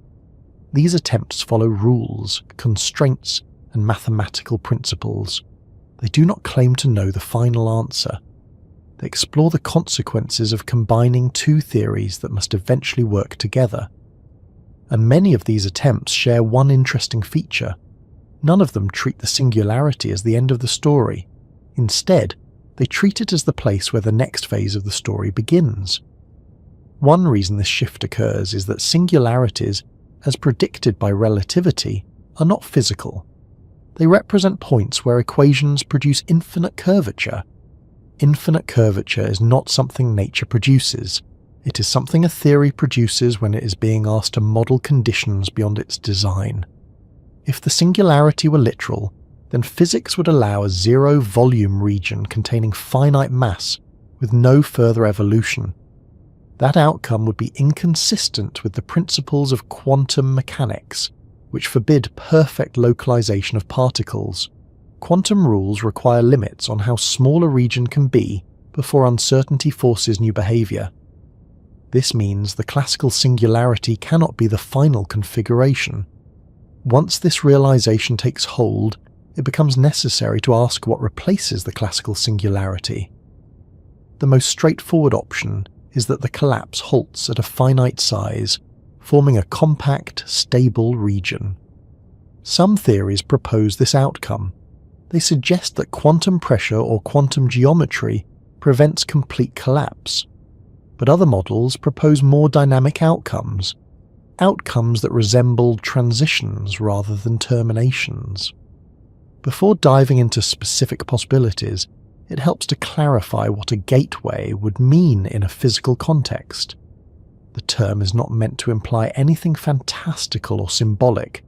Speaker 1: These attempts follow rules, constraints, and mathematical principles. They do not claim to know the final answer. They explore the consequences of combining two theories that must eventually work together. And many of these attempts share one interesting feature. None of them treat the singularity as the end of the story. Instead, they treat it as the place where the next phase of the story begins. One reason this shift occurs is that singularities, as predicted by relativity, are not physical. They represent points where equations produce infinite curvature. Infinite curvature is not something nature produces. It is something a theory produces when it is being asked to model conditions beyond its design. If the singularity were literal, then physics would allow a zero-volume region containing finite mass with no further evolution. That outcome would be inconsistent with the principles of quantum mechanics, which forbid perfect localization of particles. Quantum rules require limits on how small a region can be before uncertainty forces new behavior. This means the classical singularity cannot be the final configuration. Once this realization takes hold, it becomes necessary to ask what replaces the classical singularity. The most straightforward option is that the collapse halts at a finite size, forming a compact, stable region. Some theories propose this outcome. They suggest that quantum pressure or quantum geometry prevents complete collapse. But other models propose more dynamic outcomes that resemble transitions rather than terminations. Before diving into specific possibilities, it helps to clarify what a gateway would mean in a physical context. The term is not meant to imply anything fantastical or symbolic.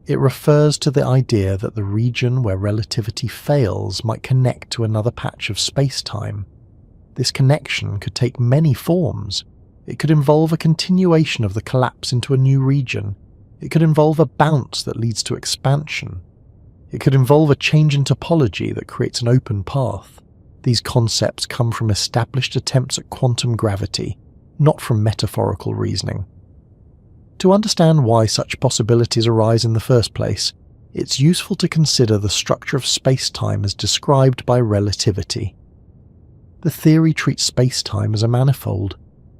Speaker 1: It refers to the idea that the region where relativity fails might connect to another patch of space-time. This connection could take many forms. It could involve a continuation of the collapse into a new region. It could involve a bounce that leads to expansion. It could involve a change in topology that creates an open path. These concepts come from established attempts at quantum gravity, not from metaphorical reasoning. To understand why such possibilities arise in the first place, it's useful to consider the structure of space-time as described by relativity. The theory treats space-time as a manifold,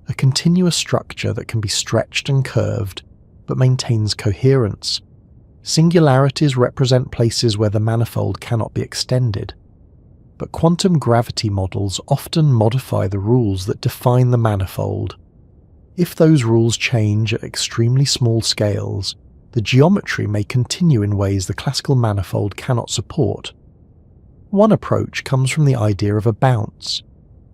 Speaker 1: a continuous structure that can be stretched and curved, but maintains coherence. Singularities represent places where the manifold cannot be extended. But quantum gravity models often modify the rules that define the manifold. If those rules change at extremely small scales, the geometry may continue in ways the classical manifold cannot support. One approach comes from the idea of a bounce.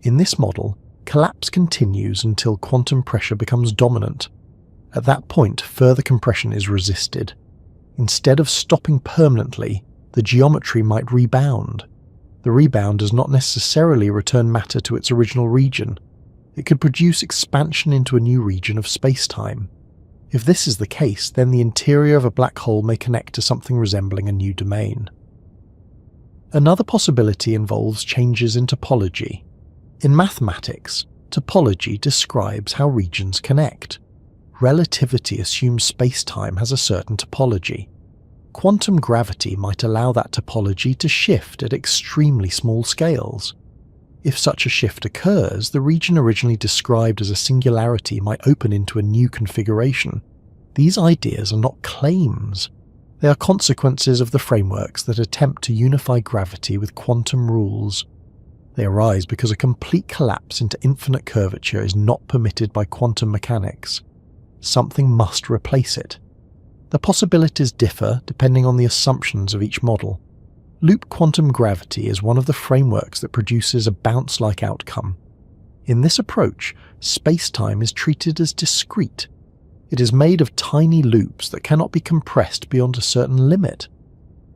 Speaker 1: In this model, collapse continues until quantum pressure becomes dominant. At that point, further compression is resisted. Instead of stopping permanently, the geometry might rebound. The rebound does not necessarily return matter to its original region. It could produce expansion into a new region of space-time. If this is the case, then the interior of a black hole may connect to something resembling a new domain. Another possibility involves changes in topology. In mathematics, topology describes how regions connect. Relativity assumes space-time has a certain topology. Quantum gravity might allow that topology to shift at extremely small scales. If such a shift occurs, the region originally described as a singularity might open into a new configuration. These ideas are not claims. They are consequences of the frameworks that attempt to unify gravity with quantum rules. They arise because a complete collapse into infinite curvature is not permitted by quantum mechanics. Something must replace it. The possibilities differ depending on the assumptions of each model. Loop quantum gravity is one of the frameworks that produces a bounce-like outcome. In this approach, space-time is treated as discrete. It is made of tiny loops that cannot be compressed beyond a certain limit.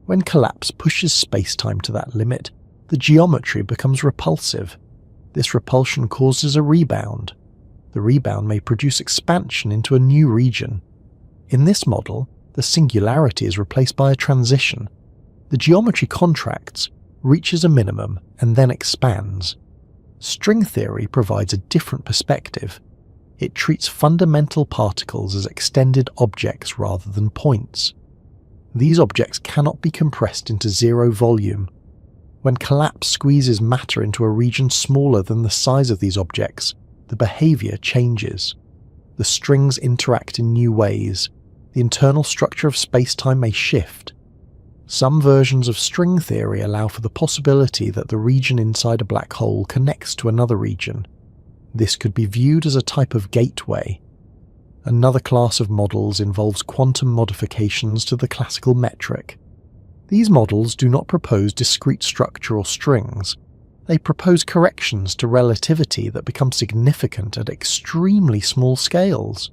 Speaker 1: When collapse pushes space-time to that limit, the geometry becomes repulsive. This repulsion causes a rebound. The rebound may produce expansion into a new region. In this model, the singularity is replaced by a transition. The geometry contracts, reaches a minimum, and then expands. String theory provides a different perspective. It treats fundamental particles as extended objects rather than points. These objects cannot be compressed into zero volume. When collapse squeezes matter into a region smaller than the size of these objects, the behavior changes. The strings interact in new ways. The internal structure of space-time may shift. Some versions of string theory allow for the possibility that the region inside a black hole connects to another region. This could be viewed as a type of gateway. Another class of models involves quantum modifications to the classical metric. These models do not propose discrete structure or strings. They propose corrections to relativity that become significant at extremely small scales.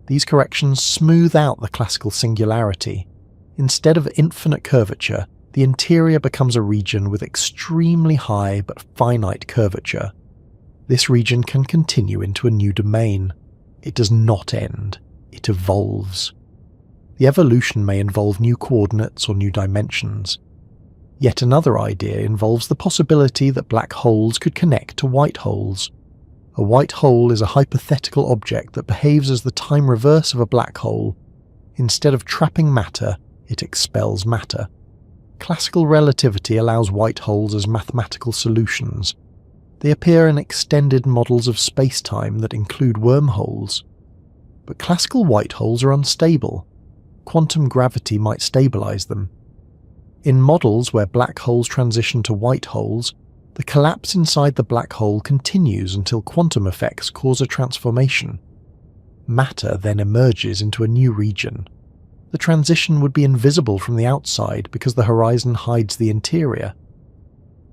Speaker 1: These corrections smooth out the classical singularity. Instead of infinite curvature, the interior becomes a region with extremely high but finite curvature. This region can continue into a new domain. It does not end. It evolves. The evolution may involve new coordinates or new dimensions. Yet another idea involves the possibility that black holes could connect to white holes. A white hole is a hypothetical object that behaves as the time reverse of a black hole. Instead of trapping matter, it expels matter. Classical relativity allows white holes as mathematical solutions. They appear in extended models of space-time that include wormholes. But classical white holes are unstable. Quantum gravity might stabilize them. In models where black holes transition to white holes, the collapse inside the black hole continues until quantum effects cause a transformation. Matter then emerges into a new region. The transition would be invisible from the outside because the horizon hides the interior.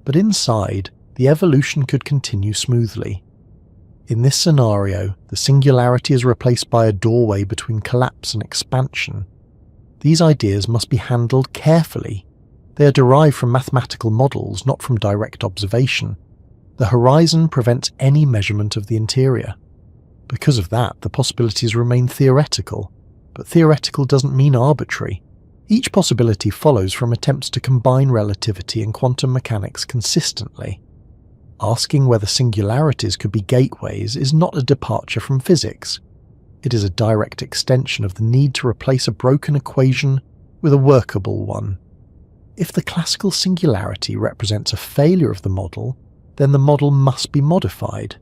Speaker 1: But inside, the evolution could continue smoothly. In this scenario, the singularity is replaced by a doorway between collapse and expansion. These ideas must be handled carefully. They are derived from mathematical models, not from direct observation. The horizon prevents any measurement of the interior. Because of that, the possibilities remain theoretical, but theoretical doesn't mean arbitrary. Each possibility follows from attempts to combine relativity and quantum mechanics consistently. Asking whether singularities could be gateways is not a departure from physics. It is a direct extension of the need to replace a broken equation with a workable one. If the classical singularity represents a failure of the model, then the model must be modified.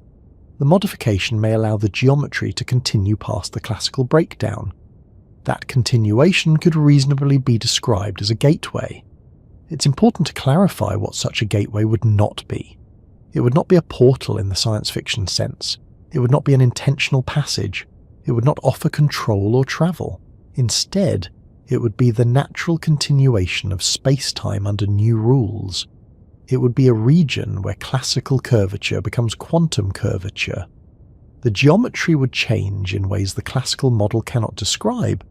Speaker 1: The modification may allow the geometry to continue past the classical breakdown. That continuation could reasonably be described as a gateway. It's important to clarify what such a gateway would not be. It would not be a portal in the science fiction sense. It would not be an intentional passage. It would not offer control or travel. Instead, it would be the natural continuation of space-time under new rules. It would be a region where classical curvature becomes quantum curvature. The geometry would change in ways the classical model cannot describe,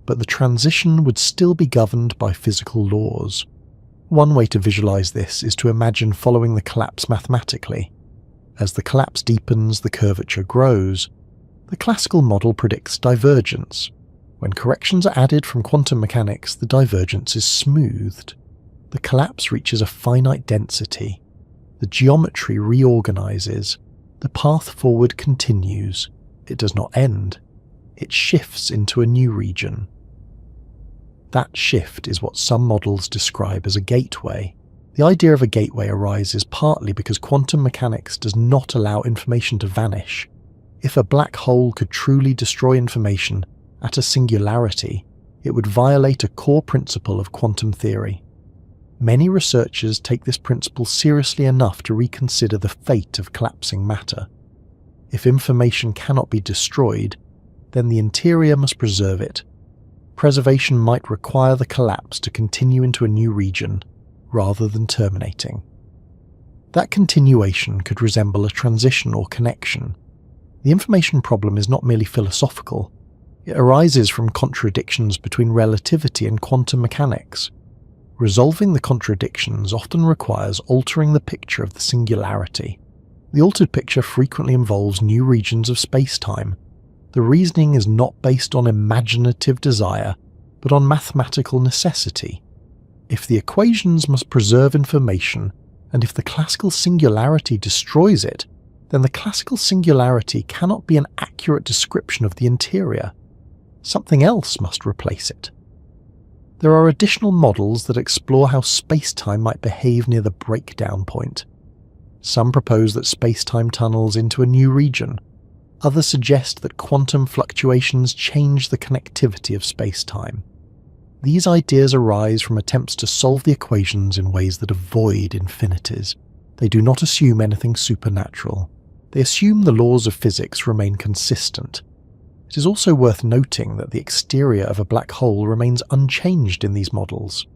Speaker 1: but the transition would still be governed by physical laws. One way to visualize this is to imagine following the collapse mathematically. As the collapse deepens, the curvature grows. The classical model predicts divergence. When corrections are added from quantum mechanics, the divergence is smoothed. The collapse reaches a finite density. The geometry reorganizes. The path forward continues. It does not end. It shifts into a new region. That shift is what some models describe as a gateway. The idea of a gateway arises partly because quantum mechanics does not allow information to vanish. If a black hole could truly destroy information at a singularity, it would violate a core principle of quantum theory. Many researchers take this principle seriously enough to reconsider the fate of collapsing matter. If information cannot be destroyed, then the interior must preserve it. Preservation might require the collapse to continue into a new region, rather than terminating. That continuation could resemble a transition or connection. The information problem is not merely philosophical. It arises from contradictions between relativity and quantum mechanics. Resolving the contradictions often requires altering the picture of the singularity. The altered picture frequently involves new regions of space-time. The reasoning is not based on imaginative desire, but on mathematical necessity. If the equations must preserve information, and if the classical singularity destroys it, then the classical singularity cannot be an accurate description of the interior. Something else must replace it. There are additional models that explore how space-time might behave near the breakdown point. Some propose that space-time tunnels into a new region. Others suggest that quantum fluctuations change the connectivity of space-time. These ideas arise from attempts to solve the equations in ways that avoid infinities. They do not assume anything supernatural. They assume the laws of physics remain consistent. It is also worth noting that the exterior of a black hole remains unchanged in these models.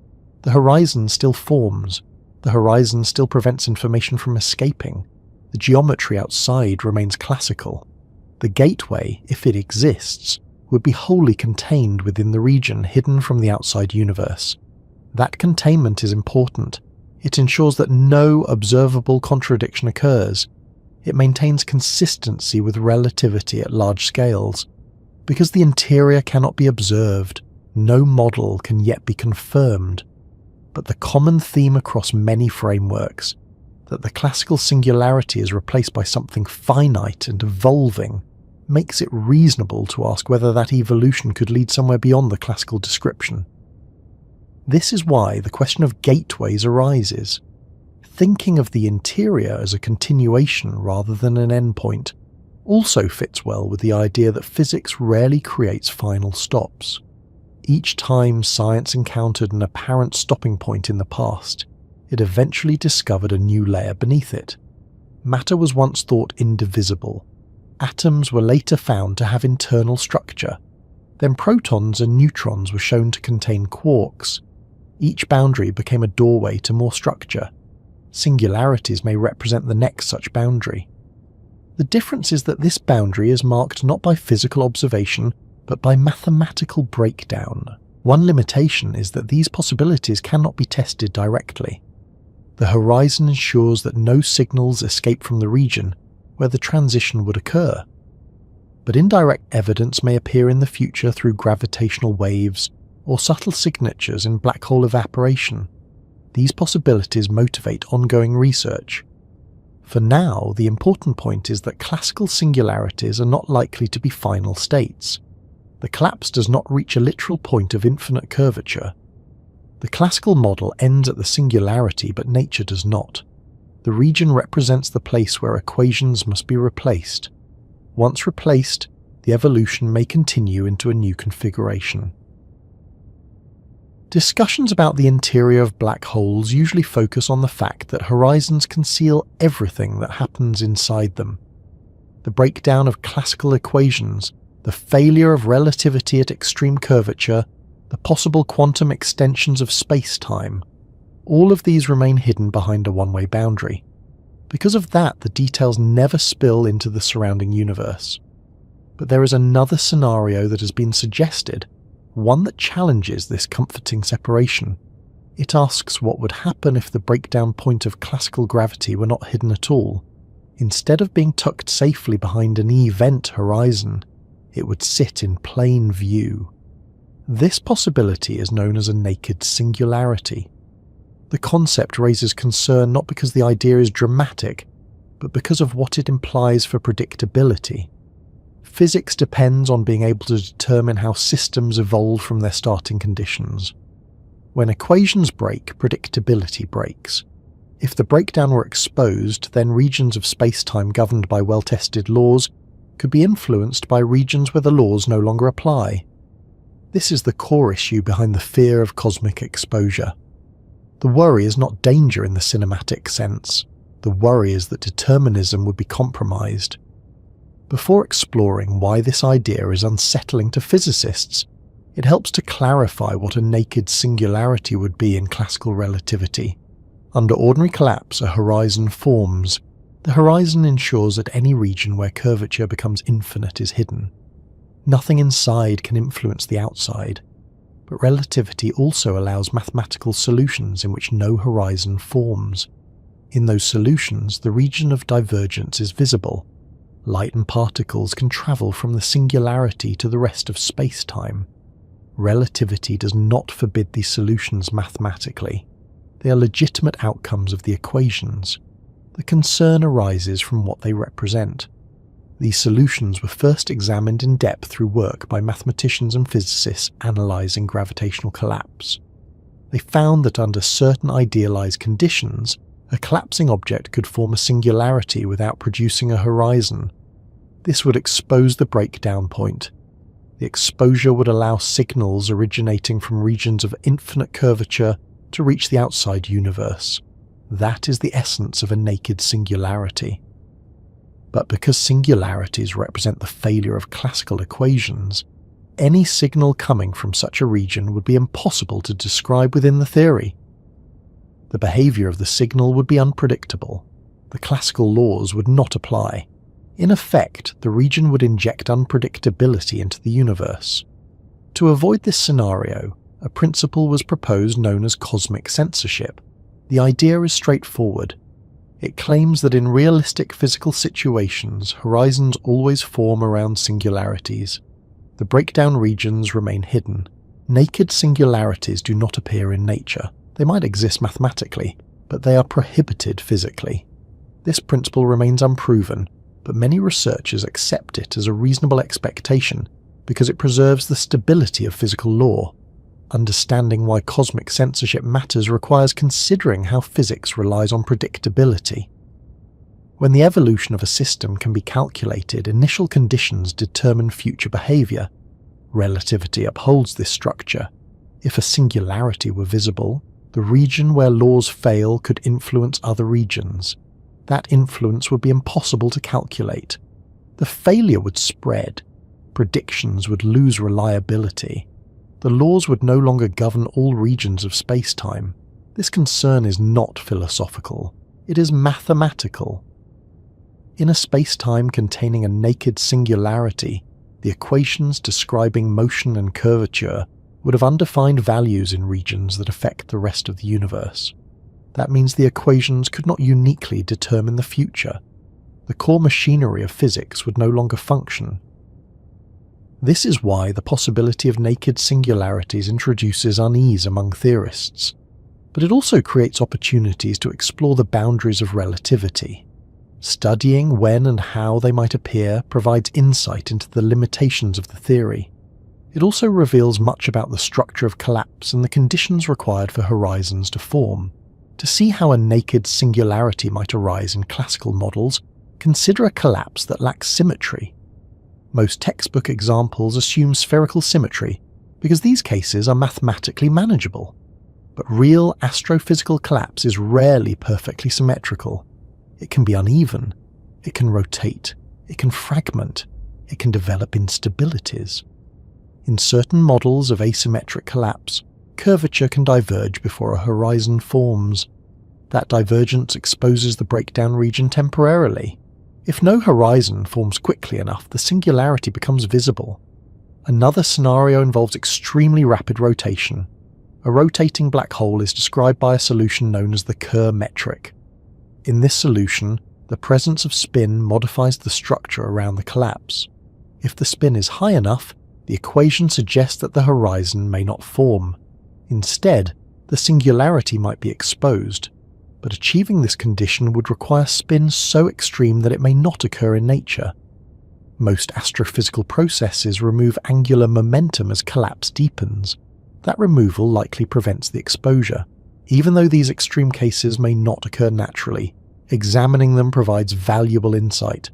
Speaker 1: The horizon still forms. The horizon still prevents information from escaping. The geometry outside remains classical. The gateway, if it exists, would be wholly contained within the region hidden from the outside universe. That containment is important. It ensures that no observable contradiction occurs. It maintains consistency with relativity at large scales. Because the interior cannot be observed, no model can yet be confirmed. But the common theme across many frameworks, that the classical singularity is replaced by something finite and evolving, makes it reasonable to ask whether that evolution could lead somewhere beyond the classical description. This is why the question of gateways arises. Thinking of the interior as a continuation rather than an endpoint also fits well with the idea that physics rarely creates final stops. Each time science encountered an apparent stopping point in the past, it eventually discovered a new layer beneath it. Matter was once thought indivisible. Atoms were later found to have internal structure. Then protons and neutrons were shown to contain quarks. Each boundary became a doorway to more structure. Singularities may represent the next such boundary. The difference is that this boundary is marked not by physical observation, but by mathematical breakdown. One limitation is that these possibilities cannot be tested directly. The horizon ensures that no signals escape from the region where the transition would occur. But indirect evidence may appear in the future through gravitational waves or subtle signatures in black hole evaporation. These possibilities motivate ongoing research. For now, the important point is that classical singularities are not likely to be final states. The collapse does not reach a literal point of infinite curvature. The classical model ends at the singularity, but nature does not. The region represents the place where equations must be replaced. Once replaced, the evolution may continue into a new configuration. Discussions about the interior of black holes usually focus on the fact that horizons conceal everything that happens inside them. The breakdown of classical equations, the failure of relativity at extreme curvature, the possible quantum extensions of space-time, all of these remain hidden behind a one-way boundary. Because of that, the details never spill into the surrounding universe. But there is another scenario that has been suggested, one that challenges this comforting separation. It asks what would happen if the breakdown point of classical gravity were not hidden at all. Instead of being tucked safely behind an event horizon, it would sit in plain view. This possibility is known as a naked singularity. The concept raises concern not because the idea is dramatic, but because of what it implies for predictability. Physics depends on being able to determine how systems evolve from their starting conditions. When equations break, predictability breaks. If the breakdown were exposed, then regions of space-time governed by well-tested laws could be influenced by regions where the laws no longer apply. This is the core issue behind the fear of cosmic exposure. The worry is not danger in the cinematic sense. The worry is that determinism would be compromised. Before exploring why this idea is unsettling to physicists, it helps to clarify what a naked singularity would be in classical relativity. Under ordinary collapse, a horizon forms. The horizon ensures that any region where curvature becomes infinite is hidden. Nothing inside can influence the outside, but relativity also allows mathematical solutions in which no horizon forms. In those solutions, the region of divergence is visible. Light and particles can travel from the singularity to the rest of space-time. Relativity does not forbid these solutions mathematically. They are legitimate outcomes of the equations. The concern arises from what they represent. These solutions were first examined in depth through work by mathematicians and physicists analysing gravitational collapse. They found that under certain idealised conditions, a collapsing object could form a singularity without producing a horizon. This would expose the breakdown point. The exposure would allow signals originating from regions of infinite curvature to reach the outside universe. That is the essence of a naked singularity. But because singularities represent the failure of classical equations, any signal coming from such a region would be impossible to describe within the theory. The behaviour of the signal would be unpredictable. The classical laws would not apply. In effect, the region would inject unpredictability into the universe. To avoid this scenario, a principle was proposed known as cosmic censorship. The idea is straightforward. It claims that in realistic physical situations, horizons always form around singularities. The breakdown regions remain hidden. Naked singularities do not appear in nature. They might exist mathematically, but they are prohibited physically. This principle remains unproven, but many researchers accept it as a reasonable expectation because it preserves the stability of physical law. Understanding why cosmic censorship matters requires considering how physics relies on predictability. When the evolution of a system can be calculated, initial conditions determine future behaviour. Relativity upholds this structure. If a singularity were visible, the region where laws fail could influence other regions. That influence would be impossible to calculate. The failure would spread. Predictions would lose reliability. The laws would no longer govern all regions of space-time. This concern is not philosophical. It is mathematical. In a space-time containing a naked singularity, the equations describing motion and curvature would have undefined values in regions that affect the rest of the universe. That means the equations could not uniquely determine the future. The core machinery of physics would no longer function. This is why the possibility of naked singularities introduces unease among theorists, but it also creates opportunities to explore the boundaries of relativity. Studying when and how they might appear provides insight into the limitations of the theory. It also reveals much about the structure of collapse and the conditions required for horizons to form. To see how a naked singularity might arise in classical models, consider a collapse that lacks symmetry. Most textbook examples assume spherical symmetry because these cases are mathematically manageable. But real astrophysical collapse is rarely perfectly symmetrical. It can be uneven, it can rotate, it can fragment, it can develop instabilities. In certain models of asymmetric collapse, curvature can diverge before a horizon forms. That divergence exposes the breakdown region temporarily. If no horizon forms quickly enough, the singularity becomes visible. Another scenario involves extremely rapid rotation. A rotating black hole is described by a solution known as the Kerr metric. In this solution, the presence of spin modifies the structure around the collapse. If the spin is high enough, the equation suggests that the horizon may not form. Instead, the singularity might be exposed, but achieving this condition would require spin so extreme that it may not occur in nature. Most astrophysical processes remove angular momentum as collapse deepens. That removal likely prevents the exposure. Even though these extreme cases may not occur naturally, examining them provides valuable insight.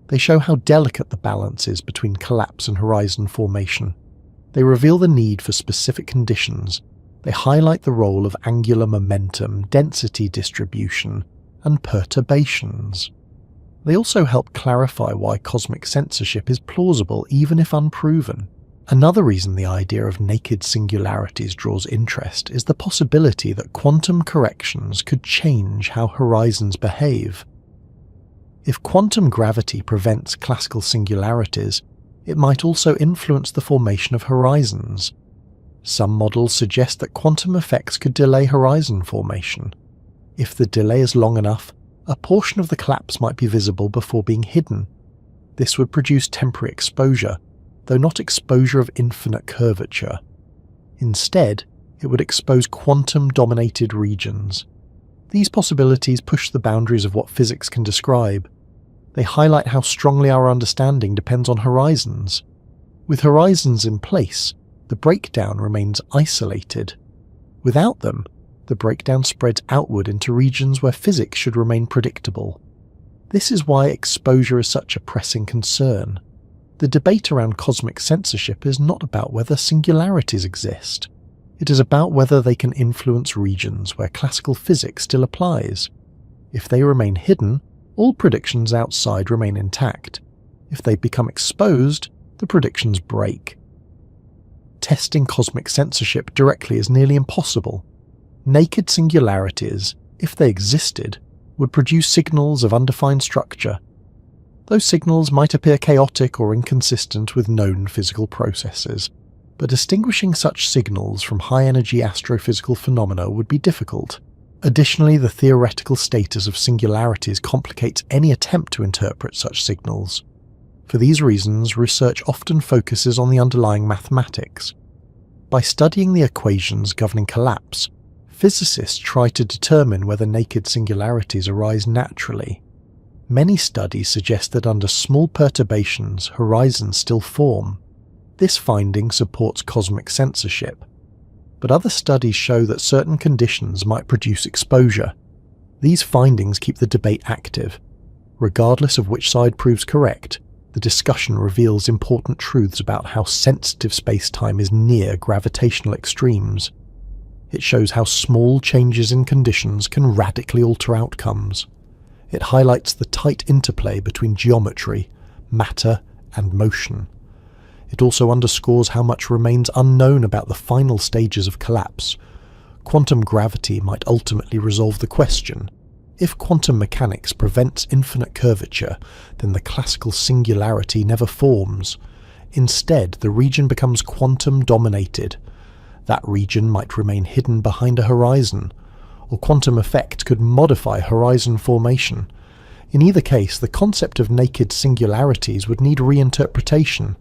Speaker 1: They show how delicate the balance is between collapse and horizon formation. They reveal the need for specific conditions. They highlight the role of angular momentum, density distribution, and perturbations. They also help clarify why cosmic censorship is plausible even if unproven. Another reason the idea of naked singularities draws interest is the possibility that quantum corrections could change how horizons behave. If quantum gravity prevents classical singularities, it might also influence the formation of horizons. Some models suggest that quantum effects could delay horizon formation. If the delay is long enough, a portion of the collapse might be visible before being hidden. This would produce temporary exposure, though not exposure of infinite curvature. Instead, it would expose quantum-dominated regions. These possibilities push the boundaries of what physics can describe. They highlight how strongly our understanding depends on horizons. With horizons in place, the breakdown remains isolated. Without them, the breakdown spreads outward into regions where physics should remain predictable. This is why exposure is such a pressing concern. The debate around cosmic censorship is not about whether singularities exist. It is about whether they can influence regions where classical physics still applies. If they remain hidden, all predictions outside remain intact. If they become exposed, the predictions break. Testing cosmic censorship directly is nearly impossible. Naked singularities, if they existed, would produce signals of undefined structure. Those signals might appear chaotic or inconsistent with known physical processes, but distinguishing such signals from high-energy astrophysical phenomena would be difficult. Additionally, the theoretical status of singularities complicates any attempt to interpret such signals. For these reasons, research often focuses on the underlying mathematics. By studying the equations governing collapse, physicists try to determine whether naked singularities arise naturally. Many studies suggest that under small perturbations, horizons still form. This finding supports cosmic censorship. But other studies show that certain conditions might produce exposure. These findings keep the debate active. Regardless of which side proves correct, the discussion reveals important truths about how sensitive space-time is near gravitational extremes. It shows how small changes in conditions can radically alter outcomes. It highlights the tight interplay between geometry, matter, and motion. It also underscores how much remains unknown about the final stages of collapse. Quantum gravity might ultimately resolve the question, If quantum mechanics prevents infinite curvature, then the classical singularity never forms. Instead, the region becomes quantum-dominated. That region might remain hidden behind a horizon, or quantum effect could modify horizon formation. In either case, the concept of naked singularities would need reinterpretation.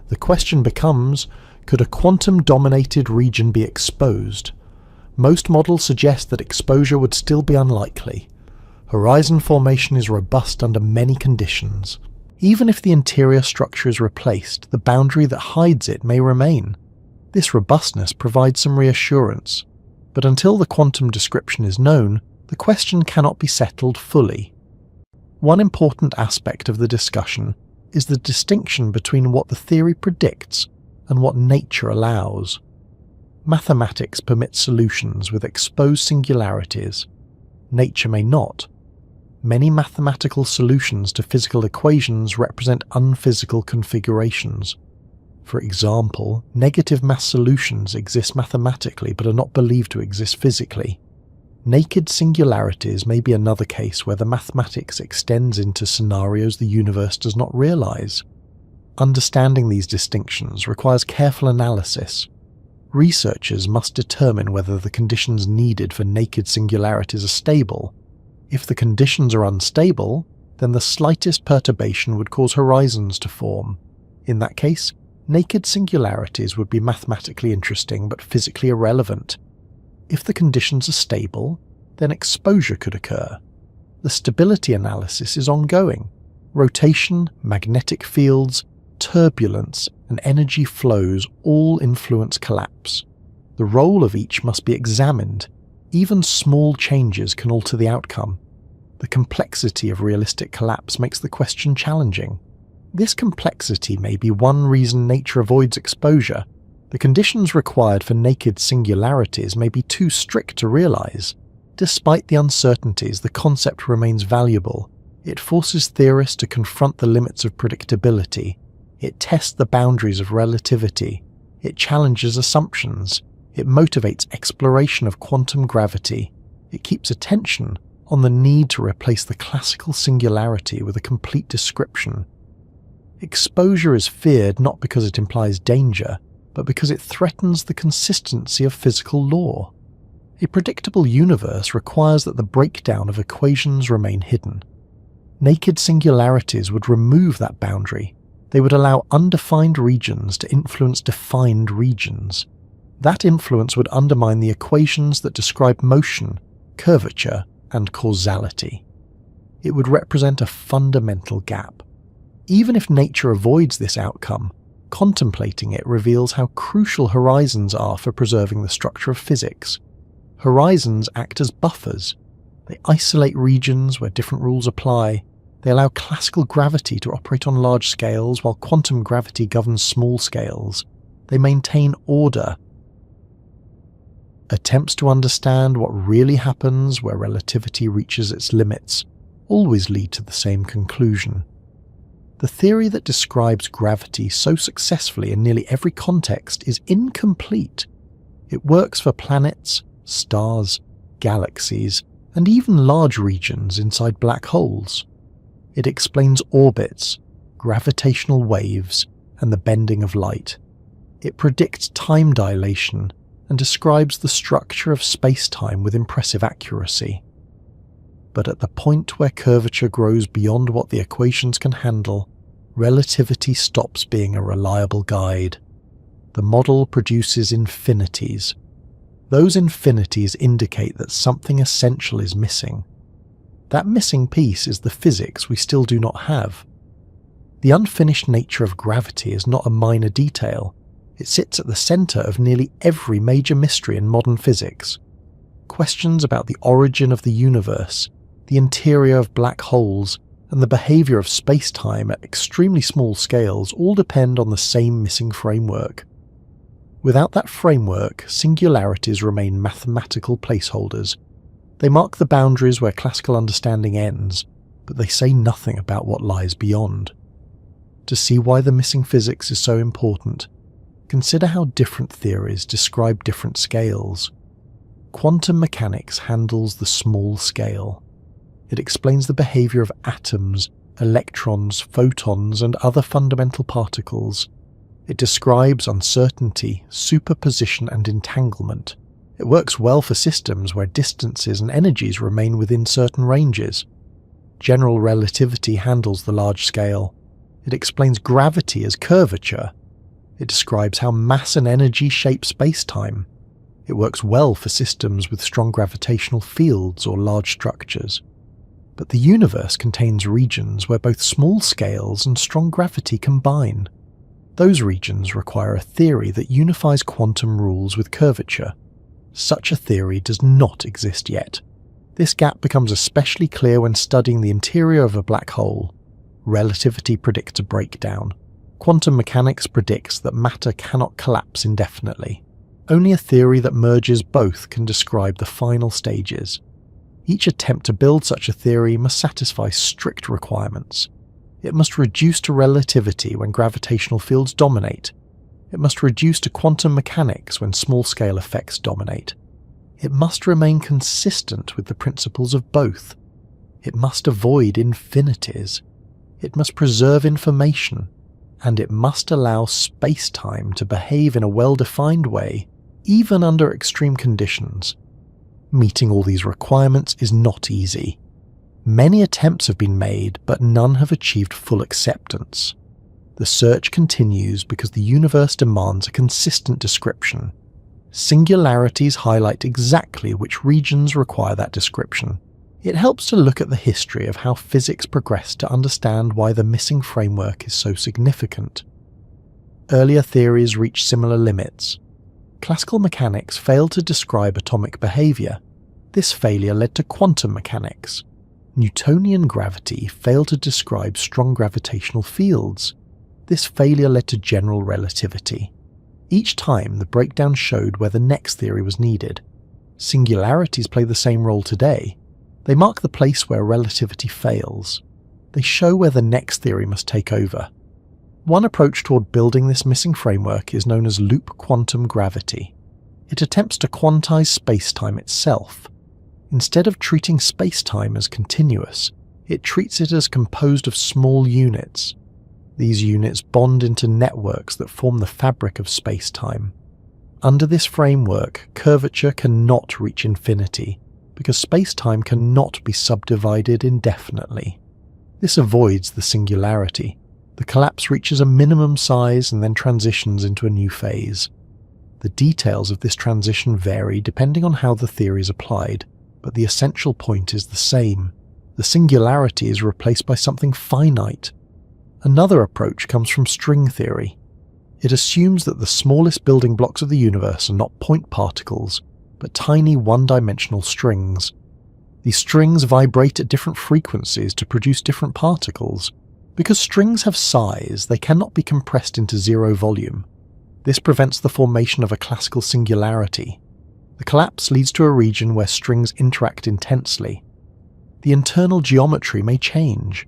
Speaker 1: The question becomes, could a quantum-dominated region be exposed? Most models suggest that exposure would still be unlikely. Horizon formation is robust under many conditions. Even if the interior structure is replaced, the boundary that hides it may remain. This robustness provides some reassurance, but until the quantum description is known, the question cannot be settled fully. One important aspect of the discussion is the distinction between what the theory predicts and what nature allows. Mathematics permits solutions with exposed singularities. Nature may not. Many mathematical solutions to physical equations represent unphysical configurations. For example, negative mass solutions exist mathematically but are not believed to exist physically. Naked singularities may be another case where the mathematics extends into scenarios the universe does not realize. Understanding these distinctions requires careful analysis. Researchers must determine whether the conditions needed for naked singularities are stable. If the conditions are unstable, then the slightest perturbation would cause horizons to form. In that case, naked singularities would be mathematically interesting but physically irrelevant. If the conditions are stable, then exposure could occur. The stability analysis is ongoing. Rotation, magnetic fields, turbulence, and energy flows all influence collapse. The role of each must be examined. Even small changes can alter the outcome. The complexity of realistic collapse makes the question challenging. This complexity may be one reason nature avoids exposure. The conditions required for naked singularities may be too strict to realize. Despite the uncertainties, the concept remains valuable. It forces theorists to confront the limits of predictability. It tests the boundaries of relativity. It challenges assumptions. It motivates exploration of quantum gravity. It keeps attention on the need to replace the classical singularity with a complete description. Exposure is feared not because it implies danger, but because it threatens the consistency of physical law. A predictable universe requires that the breakdown of equations remain hidden. Naked singularities would remove that boundary. They would allow undefined regions to influence defined regions. That influence would undermine the equations that describe motion, curvature, and causality. It would represent a fundamental gap. Even if nature avoids this outcome, contemplating it reveals how crucial horizons are for preserving the structure of physics. Horizons act as buffers. They isolate regions where different rules apply. They allow classical gravity to operate on large scales while quantum gravity governs small scales. They maintain order. Attempts to understand what really happens where relativity reaches its limits always lead to the same conclusion. The theory that describes gravity so successfully in nearly every context is incomplete. It works for planets, stars, galaxies, and even large regions inside black holes. It explains orbits, gravitational waves, and the bending of light. It predicts time dilation and describes the structure of space-time with impressive accuracy. But at the point where curvature grows beyond what the equations can handle, relativity stops being a reliable guide. The model produces infinities. Those infinities indicate that something essential is missing. That missing piece is the physics we still do not have. The unfinished nature of gravity is not a minor detail. It sits at the center of nearly every major mystery in modern physics. Questions about the origin of the universe, the interior of black holes, and the behavior of space-time at extremely small scales all depend on the same missing framework. Without that framework, singularities remain mathematical placeholders. They mark the boundaries where classical understanding ends, but they say nothing about what lies beyond. To see why the missing physics is so important, consider how different theories describe different scales. Quantum mechanics handles the small scale. It explains the behavior of atoms, electrons, photons, and other fundamental particles. It describes uncertainty, superposition, and entanglement. It works well for systems where distances and energies remain within certain ranges. General relativity handles the large scale. It explains gravity as curvature. It describes how mass and energy shape space-time. It works well for systems with strong gravitational fields or large structures. But the universe contains regions where both small scales and strong gravity combine. Those regions require a theory that unifies quantum rules with curvature. Such a theory does not exist yet. This gap becomes especially clear when studying the interior of a black hole. Relativity predicts a breakdown. Quantum mechanics predicts that matter cannot collapse indefinitely. Only a theory that merges both can describe the final stages. Each attempt to build such a theory must satisfy strict requirements. It must reduce to relativity when gravitational fields dominate. It must reduce to quantum mechanics when small-scale effects dominate. It must remain consistent with the principles of both. It must avoid infinities. It must preserve information. And it must allow space-time to behave in a well-defined way, even under extreme conditions. Meeting all these requirements is not easy. Many attempts have been made, but none have achieved full acceptance. The search continues because the universe demands a consistent description. Singularities highlight exactly which regions require that description. It helps to look at the history of how physics progressed to understand why the missing framework is so significant. Earlier theories reached similar limits. Classical mechanics failed to describe atomic behavior. This failure led to quantum mechanics. Newtonian gravity failed to describe strong gravitational fields. This failure led to general relativity. Each time, the breakdown showed where the next theory was needed. Singularities play the same role today. They mark the place where relativity fails. They show where the next theory must take over. One approach toward building this missing framework is known as loop quantum gravity. It attempts to quantize space-time itself. Instead of treating space-time as continuous, it treats it as composed of small units. These units bond into networks that form the fabric of space-time. Under this framework, curvature cannot reach infinity, because space-time cannot be subdivided indefinitely. This avoids the singularity. The collapse reaches a minimum size and then transitions into a new phase. The details of this transition vary depending on how the theory is applied, but the essential point is the same. The singularity is replaced by something finite. Another approach comes from string theory. It assumes that the smallest building blocks of the universe are not point particles, but tiny one-dimensional strings. These strings vibrate at different frequencies to produce different particles. Because strings have size, they cannot be compressed into zero volume. This prevents the formation of a classical singularity. The collapse leads to a region where strings interact intensely. The internal geometry may change.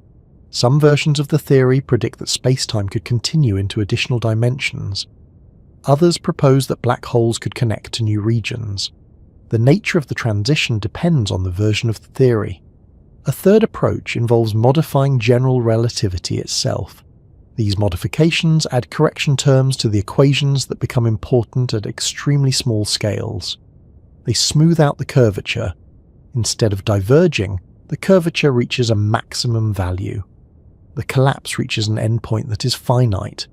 Speaker 1: Some versions of the theory predict that space-time could continue into additional dimensions. Others propose that black holes could connect to new regions. The nature of the transition depends on the version of the theory. A third approach involves modifying general relativity itself. These modifications add correction terms to the equations that become important at extremely small scales. They smooth out the curvature. Instead of diverging, the curvature reaches a maximum value. The collapse reaches an endpoint that is finite.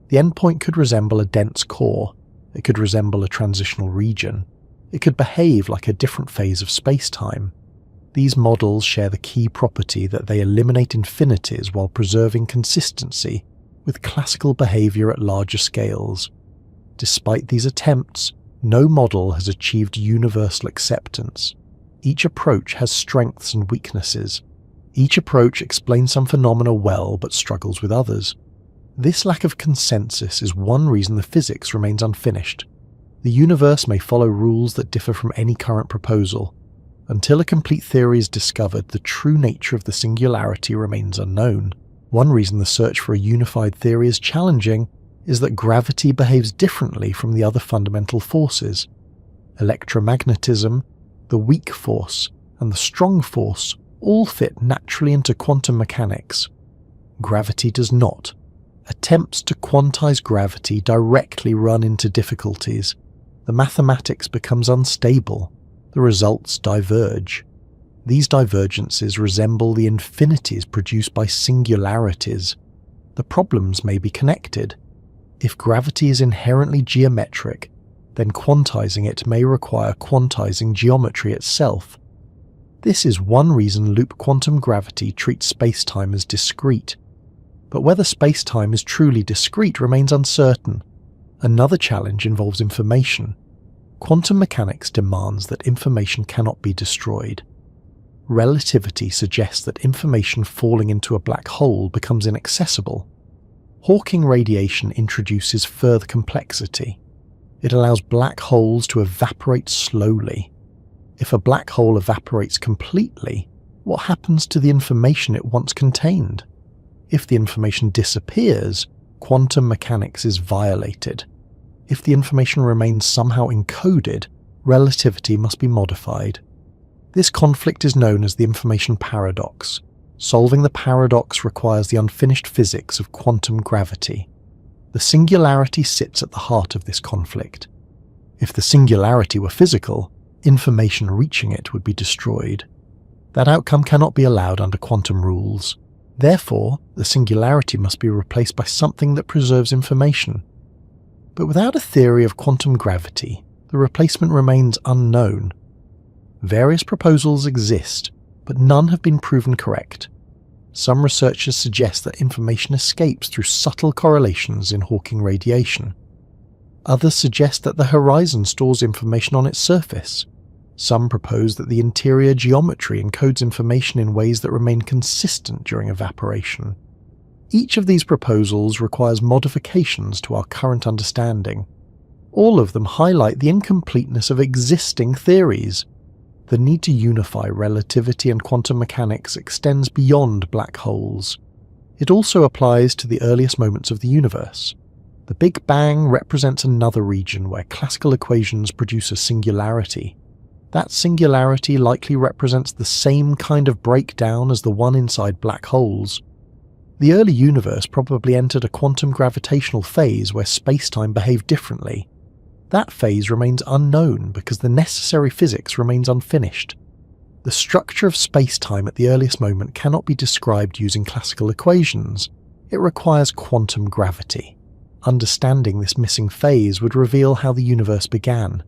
Speaker 1: The endpoint could resemble a dense core. It could resemble a transitional region. It could behave like a different phase of space-time. These models share the key property that they eliminate infinities while preserving consistency with classical behavior at larger scales. Despite these attempts, no model has achieved universal acceptance. Each approach has strengths and weaknesses. Each approach explains some phenomena well but struggles with others. This lack of consensus is one reason the physics remains unfinished. The universe may follow rules that differ from any current proposal. Until a complete theory is discovered, the true nature of the singularity remains unknown. One reason the search for a unified theory is challenging is that gravity behaves differently from the other fundamental forces. Electromagnetism, the weak force, and the strong force all fit naturally into quantum mechanics. Gravity does not. Attempts to quantize gravity directly run into difficulties. The mathematics becomes unstable. The results diverge. These divergences resemble the infinities produced by singularities. The problems may be connected. If gravity is inherently geometric, then quantizing it may require quantizing geometry itself. This is one reason loop quantum gravity treats spacetime as discrete. But whether spacetime is truly discrete remains uncertain. Another challenge involves information. Quantum mechanics demands that information cannot be destroyed. Relativity suggests that information falling into a black hole becomes inaccessible. Hawking radiation introduces further complexity. It allows black holes to evaporate slowly. If a black hole evaporates completely, what happens to the information it once contained? If the information disappears, quantum mechanics is violated. If the information remains somehow encoded, relativity must be modified. This conflict is known as the information paradox. Solving the paradox requires the unfinished physics of quantum gravity. The singularity sits at the heart of this conflict. If the singularity were physical, information reaching it would be destroyed. That outcome cannot be allowed under quantum rules. Therefore, the singularity must be replaced by something that preserves information. But without a theory of quantum gravity, the replacement remains unknown. Various proposals exist, but none have been proven correct. Some researchers suggest that information escapes through subtle correlations in Hawking radiation. Others suggest that the horizon stores information on its surface. Some propose that the interior geometry encodes information in ways that remain consistent during evaporation. Each of these proposals requires modifications to our current understanding. All of them highlight the incompleteness of existing theories. The need to unify relativity and quantum mechanics extends beyond black holes. It also applies to the earliest moments of the universe. The Big Bang represents another region where classical equations produce a singularity. That singularity likely represents the same kind of breakdown as the one inside black holes. The early universe probably entered a quantum gravitational phase where spacetime behaved differently. That phase remains unknown because the necessary physics remains unfinished. The structure of spacetime at the earliest moment cannot be described using classical equations. It requires quantum gravity. Understanding this missing phase would reveal how the universe began.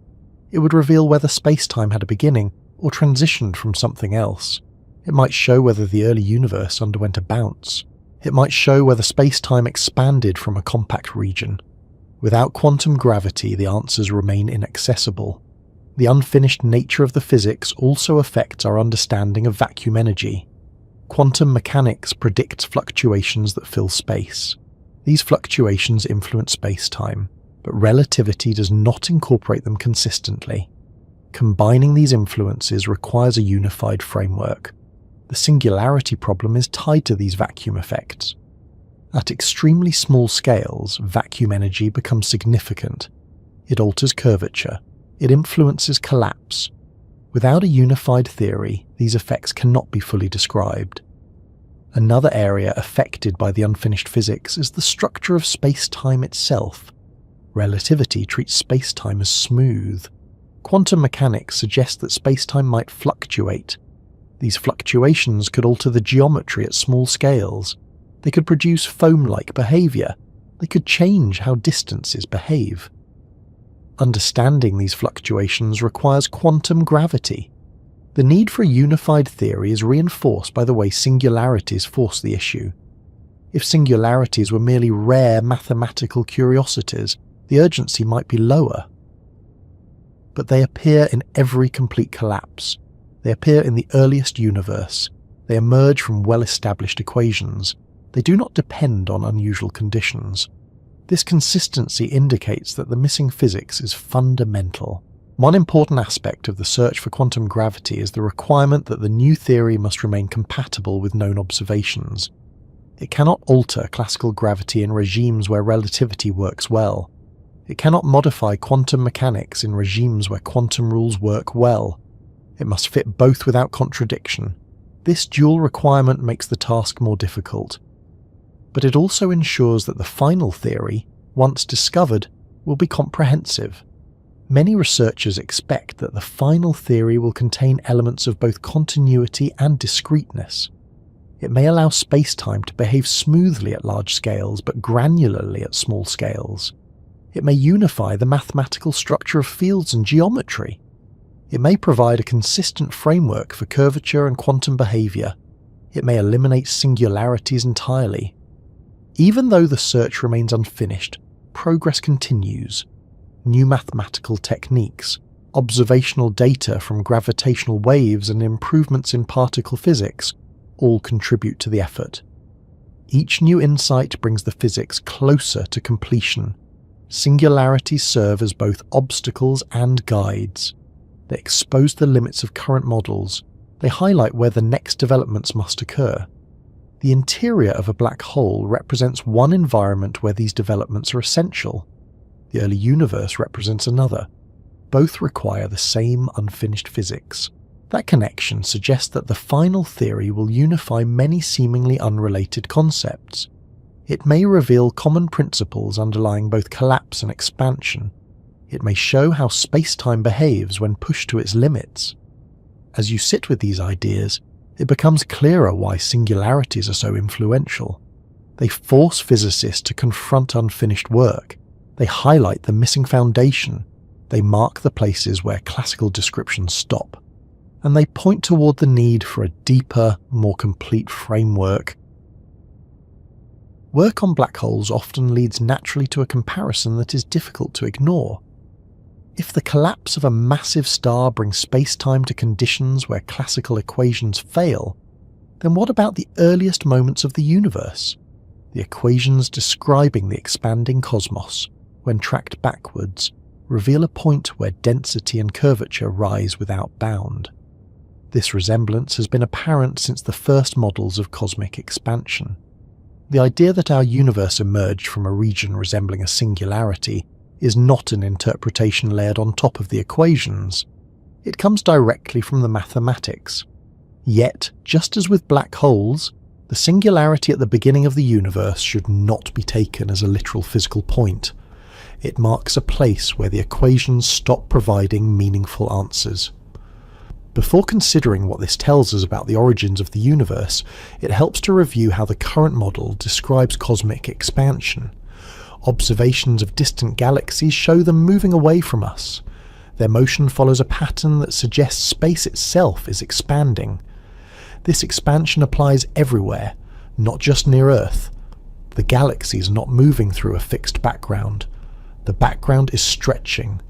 Speaker 1: It would reveal whether spacetime had a beginning or transitioned from something else. It might show whether the early universe underwent a bounce. It might show whether spacetime expanded from a compact region. Without quantum gravity, the answers remain inaccessible. The unfinished nature of the physics also affects our understanding of vacuum energy. Quantum mechanics predicts fluctuations that fill space. These fluctuations influence spacetime, but relativity does not incorporate them consistently. Combining these influences requires a unified framework. The singularity problem is tied to these vacuum effects. At extremely small scales, vacuum energy becomes significant. It alters curvature. It influences collapse. Without a unified theory, these effects cannot be fully described. Another area affected by the unfinished physics is the structure of space-time itself. Relativity treats space-time as smooth. Quantum mechanics suggest that space-time might fluctuate. These fluctuations could alter the geometry at small scales. They could produce foam-like behavior. They could change how distances behave. Understanding these fluctuations requires quantum gravity. The need for a unified theory is reinforced by the way singularities force the issue. If singularities were merely rare mathematical curiosities, the urgency might be lower. But they appear in every complete collapse. They appear in the earliest universe. They emerge from well-established equations. They do not depend on unusual conditions. This consistency indicates that the missing physics is fundamental. One important aspect of the search for quantum gravity is the requirement that the new theory must remain compatible with known observations. It cannot alter classical gravity in regimes where relativity works well. It cannot modify quantum mechanics in regimes where quantum rules work well. It must fit both without contradiction. This dual requirement makes the task more difficult, but it also ensures that the final theory, once discovered, will be comprehensive. Many researchers expect that the final theory will contain elements of both continuity and discreteness. It may allow space-time to behave smoothly at large scales but granularly at small scales. It may unify the mathematical structure of fields and geometry. It may provide a consistent framework for curvature and quantum behavior. It may eliminate singularities entirely. Even though the search remains unfinished, progress continues. New mathematical techniques, observational data from gravitational waves, and improvements in particle physics all contribute to the effort. Each new insight brings the physics closer to completion. Singularities serve as both obstacles and guides. They expose the limits of current models. They highlight where the next developments must occur. The interior of a black hole represents one environment where these developments are essential. The early universe represents another. Both require the same unfinished physics. That connection suggests that the final theory will unify many seemingly unrelated concepts. It may reveal common principles underlying both collapse and expansion. It may show how space-time behaves when pushed to its limits. As you sit with these ideas, it becomes clearer why singularities are so influential. They force physicists to confront unfinished work. They highlight the missing foundation. They mark the places where classical descriptions stop. And they point toward the need for a deeper, more complete framework. Work on black holes often leads naturally to a comparison that is difficult to ignore. If the collapse of a massive star brings space-time to conditions where classical equations fail, then what about the earliest moments of the universe? The equations describing the expanding cosmos, when tracked backwards, reveal a point where density and curvature rise without bound. This resemblance has been apparent since the first models of cosmic expansion. The idea that our universe emerged from a region resembling a singularity is not an interpretation layered on top of the equations. It comes directly from the mathematics. Yet, just as with black holes, the singularity at the beginning of the universe should not be taken as a literal physical point. It marks a place where the equations stop providing meaningful answers. Before considering what this tells us about the origins of the universe, it helps to review how the current model describes cosmic expansion. Observations of distant galaxies show them moving away from us. Their motion follows a pattern that suggests space itself is expanding. This expansion applies everywhere, not just near Earth. The galaxies are not moving through a fixed background. The background is stretching.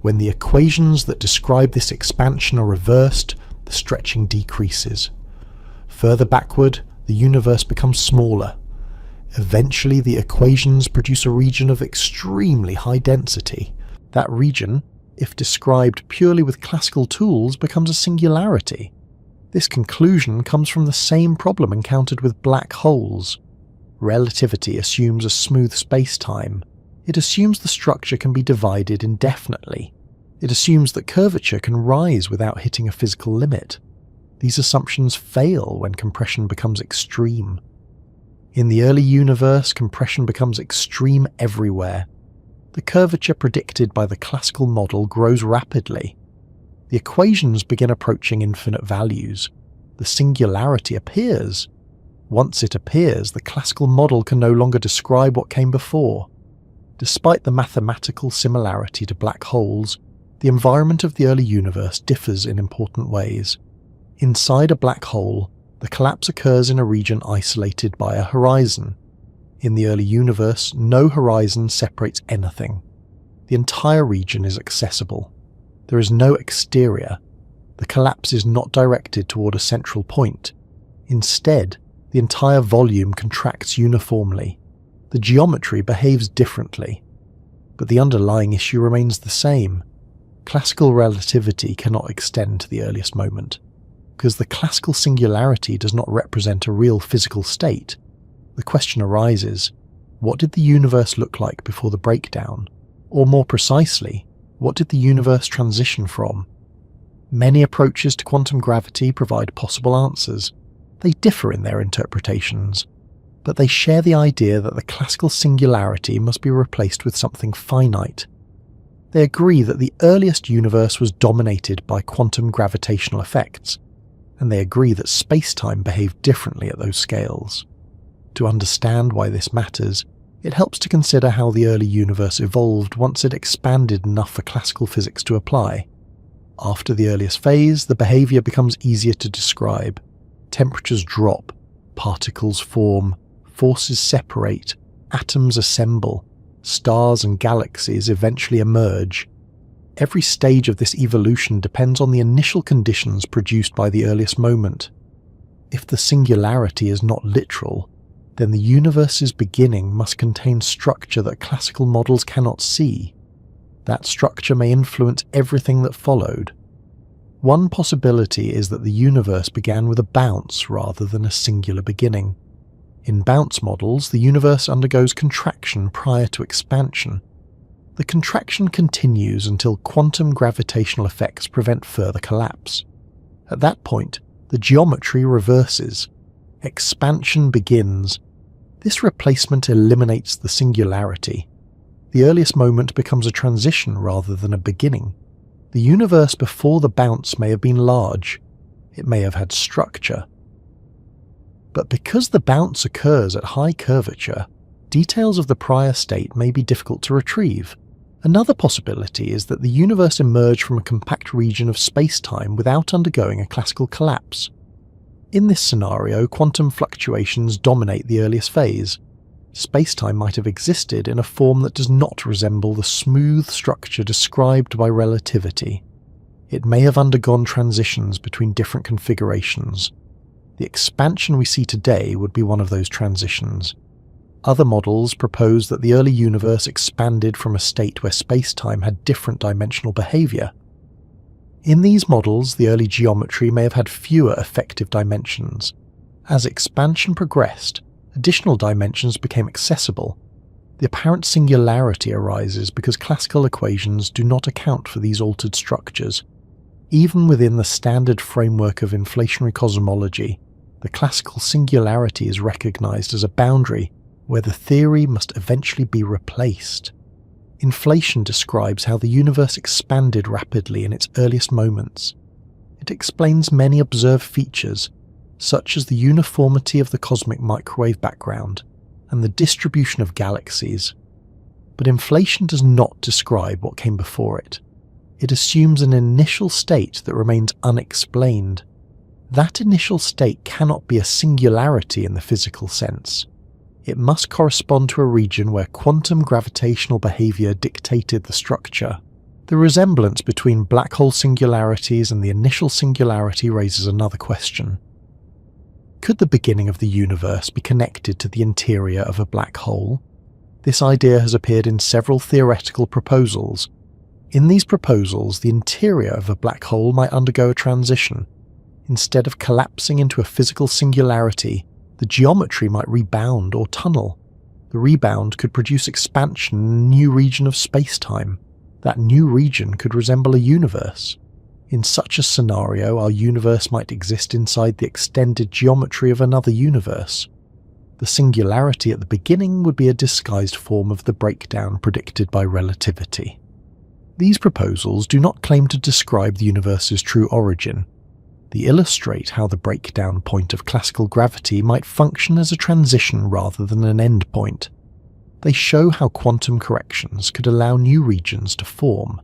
Speaker 1: When the equations that describe this expansion are reversed, the stretching decreases. Further backward, the universe becomes smaller. Eventually, the equations produce a region of extremely high density. That region, if described purely with classical tools, becomes a singularity. This conclusion comes from the same problem encountered with black holes. Relativity assumes a smooth space-time. It assumes the structure can be divided indefinitely. It assumes that curvature can rise without hitting a physical limit. These assumptions fail when compression becomes extreme. In the early universe, compression becomes extreme everywhere. The curvature predicted by the classical model grows rapidly. The equations begin approaching infinite values. The singularity appears. Once it appears, the classical model can no longer describe what came before. Despite the mathematical similarity to black holes, the environment of the early universe differs in important ways. Inside a black hole, the collapse occurs in a region isolated by a horizon. In the early universe, no horizon separates anything. The entire region is accessible. There is no exterior. The collapse is not directed toward a central point. Instead, the entire volume contracts uniformly. The geometry behaves differently, but the underlying issue remains the same. Classical relativity cannot extend to the earliest moment, because the classical singularity does not represent a real physical state. The question arises, what did the universe look like before the breakdown? Or more precisely, what did the universe transition from? Many approaches to quantum gravity provide possible answers. They differ in their interpretations, but they share the idea that the classical singularity must be replaced with something finite. They agree that the earliest universe was dominated by quantum gravitational effects, and they agree that space-time behaved differently at those scales. To understand why this matters, it helps to consider how the early universe evolved once it expanded enough for classical physics to apply. After the earliest phase, the behavior becomes easier to describe. Temperatures drop, particles form, forces separate, atoms assemble, stars and galaxies eventually emerge. Every stage of this evolution depends on the initial conditions produced by the earliest moment. If the singularity is not literal, then the universe's beginning must contain structure that classical models cannot see. That structure may influence everything that followed. One possibility is that the universe began with a bounce rather than a singular beginning. In bounce models, the universe undergoes contraction prior to expansion. The contraction continues until quantum gravitational effects prevent further collapse. At that point, the geometry reverses. Expansion begins. This replacement eliminates the singularity. The earliest moment becomes a transition rather than a beginning. The universe before the bounce may have been large. It may have had structure. But because the bounce occurs at high curvature, details of the prior state may be difficult to retrieve. Another possibility is that the universe emerged from a compact region of space-time without undergoing a classical collapse. In this scenario, quantum fluctuations dominate the earliest phase. Space-time might have existed in a form that does not resemble the smooth structure described by relativity. It may have undergone transitions between different configurations. The expansion we see today would be one of those transitions. Other models propose that the early universe expanded from a state where space-time had different dimensional behavior. In these models, the early geometry may have had fewer effective dimensions. As expansion progressed, additional dimensions became accessible. The apparent singularity arises because classical equations do not account for these altered structures. Even within the standard framework of inflationary cosmology, the classical singularity is recognized as a boundary where the theory must eventually be replaced. Inflation describes how the universe expanded rapidly in its earliest moments. It explains many observed features, such as the uniformity of the cosmic microwave background and the distribution of galaxies. But inflation does not describe what came before it. It assumes an initial state that remains unexplained. That initial state cannot be a singularity in the physical sense. It must correspond to a region where quantum gravitational behavior dictated the structure. The resemblance between black hole singularities and the initial singularity raises another question. Could the beginning of the universe be connected to the interior of a black hole? This idea has appeared in several theoretical proposals. In these proposals, the interior of a black hole might undergo a transition. Instead of collapsing into a physical singularity, the geometry might rebound or tunnel. The rebound could produce expansion in a new region of space-time. That new region could resemble a universe. In such a scenario, our universe might exist inside the extended geometry of another universe. The singularity at the beginning would be a disguised form of the breakdown predicted by relativity. These proposals do not claim to describe the universe's true origin. They illustrate how the breakdown point of classical gravity might function as a transition rather than an end point. They show how quantum corrections could allow new regions to form.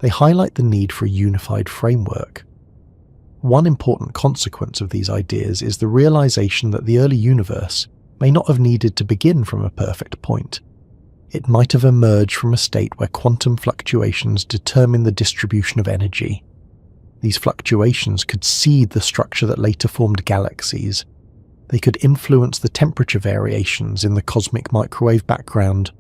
Speaker 1: They highlight the need for a unified framework. One important consequence of these ideas is the realization that the early universe may not have needed to begin from a perfect point. It might have emerged from a state where quantum fluctuations determine the distribution of energy. These fluctuations could seed the structure that later formed galaxies. They could influence the temperature variations in the cosmic microwave background.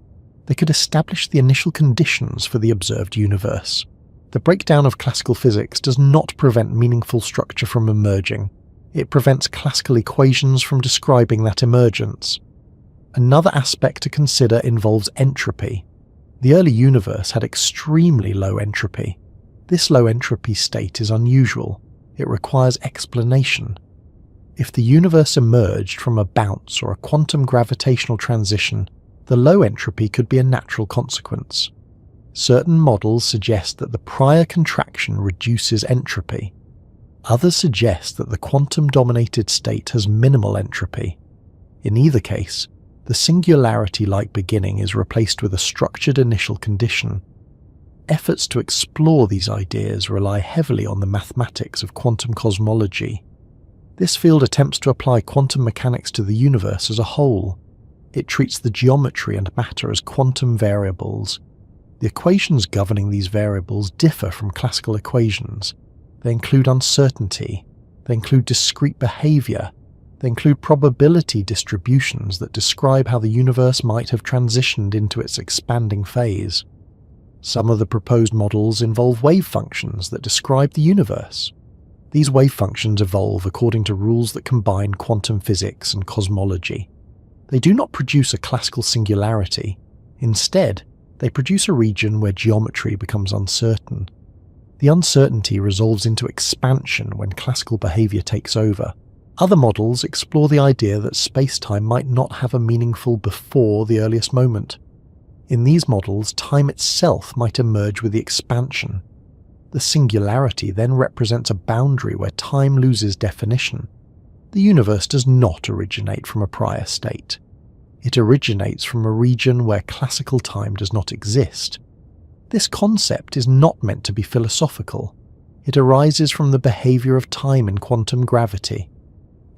Speaker 1: They could establish the initial conditions for the observed universe. The breakdown of classical physics does not prevent meaningful structure from emerging. It prevents classical equations from describing that emergence. Another aspect to consider involves entropy. The early universe had extremely low entropy. This low entropy state is unusual. It requires explanation. If the universe emerged from a bounce or a quantum gravitational transition, the low entropy could be a natural consequence. Certain models suggest that the prior contraction reduces entropy. Others suggest that the quantum-dominated state has minimal entropy. In either case, the singularity-like beginning is replaced with a structured initial condition. Efforts to explore these ideas rely heavily on the mathematics of quantum cosmology. This field attempts to apply quantum mechanics to the universe as a whole. It treats the geometry and matter as quantum variables. The equations governing these variables differ from classical equations. They include uncertainty. They include discrete behavior. They include probability distributions that describe how the universe might have transitioned into its expanding phase. Some of the proposed models involve wave functions that describe the universe. These wave functions evolve according to rules that combine quantum physics and cosmology. They do not produce a classical singularity. Instead, they produce a region where geometry becomes uncertain. The uncertainty resolves into expansion when classical behavior takes over. Other models explore the idea that space-time might not have a meaningful before the earliest moment. In these models, time itself might emerge with the expansion. The singularity then represents a boundary where time loses definition. The universe does not originate from a prior state. It originates from a region where classical time does not exist. This concept is not meant to be philosophical. It arises from the behavior of time in quantum gravity.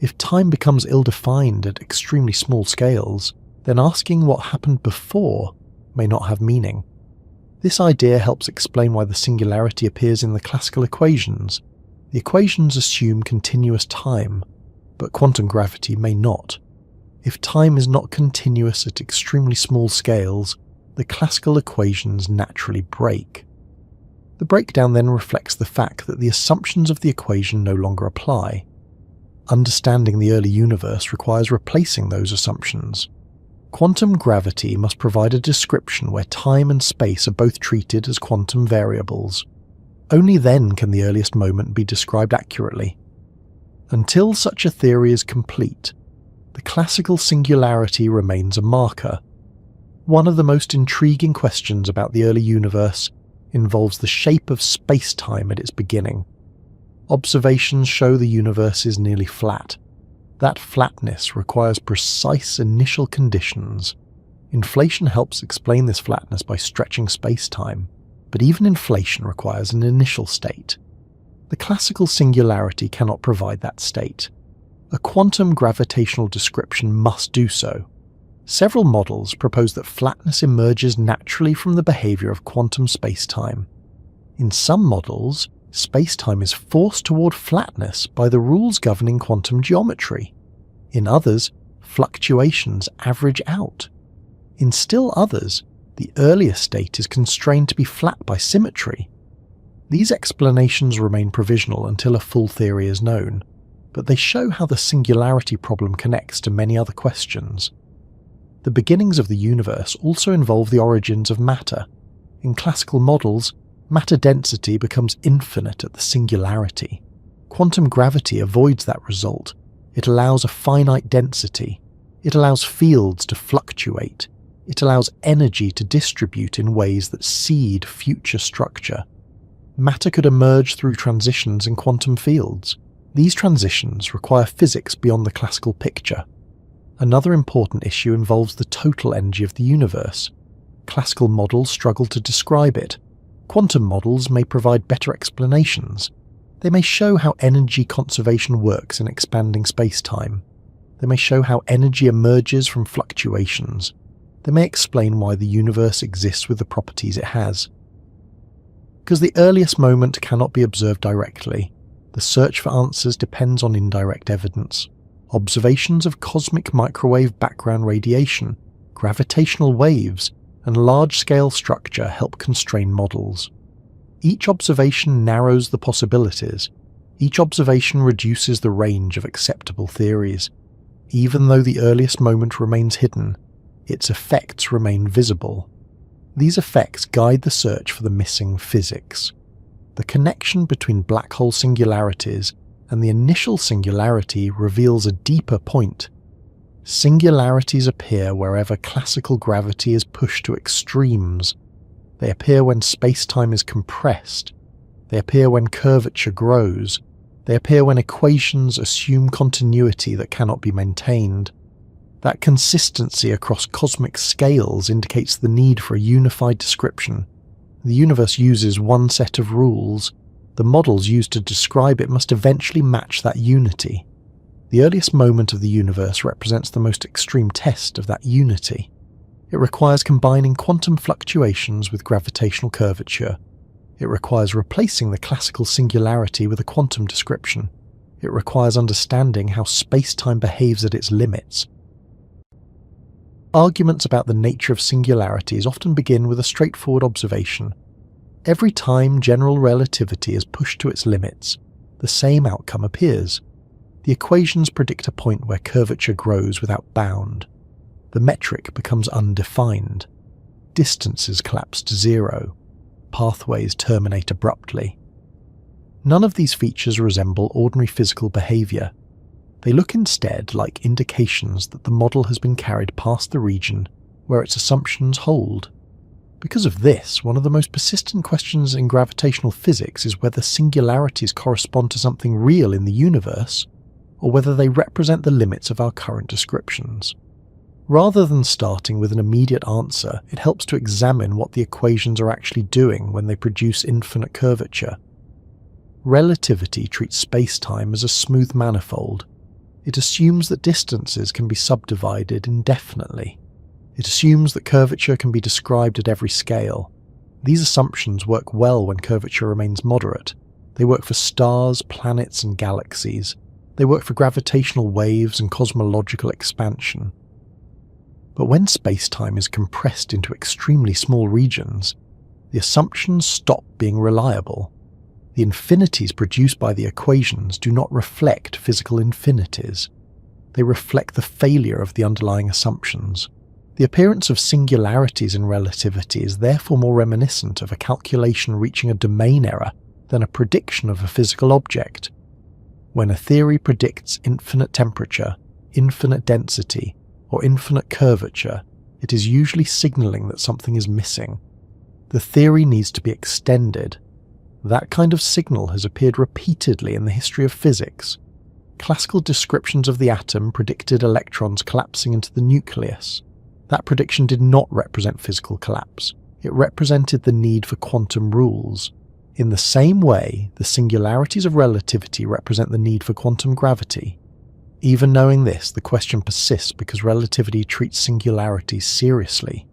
Speaker 1: If time becomes ill-defined at extremely small scales, then asking what happened before may not have meaning. This idea helps explain why the singularity appears in the classical equations. The equations assume continuous time, but quantum gravity may not. If time is not continuous at extremely small scales, the classical equations naturally break. The breakdown then reflects the fact that the assumptions of the equation no longer apply. Understanding the early universe requires replacing those assumptions. Quantum gravity must provide a description where time and space are both treated as quantum variables. Only then can the earliest moment be described accurately. Until such a theory is complete, the classical singularity remains a marker. One of the most intriguing questions about the early universe involves the shape of space-time at its beginning. Observations show the universe is nearly flat. That flatness requires precise initial conditions. Inflation helps explain this flatness by stretching space-time, but even inflation requires an initial state. The classical singularity cannot provide that state. A quantum gravitational description must do so. Several models propose that flatness emerges naturally from the behavior of quantum space-time. In some models, space-time is forced toward flatness by the rules governing quantum geometry. In others, fluctuations average out. In still others, the earliest state is constrained to be flat by symmetry. These explanations remain provisional until a full theory is known, but they show how the singularity problem connects to many other questions. The beginnings of the universe also involve the origins of matter. In classical models, matter density becomes infinite at the singularity. Quantum gravity avoids that result. It allows a finite density. It allows fields to fluctuate. It allows energy to distribute in ways that seed future structure. Matter could emerge through transitions in quantum fields. These transitions require physics beyond the classical picture. Another important issue involves the total energy of the universe. Classical models struggle to describe it. Quantum models may provide better explanations. They may show how energy conservation works in expanding space-time. They may show how energy emerges from fluctuations. They may explain why the universe exists with the properties it has. Because the earliest moment cannot be observed directly, the search for answers depends on indirect evidence. Observations of cosmic microwave background radiation, gravitational waves, and large-scale structure help constrain models. Each observation narrows the possibilities. Each observation reduces the range of acceptable theories. Even though the earliest moment remains hidden, its effects remain visible. These effects guide the search for the missing physics. the connection between black hole singularities and the initial singularity reveals a deeper point. Singularities appear wherever classical gravity is pushed to extremes. They appear when space-time is compressed. They appear when curvature grows. They appear when equations assume continuity that cannot be maintained. That consistency across cosmic scales indicates the need for a unified description. The universe uses one set of rules. The models used to describe it must eventually match that unity. The earliest moment of the universe represents the most extreme test of that unity. It requires combining quantum fluctuations with gravitational curvature. It requires replacing the classical singularity with a quantum description. It requires understanding how space-time behaves at its limits. Arguments about the nature of singularities often begin with a straightforward observation. Every time general relativity is pushed to its limits, the same outcome appears. The equations predict a point where curvature grows without bound. The metric becomes undefined. Distances collapse to zero. Pathways terminate abruptly. None of these features resemble ordinary physical behavior. They look instead like indications that the model has been carried past the region where its assumptions hold. Because of this, one of the most persistent questions in gravitational physics is whether singularities correspond to something real in the universe, or whether they represent the limits of our current descriptions. Rather than starting with an immediate answer, it helps to examine what the equations are actually doing when they produce infinite curvature. Relativity treats space-time as a smooth manifold. It assumes that distances can be subdivided indefinitely. It assumes that curvature can be described at every scale. These assumptions work well when curvature remains moderate. They work for stars, planets, and galaxies. They work for gravitational waves and cosmological expansion. But when space-time is compressed into extremely small regions, the assumptions stop being reliable. The infinities produced by the equations do not reflect physical infinities. They reflect the failure of the underlying assumptions. The appearance of singularities in relativity is therefore more reminiscent of a calculation reaching a domain error than a prediction of a physical object. When a theory predicts infinite temperature, infinite density, or infinite curvature, it is usually signaling that something is missing. The theory needs to be extended. That kind of signal has appeared repeatedly in the history of physics. Classical descriptions of the atom predicted electrons collapsing into the nucleus. That prediction did not represent physical collapse. It represented the need for quantum rules. In the same way, the singularities of relativity represent the need for quantum gravity. Even knowing this, the question persists because relativity treats singularities seriously.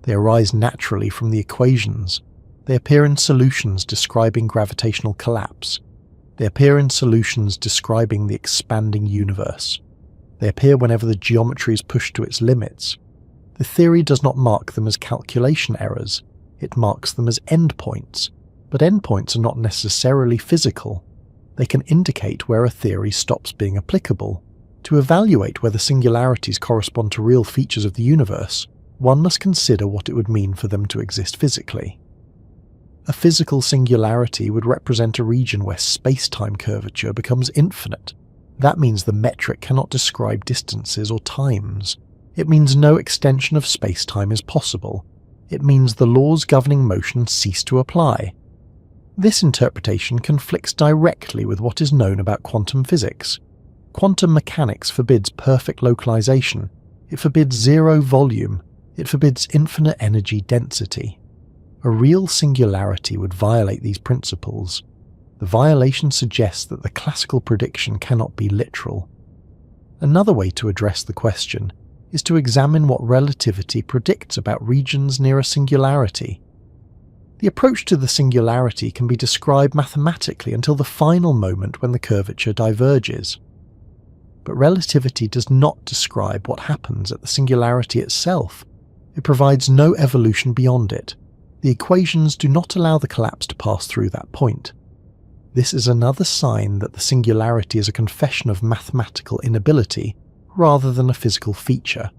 Speaker 1: They arise naturally from the equations. They appear in solutions describing gravitational collapse. They appear in solutions describing the expanding universe. They appear whenever the geometry is pushed to its limits. The theory does not mark them as calculation errors. It marks them as endpoints. But endpoints are not necessarily physical. They can indicate where a theory stops being applicable. To evaluate whether singularities correspond to real features of the universe, one must consider what it would mean for them to exist physically. A physical singularity would represent a region where space-time curvature becomes infinite. That means the metric cannot describe distances or times. It means no extension of space-time is possible. It means the laws governing motion cease to apply. This interpretation conflicts directly with what is known about quantum physics. Quantum mechanics forbids perfect localization. It forbids zero volume. It forbids infinite energy density. A real singularity would violate these principles. The violation suggests that the classical prediction cannot be literal. Another way to address the question is to examine what relativity predicts about regions near a singularity. The approach to the singularity can be described mathematically until the final moment when the curvature diverges. But relativity does not describe what happens at the singularity itself. It provides no evolution beyond it. The equations do not allow the collapse to pass through that point. This is another sign that the singularity is a confession of mathematical inability rather than a physical feature.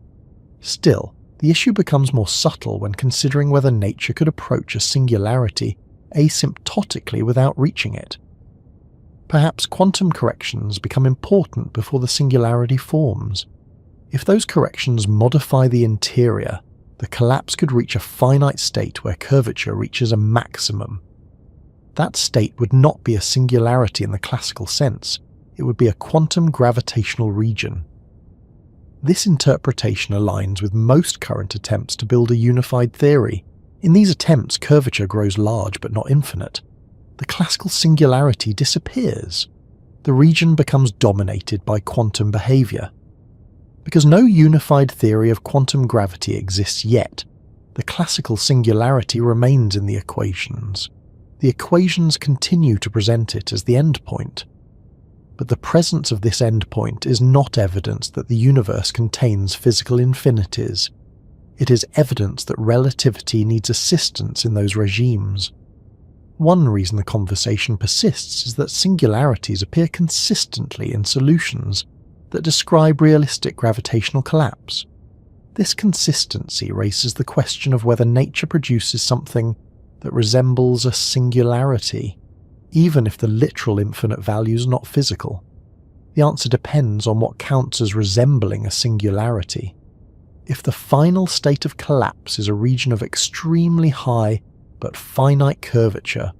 Speaker 1: Still, the issue becomes more subtle when considering whether nature could approach a singularity asymptotically without reaching it. Perhaps quantum corrections become important before the singularity forms. If those corrections modify the interior, the collapse could reach a finite state where curvature reaches a maximum. That state would not be a singularity in the classical sense, it would be a quantum gravitational region. This interpretation aligns with most current attempts to build a unified theory. In these attempts, curvature grows large but not infinite. The classical singularity disappears. The region becomes dominated by quantum behavior. Because no unified theory of quantum gravity exists yet, the classical singularity remains in the equations. The equations continue to present it as the endpoint. But the presence of this endpoint is not evidence that the universe contains physical infinities. It is evidence that relativity needs assistance in those regimes. One reason the conversation persists is that singularities appear consistently in solutions that describe realistic gravitational collapse. This consistency raises the question of whether nature produces something that resembles a singularity, even if the literal infinite value is not physical. The answer depends on what counts as resembling a singularity. If the final state of collapse is a region of extremely high but finite curvature,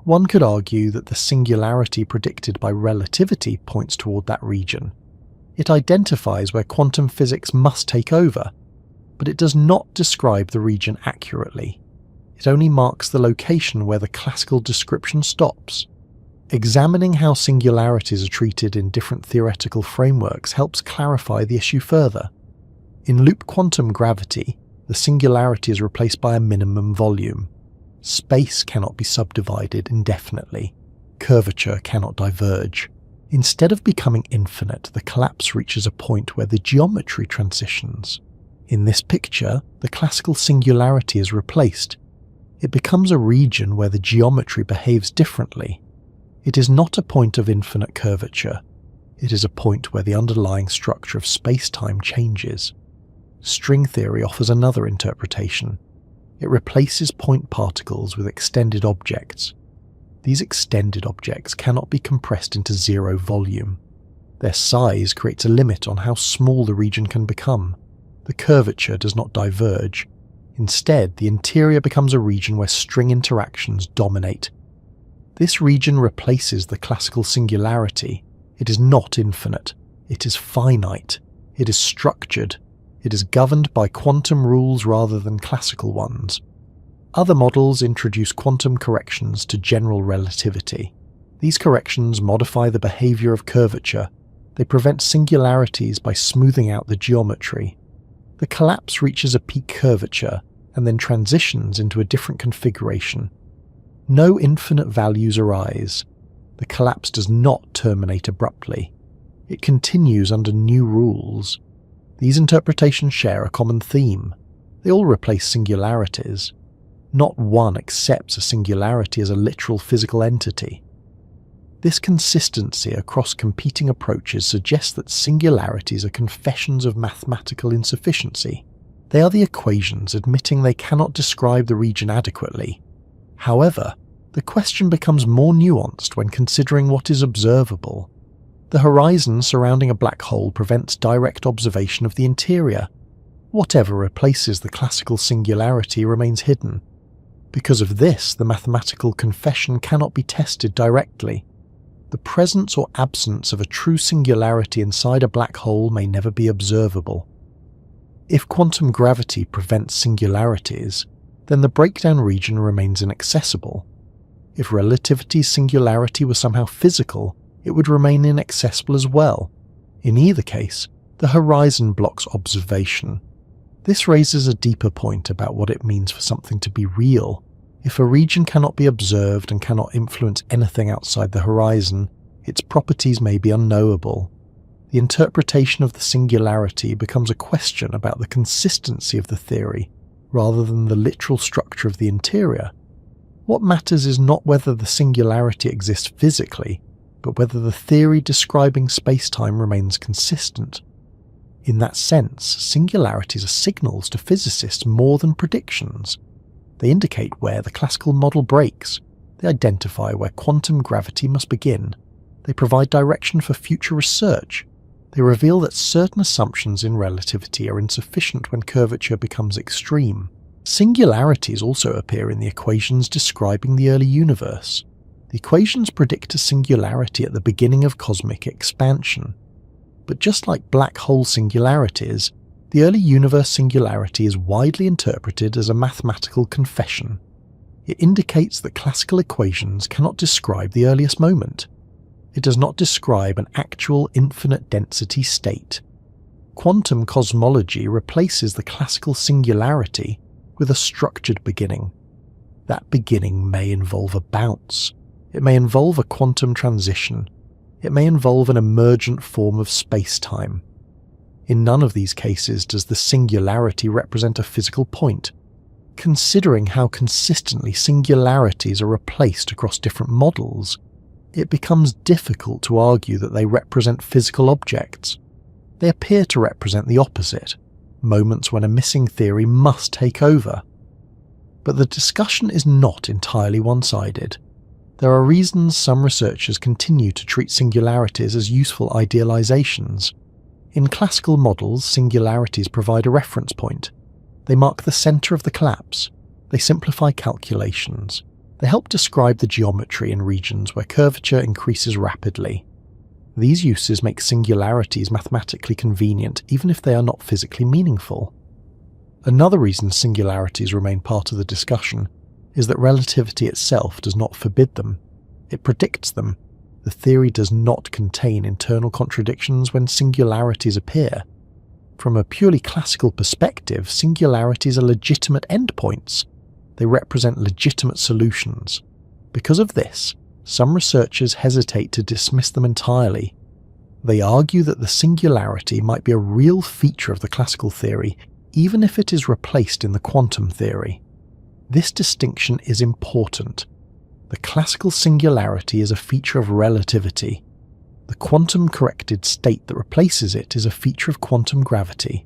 Speaker 1: one could argue that the singularity predicted by relativity points toward that region. It identifies where quantum physics must take over, but it does not describe the region accurately. It only marks the location where the classical description stops. Examining how singularities are treated in different theoretical frameworks helps clarify the issue further. In loop quantum gravity, the singularity is replaced by a minimum volume. Space cannot be subdivided indefinitely. Curvature cannot diverge. Instead of becoming infinite, the collapse reaches a point where the geometry transitions. In this picture, the classical singularity is replaced. It becomes a region where the geometry behaves differently. It is not a point of infinite curvature. It is a point where the underlying structure of space-time changes. String theory offers another interpretation. It replaces point particles with extended objects. These extended objects cannot be compressed into zero volume. Their size creates a limit on how small the region can become. The curvature does not diverge. Instead, the interior becomes a region where string interactions dominate. This region replaces the classical singularity. It is not infinite. It is finite. It is structured. It is governed by quantum rules rather than classical ones. Other models introduce quantum corrections to general relativity. These corrections modify the behavior of curvature. They prevent singularities by smoothing out the geometry. The collapse reaches a peak curvature and then transitions into a different configuration. No infinite values arise. The collapse does not terminate abruptly. It continues under new rules. These interpretations share a common theme. They all replace singularities. Not one accepts a singularity as a literal physical entity. This consistency across competing approaches suggests that singularities are confessions of mathematical insufficiency. They are the equations admitting they cannot describe the region adequately. However, the question becomes more nuanced when considering what is observable. The horizon surrounding a black hole prevents direct observation of the interior. Whatever replaces the classical singularity remains hidden. Because of this, the mathematical confession cannot be tested directly. The presence or absence of a true singularity inside a black hole may never be observable. If quantum gravity prevents singularities, then the breakdown region remains inaccessible. If relativity's singularity was somehow physical, it would remain inaccessible as well. In either case, the horizon blocks observation. This raises a deeper point about what it means for something to be real. If a region cannot be observed and cannot influence anything outside the horizon, its properties may be unknowable. The interpretation of the singularity becomes a question about the consistency of the theory, rather than the literal structure of the interior. What matters is not whether the singularity exists physically, but whether the theory describing space-time remains consistent. In that sense, singularities are signals to physicists more than predictions. They indicate where the classical model breaks. They identify where quantum gravity must begin. They provide direction for future research. They reveal that certain assumptions in relativity are insufficient when curvature becomes extreme. Singularities also appear in the equations describing the early universe. The equations predict a singularity at the beginning of cosmic expansion. But just like black hole singularities, the early universe singularity is widely interpreted as a mathematical confession. It indicates that classical equations cannot describe the earliest moment. It does not describe an actual infinite density state. Quantum cosmology replaces the classical singularity with a structured beginning. That beginning may involve a bounce. It may involve a quantum transition. It may involve an emergent form of space-time. In none of these cases does the singularity represent a physical point. Considering how consistently singularities are replaced across different models, it becomes difficult to argue that they represent physical objects. They appear to represent the opposite, moments when a missing theory must take over. But the discussion is not entirely one-sided. There are reasons some researchers continue to treat singularities as useful idealizations. In classical models, singularities provide a reference point. They mark the center of the collapse. They simplify calculations. They help describe the geometry in regions where curvature increases rapidly. These uses make singularities mathematically convenient even if they are not physically meaningful. Another reason singularities remain part of the discussion is that relativity itself does not forbid them. It predicts them. The theory does not contain internal contradictions when singularities appear. From a purely classical perspective, singularities are legitimate endpoints. They represent legitimate solutions. Because of this, some researchers hesitate to dismiss them entirely. They argue that the singularity might be a real feature of the classical theory, even if it is replaced in the quantum theory. This distinction is important. The classical singularity is a feature of relativity. The quantum-corrected state that replaces it is a feature of quantum gravity.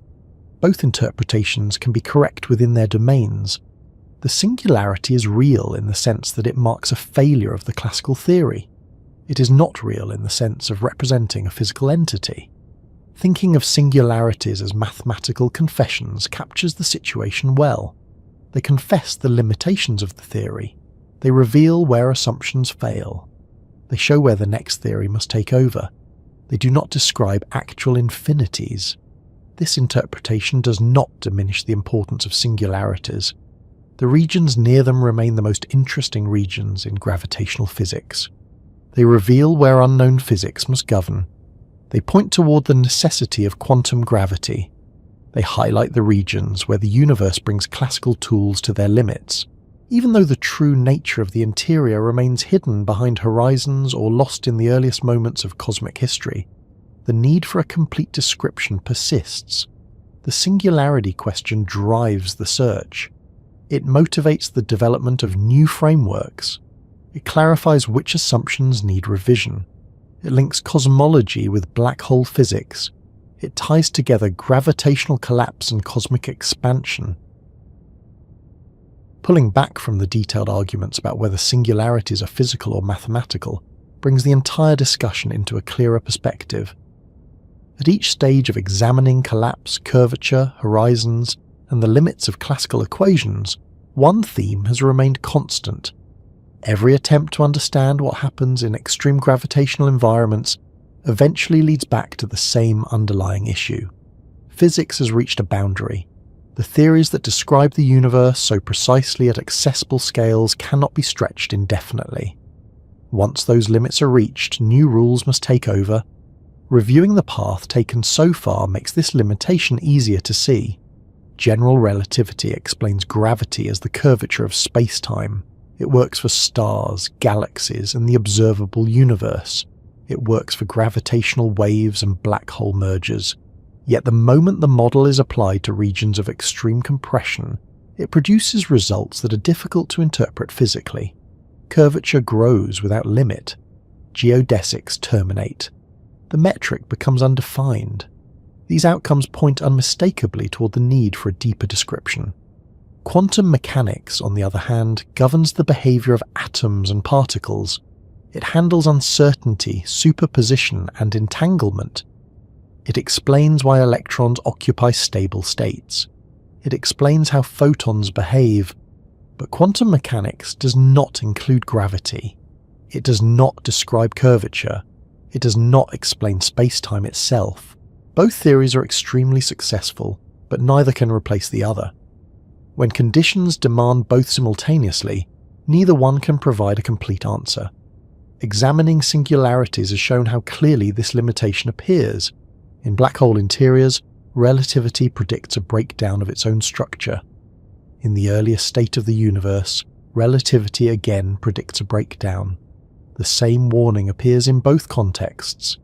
Speaker 1: Both interpretations can be correct within their domains. The singularity is real in the sense that it marks a failure of the classical theory. It is not real in the sense of representing a physical entity. Thinking of singularities as mathematical confessions captures the situation well. They confess the limitations of the theory. They reveal where assumptions fail. They show where the next theory must take over. They do not describe actual infinities. This interpretation does not diminish the importance of singularities. The regions near them remain the most interesting regions in gravitational physics. They reveal where unknown physics must govern. They point toward the necessity of quantum gravity. They highlight the regions where the universe brings classical tools to their limits. Even though the true nature of the interior remains hidden behind horizons or lost in the earliest moments of cosmic history, the need for a complete description persists. The singularity question drives the search. It motivates the development of new frameworks. It clarifies which assumptions need revision. It links cosmology with black hole physics. It ties together gravitational collapse and cosmic expansion. Pulling back from the detailed arguments about whether singularities are physical or mathematical brings the entire discussion into a clearer perspective. At each stage of examining collapse, curvature, horizons, and the limits of classical equations, one theme has remained constant. Every attempt to understand what happens in extreme gravitational environments eventually leads back to the same underlying issue. Physics has reached a boundary. The theories that describe the universe so precisely at accessible scales cannot be stretched indefinitely. Once those limits are reached, new rules must take over. Reviewing the path taken so far makes this limitation easier to see. General relativity explains gravity as the curvature of space-time. It works for stars, galaxies, and the observable universe. It works for gravitational waves and black hole mergers. Yet the moment the model is applied to regions of extreme compression, it produces results that are difficult to interpret physically. Curvature grows without limit. Geodesics terminate. The metric becomes undefined. These outcomes point unmistakably toward the need for a deeper description. Quantum mechanics, on the other hand, governs the behaviour of atoms and particles. It handles uncertainty, superposition, and entanglement. It explains why electrons occupy stable states. It explains how photons behave. But quantum mechanics does not include gravity. It does not describe curvature. It does not explain space-time itself. Both theories are extremely successful, but neither can replace the other. When conditions demand both simultaneously, neither one can provide a complete answer. Examining singularities has shown how clearly this limitation appears. In black hole interiors, relativity predicts a breakdown of its own structure. In the earliest state of the universe, relativity again predicts a breakdown. The same warning appears in both contexts.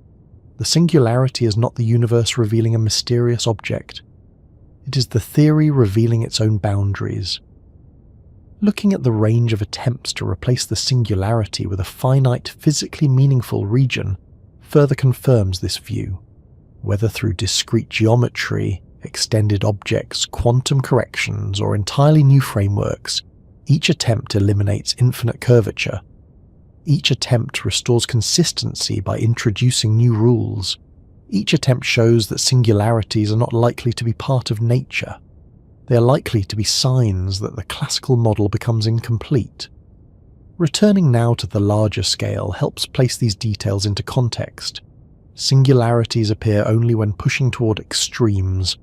Speaker 1: The singularity is not the universe revealing a mysterious object. It is the theory revealing its own boundaries. Looking at the range of attempts to replace the singularity with a finite, physically meaningful region further confirms this view. Whether through discrete geometry, extended objects, quantum corrections, or entirely new frameworks, each attempt eliminates infinite curvature. Each attempt restores consistency by introducing new rules. Each attempt shows that singularities are not likely to be part of nature. They are likely to be signs that the classical model becomes incomplete. Returning now to the larger scale helps place these details into context. Singularities appear only when pushing toward extremes.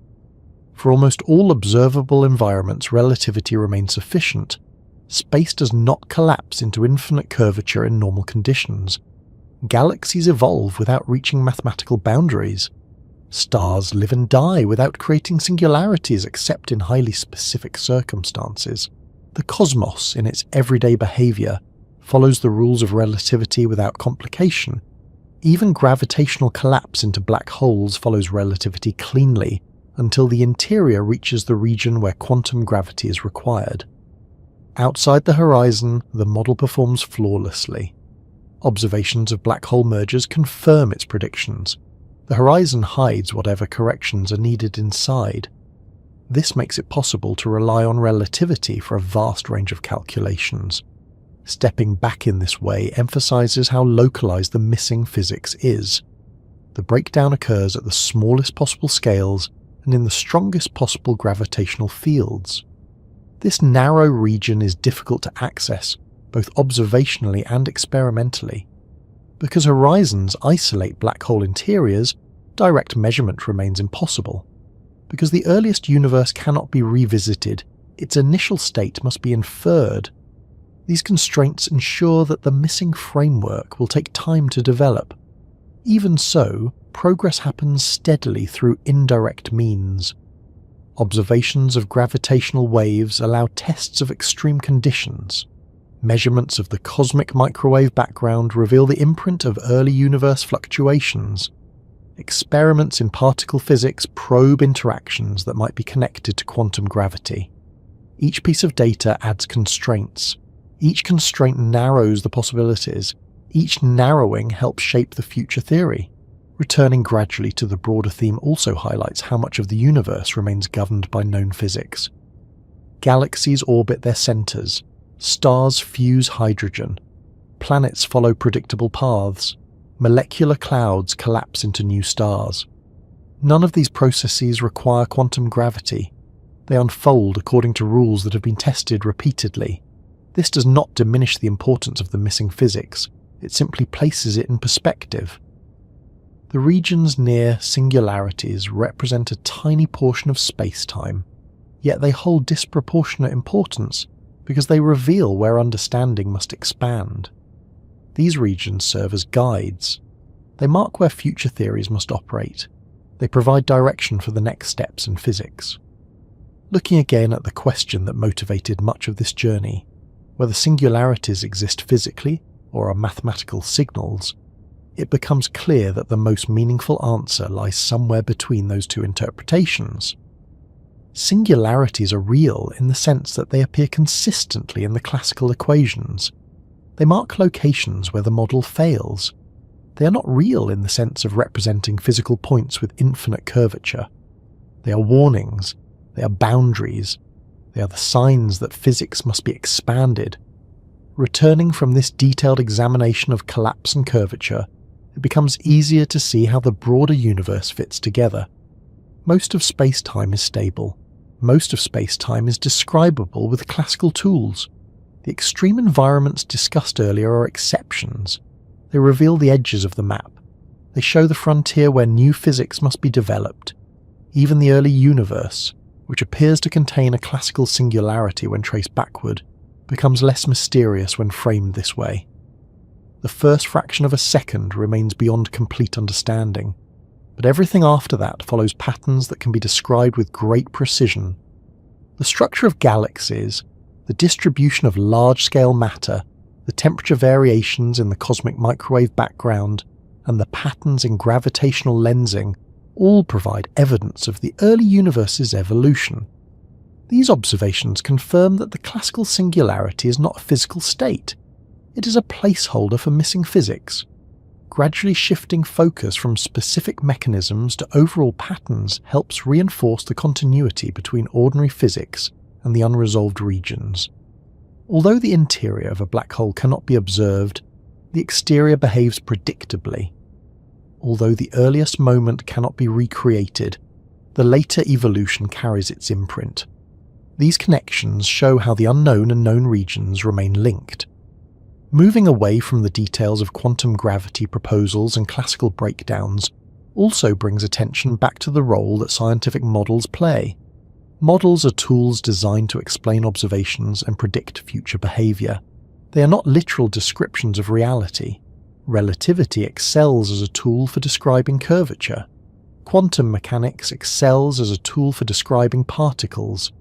Speaker 1: For almost all observable environments, relativity remains sufficient. Space does not collapse into infinite curvature in normal conditions. Galaxies evolve without reaching mathematical boundaries. Stars live and die without creating singularities except in highly specific circumstances. The cosmos, in its everyday behaviour, follows the rules of relativity without complication. Even gravitational collapse into black holes follows relativity cleanly, until the interior reaches the region where quantum gravity is required. Outside the horizon, the model performs flawlessly. Observations of black hole mergers confirm its predictions. The horizon hides whatever corrections are needed inside. This makes it possible to rely on relativity for a vast range of calculations. Stepping back in this way emphasizes how localized the missing physics is. The breakdown occurs at the smallest possible scales and in the strongest possible gravitational fields. This narrow region is difficult to access, both observationally and experimentally. Because horizons isolate black hole interiors, direct measurement remains impossible. Because the earliest universe cannot be revisited, its initial state must be inferred. These constraints ensure that the missing framework will take time to develop. Even so, progress happens steadily through indirect means. Observations of gravitational waves allow tests of extreme conditions. Measurements of the cosmic microwave background reveal the imprint of early universe fluctuations. Experiments in particle physics probe interactions that might be connected to quantum gravity. Each piece of data adds constraints. Each constraint narrows the possibilities. Each narrowing helps shape the future theory. Returning gradually to the broader theme also highlights how much of the universe remains governed by known physics. Galaxies orbit their centers. Stars fuse hydrogen. Planets follow predictable paths. Molecular clouds collapse into new stars. None of these processes require quantum gravity. They unfold according to rules that have been tested repeatedly. This does not diminish the importance of the missing physics. It simply places it in perspective. The regions near singularities represent a tiny portion of space-time, yet they hold disproportionate importance because they reveal where understanding must expand. These regions serve as guides. They mark where future theories must operate. They provide direction for the next steps in physics. Looking again at the question that motivated much of this journey, whether singularities exist physically or are mathematical signals, it becomes clear that the most meaningful answer lies somewhere between those two interpretations. Singularities are real in the sense that they appear consistently in the classical equations. They mark locations where the model fails. They are not real in the sense of representing physical points with infinite curvature. They are warnings. They are boundaries. They are the signs that physics must be expanded. Returning from this detailed examination of collapse and curvature, it becomes easier to see how the broader universe fits together. Most of space-time is stable. Most of space-time is describable with classical tools. The extreme environments discussed earlier are exceptions. They reveal the edges of the map. They show the frontier where new physics must be developed. Even the early universe, which appears to contain a classical singularity when traced backward, becomes less mysterious when framed this way. The first fraction of a second remains beyond complete understanding, but everything after that follows patterns that can be described with great precision. The structure of galaxies, the distribution of large-scale matter, the temperature variations in the cosmic microwave background, and the patterns in gravitational lensing all provide evidence of the early universe's evolution. These observations confirm that the classical singularity is not a physical state. It is a placeholder for missing physics. Gradually shifting focus from specific mechanisms to overall patterns helps reinforce the continuity between ordinary physics and the unresolved regions. Although the interior of a black hole cannot be observed, the exterior behaves predictably. Although the earliest moment cannot be recreated, the later evolution carries its imprint. These connections show how the unknown and known regions remain linked. Moving away from the details of quantum gravity proposals and classical breakdowns also brings attention back to the role that scientific models play. Models are tools designed to explain observations and predict future behavior. They are not literal descriptions of reality. Relativity excels as a tool for describing curvature. Quantum mechanics excels as a tool for describing particles.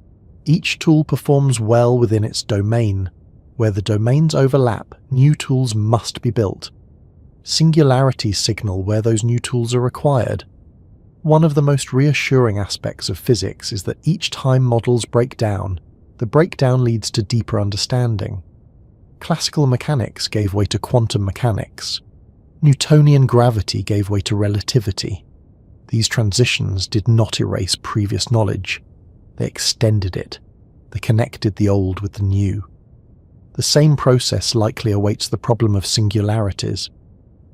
Speaker 1: Each tool performs well within its domain. Where the domains overlap, new tools must be built. Singularities signal where those new tools are required. One of the most reassuring aspects of physics is that each time models break down, the breakdown leads to deeper understanding. Classical mechanics gave way to quantum mechanics. Newtonian gravity gave way to relativity. These transitions did not erase previous knowledge. They extended it. They connected the old with the new. The same process likely awaits the problem of singularities.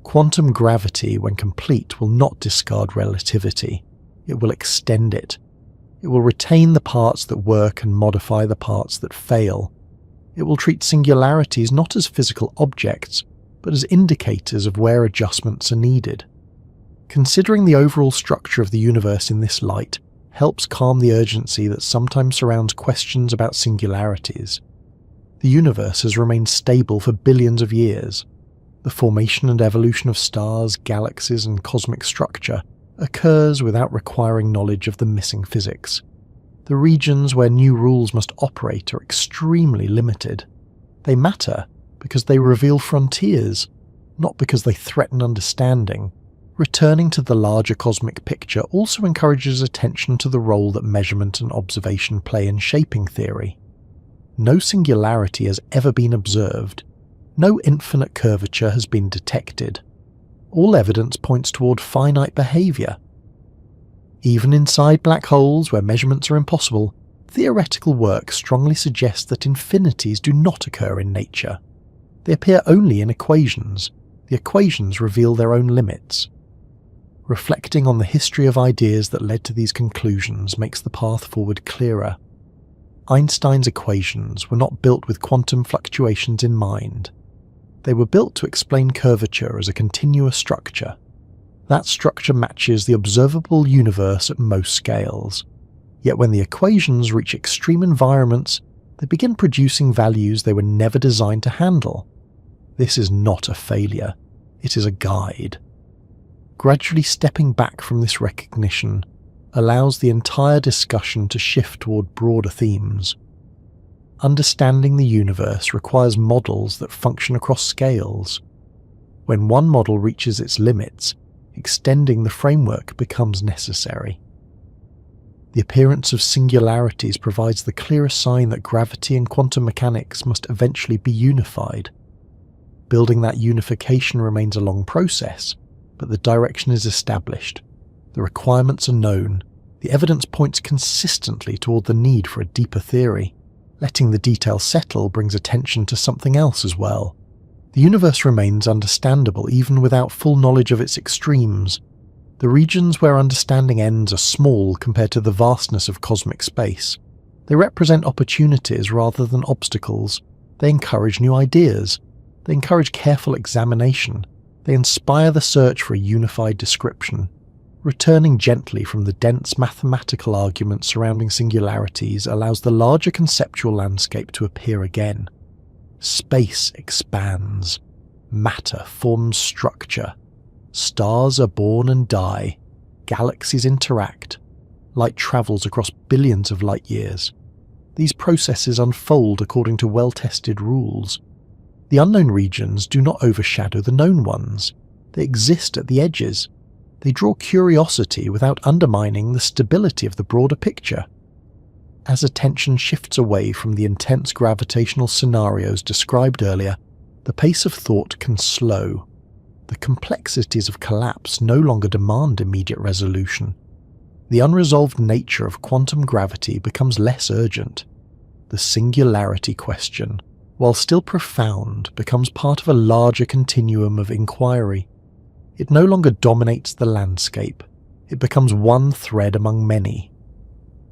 Speaker 1: Quantum gravity, when complete, will not discard relativity. It will extend it. It will retain the parts that work and modify the parts that fail. It will treat singularities not as physical objects, but as indicators of where adjustments are needed. Considering the overall structure of the universe in this light helps calm the urgency that sometimes surrounds questions about singularities. The universe has remained stable for billions of years. The formation and evolution of stars, galaxies, and cosmic structure occurs without requiring knowledge of the missing physics. The regions where new rules must operate are extremely limited. They matter because they reveal frontiers, not because they threaten understanding. Returning to the larger cosmic picture also encourages attention to the role that measurement and observation play in shaping theory. No singularity has ever been observed. No infinite curvature has been detected. All evidence points toward finite behavior. Even inside black holes where measurements are impossible, theoretical work strongly suggests that infinities do not occur in nature. They appear only in equations. The equations reveal their own limits. Reflecting on the history of ideas that led to these conclusions makes the path forward clearer. Einstein's equations were not built with quantum fluctuations in mind. They were built to explain curvature as a continuous structure. That structure matches the observable universe at most scales. Yet when the equations reach extreme environments, they begin producing values they were never designed to handle. This is not a failure. It is a guide. Gradually stepping back from this recognition allows the entire discussion to shift toward broader themes. Understanding the universe requires models that function across scales. When one model reaches its limits, extending the framework becomes necessary. The appearance of singularities provides the clearest sign that gravity and quantum mechanics must eventually be unified. Building that unification remains a long process, but the direction is established. The requirements are known, The evidence points consistently toward the need for a deeper theory. Letting the details settle brings attention to something else as well. The universe remains understandable even without full knowledge of its extremes. The regions where understanding ends are small compared to the vastness of cosmic space. They represent opportunities rather than obstacles. They encourage new ideas. They encourage careful examination. They inspire the search for a unified description. Returning gently from the dense mathematical arguments surrounding singularities allows the larger conceptual landscape to appear again. Space expands. Matter forms structure. Stars are born and die. Galaxies interact. Light travels across billions of light years. These processes unfold according to well-tested rules. The unknown regions do not overshadow the known ones. They exist at the edges. They draw curiosity without undermining the stability of the broader picture. As attention shifts away from the intense gravitational scenarios described earlier, the pace of thought can slow. The complexities of collapse no longer demand immediate resolution. The unresolved nature of quantum gravity becomes less urgent. The singularity question, while still profound, becomes part of a larger continuum of inquiry. It no longer dominates the landscape. It becomes one thread among many.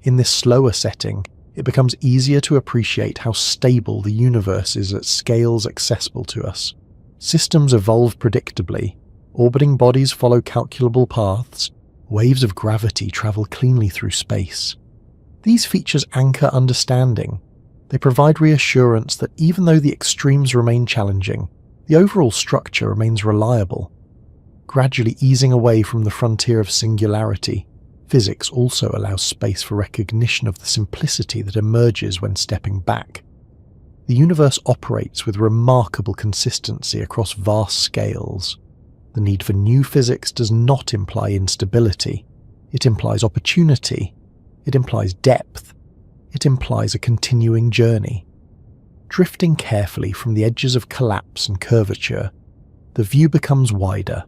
Speaker 1: In this slower setting, it becomes easier to appreciate how stable the universe is at scales accessible to us. Systems evolve predictably. Orbiting bodies follow calculable paths. Waves of gravity travel cleanly through space. These features anchor understanding. They provide reassurance that even though the extremes remain challenging, the overall structure remains reliable. Gradually easing away from the frontier of singularity, physics also allows space for recognition of the simplicity that emerges when stepping back. The universe operates with remarkable consistency across vast scales. The need for new physics does not imply instability. It implies opportunity. It implies depth. It implies a continuing journey. Drifting carefully from the edges of collapse and curvature, the view becomes wider.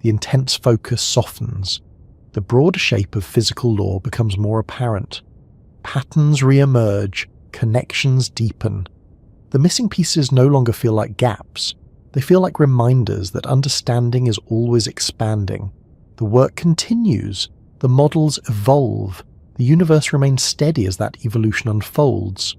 Speaker 1: The intense focus softens. The broader shape of physical law becomes more apparent. Patterns re-emerge, connections deepen. The missing pieces no longer feel like gaps. They feel like reminders that understanding is always expanding. The work continues. The models evolve. The universe remains steady as that evolution unfolds.